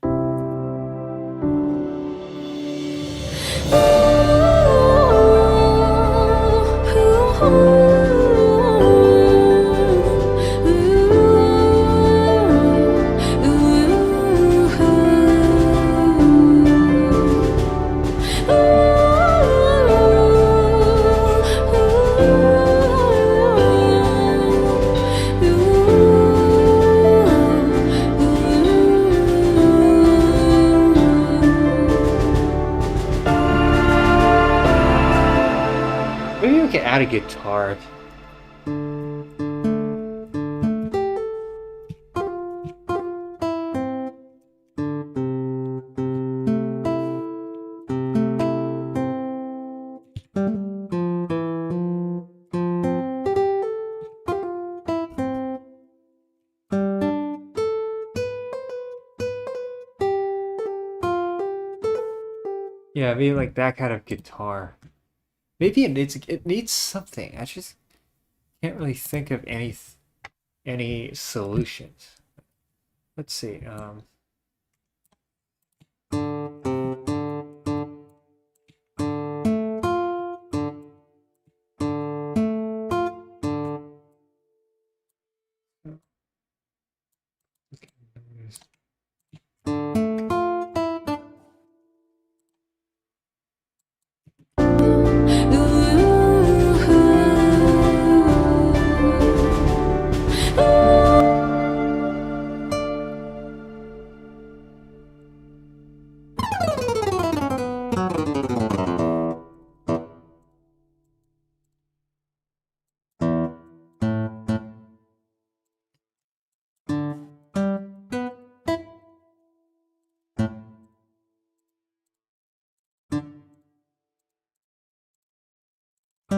Speaker 1: Maybe we can add a guitar. Yeah, maybe like that kind of guitar. Maybe it needs something. I just can't really think of any solutions. Let's see.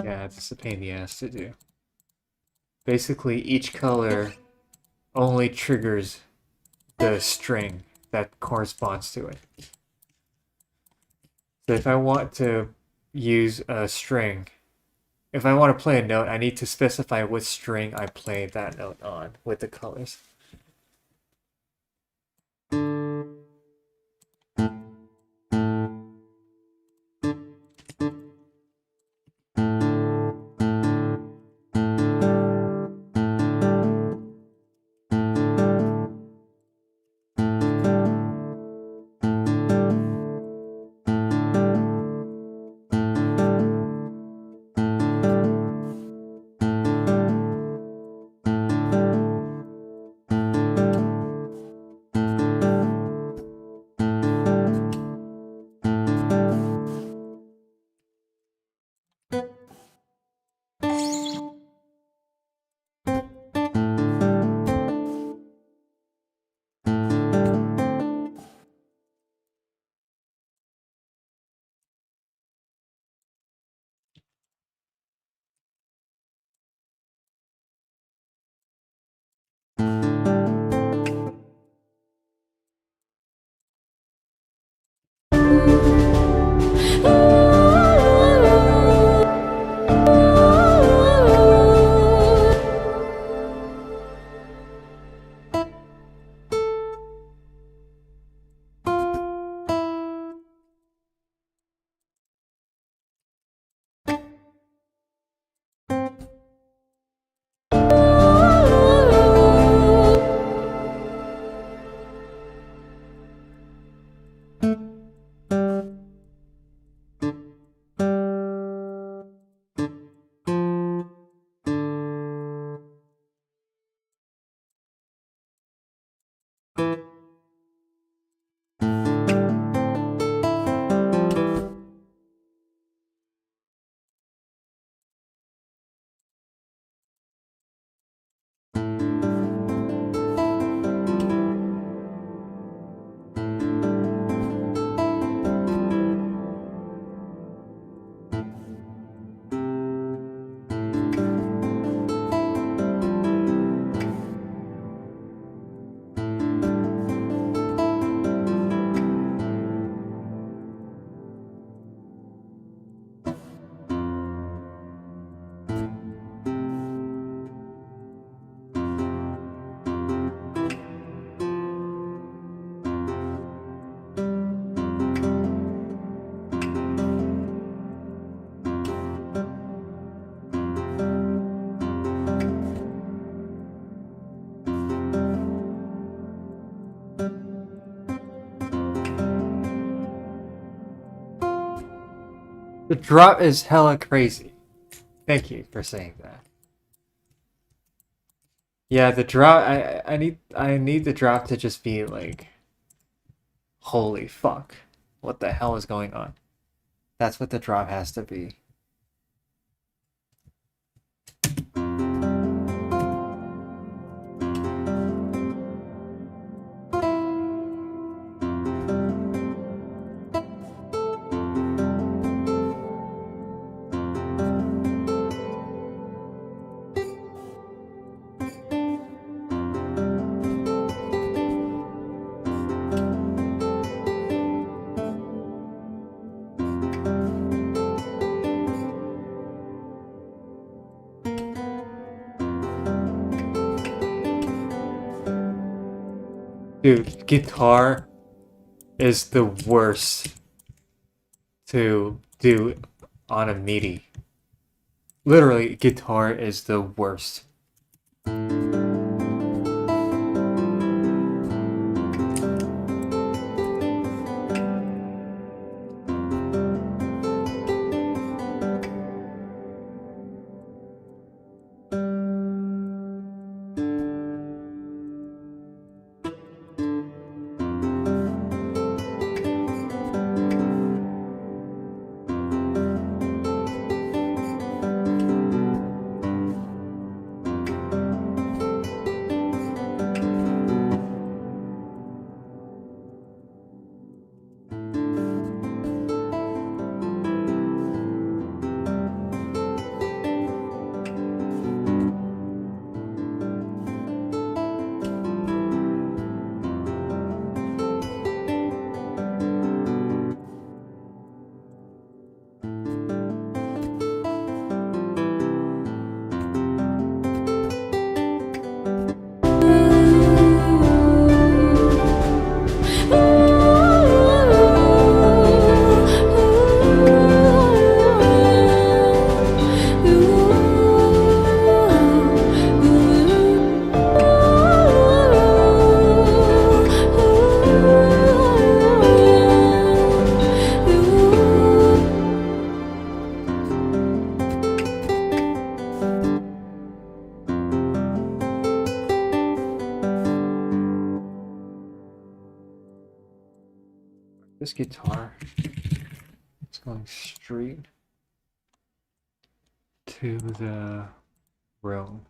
Speaker 1: Yeah, it's a pain in the ass to do. Basically, each color only triggers the string that corresponds to it. So if I want to use a string, if I want to play a note, I need to specify what string I play that note on with the colors. The drop is hella crazy. Thank you for saying that. Yeah, the drop. I need the drop to just be like, holy fuck, what the hell is going on? That's what the drop has to be. Dude, guitar is the worst to do on a MIDI. Literally, guitar is the worst. This guitar is going straight to the room.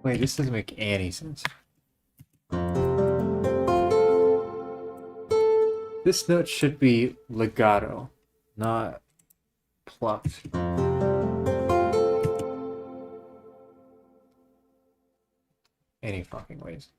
Speaker 1: Wait, this doesn't make any sense. This note should be legato, not plucked. Any fucking ways.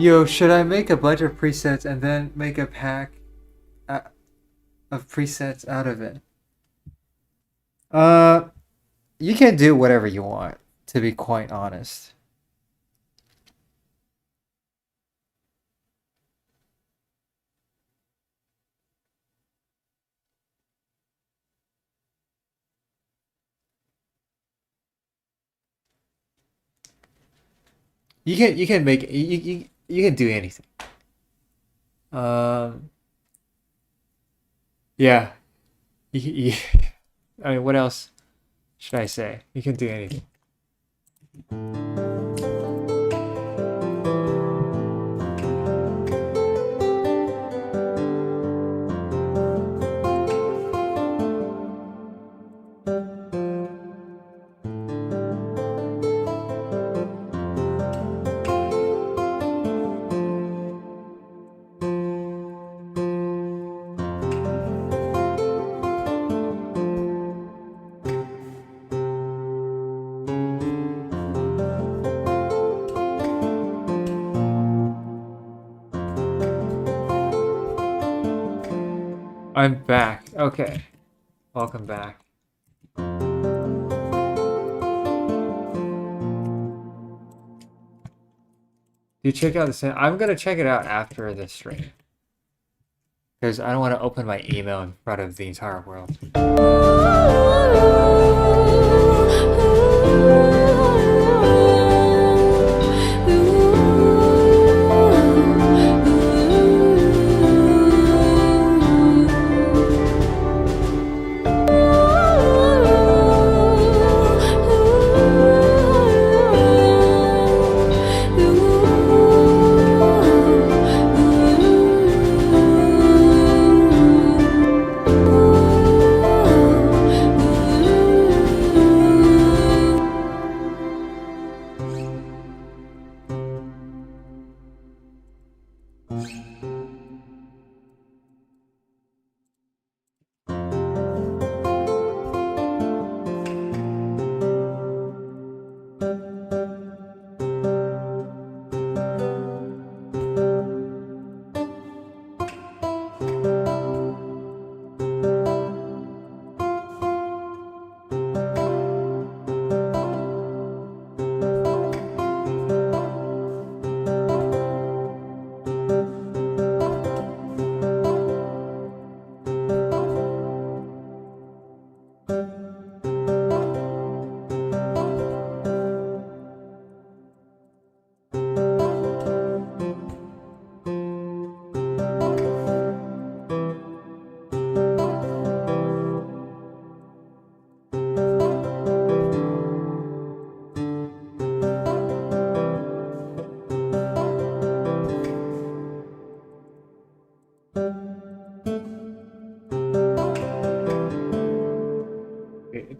Speaker 1: Yo, should I make a bunch of presets and then make a pack of presets out of it? Uh, you can do whatever you want, to be quite honest. You can make you can do anything. Um, yeah. You, I mean, what else should I say? You can do anything. I'm back. Okay. Welcome back. Do you check out the Synth? I'm gonna check it out after the stream. Because I don't want to open my email in front of the entire world.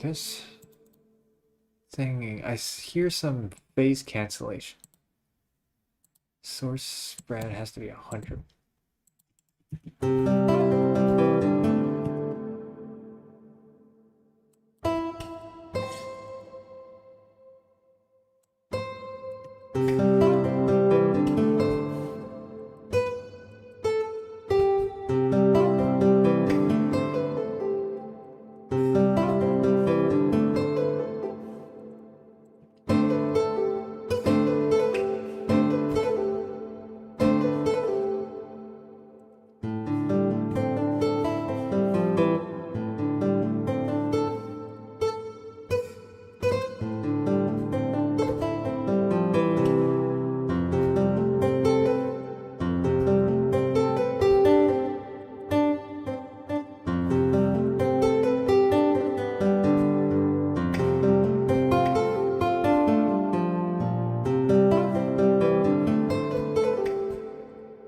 Speaker 1: This thing, I hear some phase cancellation. Source spread has to be 100.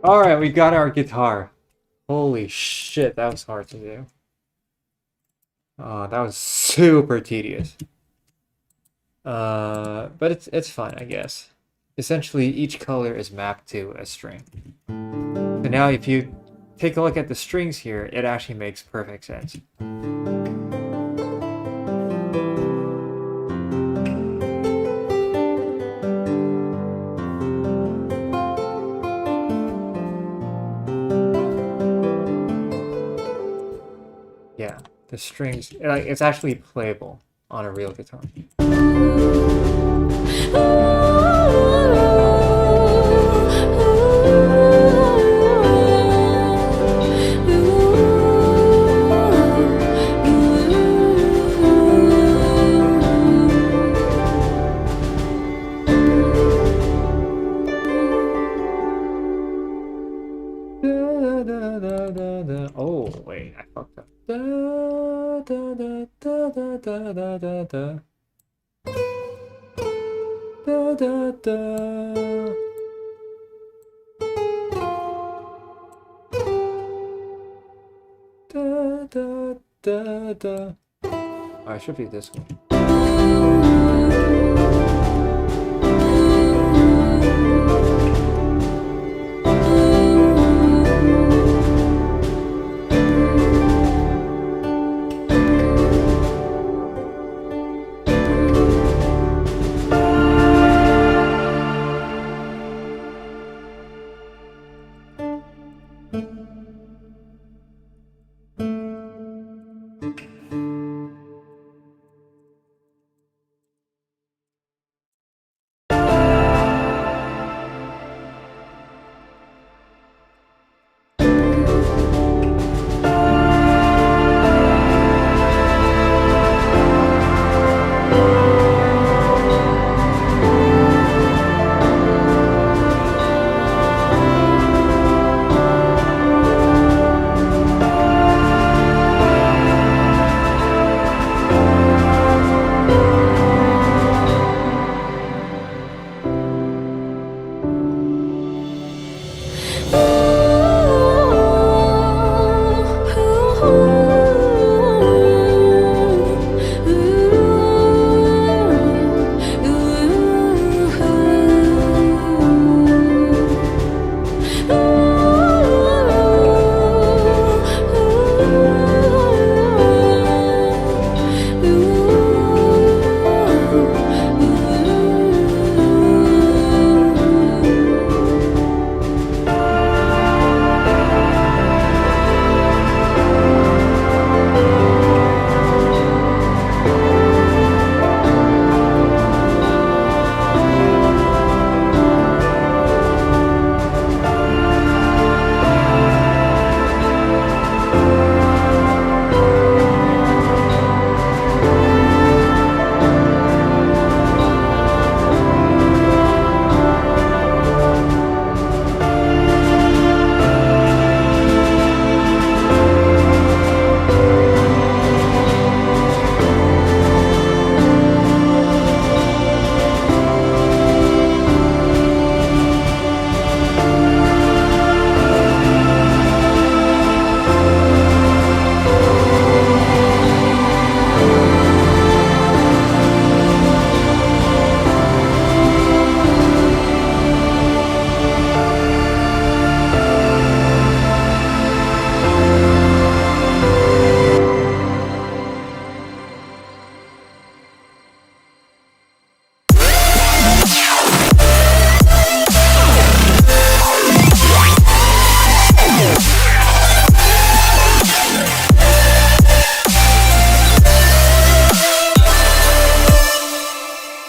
Speaker 1: Alright, we got our guitar. Holy shit, that was hard to do. Oh, that was super tedious. But it's fun, I guess. Essentially, each color is mapped to a string. So now if you take a look at the strings here, it actually makes perfect sense. yeah, the strings, like, it's actually playable on a real guitar. Oh, wait, I fucked up. Oh, it should be this one.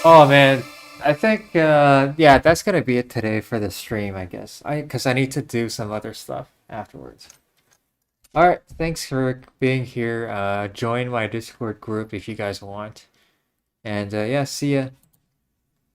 Speaker 1: Oh man, I think yeah, that's gonna be it today for the stream, I guess. Because I need to do some other stuff afterwards. All right, thanks for being here. Join my Discord group if you guys want, and yeah, see ya.